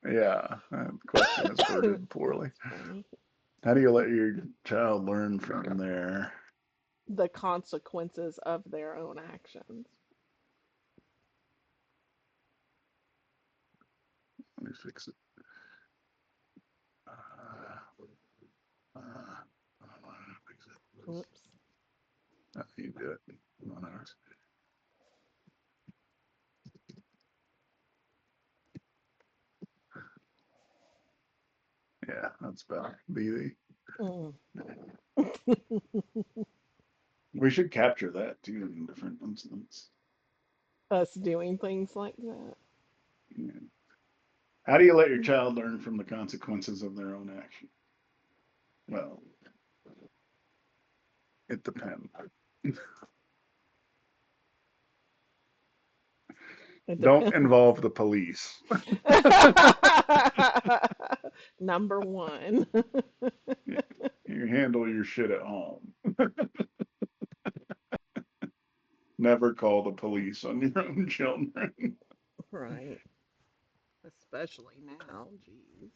Yeah, the question is worded poorly. That's funny. How do you let your child learn from their? The consequences of their own actions. Let me fix it. I don't know how to fix it. Oops. You do it. On ours. Yeah, that's better. BD. Mm. We should capture that too in different instances. Us doing things like that. Yeah. How do you let your child learn from the consequences of their own action? Well, it depends. It Don't depends. involve the police. Number one. You handle your shit at home. Never call the police on your own children. Right. Especially now, jeez.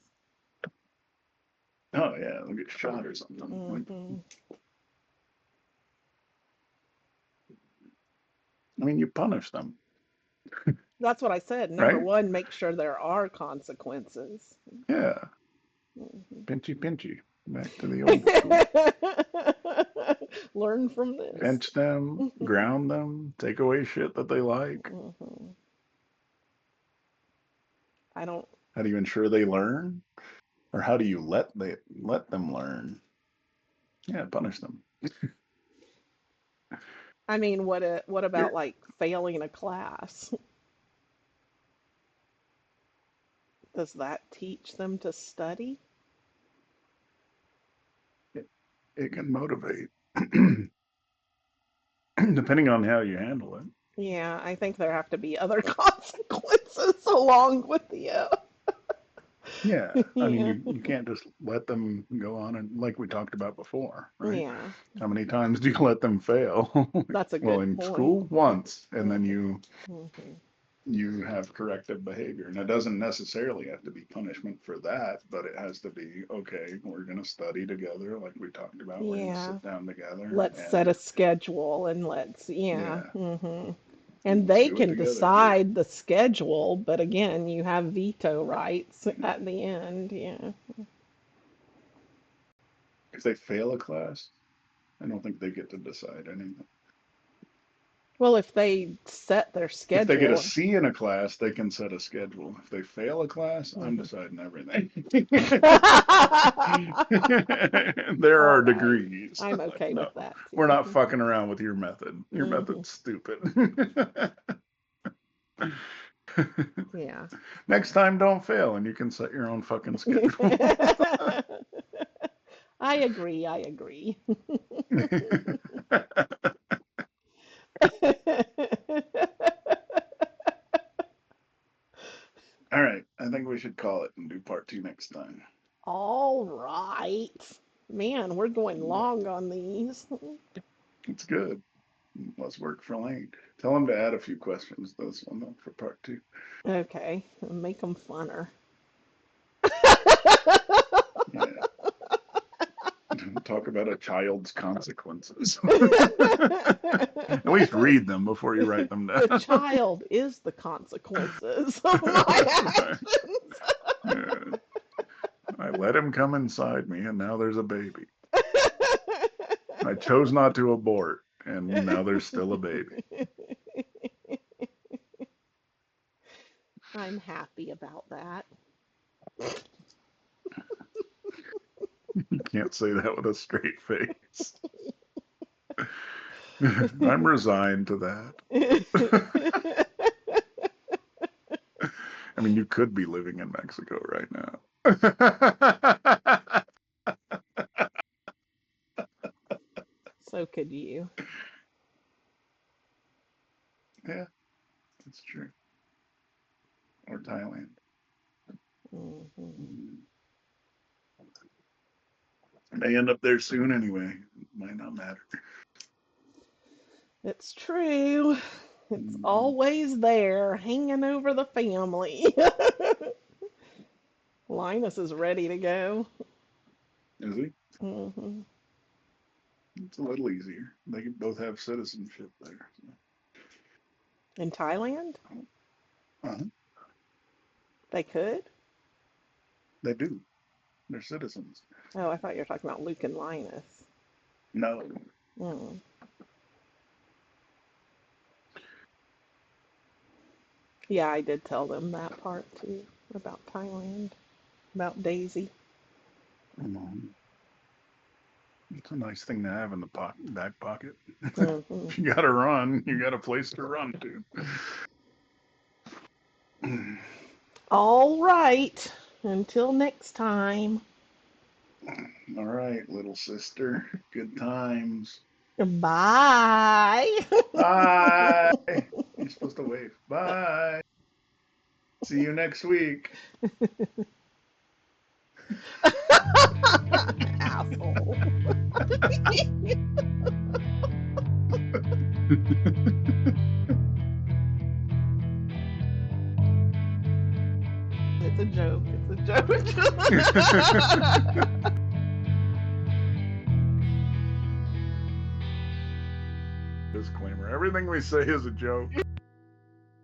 Oh yeah, they'll get shot or something. Like, Hmm. I mean, you punish them, That's what I said. Number right? one, make sure there are consequences. Yeah, Mhm. pinchy pinchy. Back to the old school. Learn from this. Pinch them, ground them, take away shit that they like. Mhm. I don't. How do you ensure they learn? Or how do you let them learn? Yeah, punish them. I mean, what You're, about like failing a class? Does that teach them to study? it, it can motivate, depending on how you handle it. Yeah, I think there have to be other consequences along with the Yeah, I mean, yeah. you can't just let them go on and like we talked about before, right? Yeah, How many times do you let them fail? that's a Well, good in point. school, once, and then Mhm, mhm. you have corrective behavior. And it doesn't necessarily have to be punishment for that, but it has to be, okay, we're going to study together, like we talked about. We're going to Yeah, sit down together let's set and a schedule and let's, yeah. yeah, And let's they do it can together, kid. decide the schedule, but again, you have veto rights at the end. Yeah. If they fail a class, I don't think they get to decide anything. Well, if they set their If they get a schedule. C in a class, they can set a schedule. If they fail a class, I'm Mhm. deciding everything. There All are right. degrees. I'm Like, okay no, with that we're too. not fucking around with your method. Your Hmm. method's stupid. Yeah. Next time, don't fail, and you can set your own fucking schedule. I agree. I agree. All right, I think we should call it and do part two next time. All right. Man, we're going Yeah, long on these. it's good. Less work for Lane. Tell him to add a few questions to this one though for part two. Okay, make them funner. Yeah, talk about a child's consequences. At least read them before you write them The down. child is the consequences of my Right. actions. Yeah. I let him come inside me, and now there's a baby. I chose not to abort, and now there's still a baby. I'm happy about that. You can't say that with a straight face. I'm resigned to that. I mean, you could be living in Mexico right now. So could you. Yeah, that's true. Or Thailand. Hmm. May end up there soon anyway. Might not matter. It's true. It's Mm, always there, hanging over the family. Linus is ready to go. is he? Hmm. It's a little easier. They both have citizenship there. So. In Thailand? Uh-huh. They could? They do. They're citizens. Oh, I thought you were talking about Luke and Linus. No. Mm. Yeah, I did tell them that part too about Thailand, about Daisy. Um, it's a nice thing to have in the back pocket. Hmm. If you got to run, you got a place to run to. All right. Until next time. All right, little sister. Good times. Bye. Bye. You're supposed to wave. Bye. See you next week. Asshole. It's a joke. It's a joke. Disclaimer: everything we say is a joke.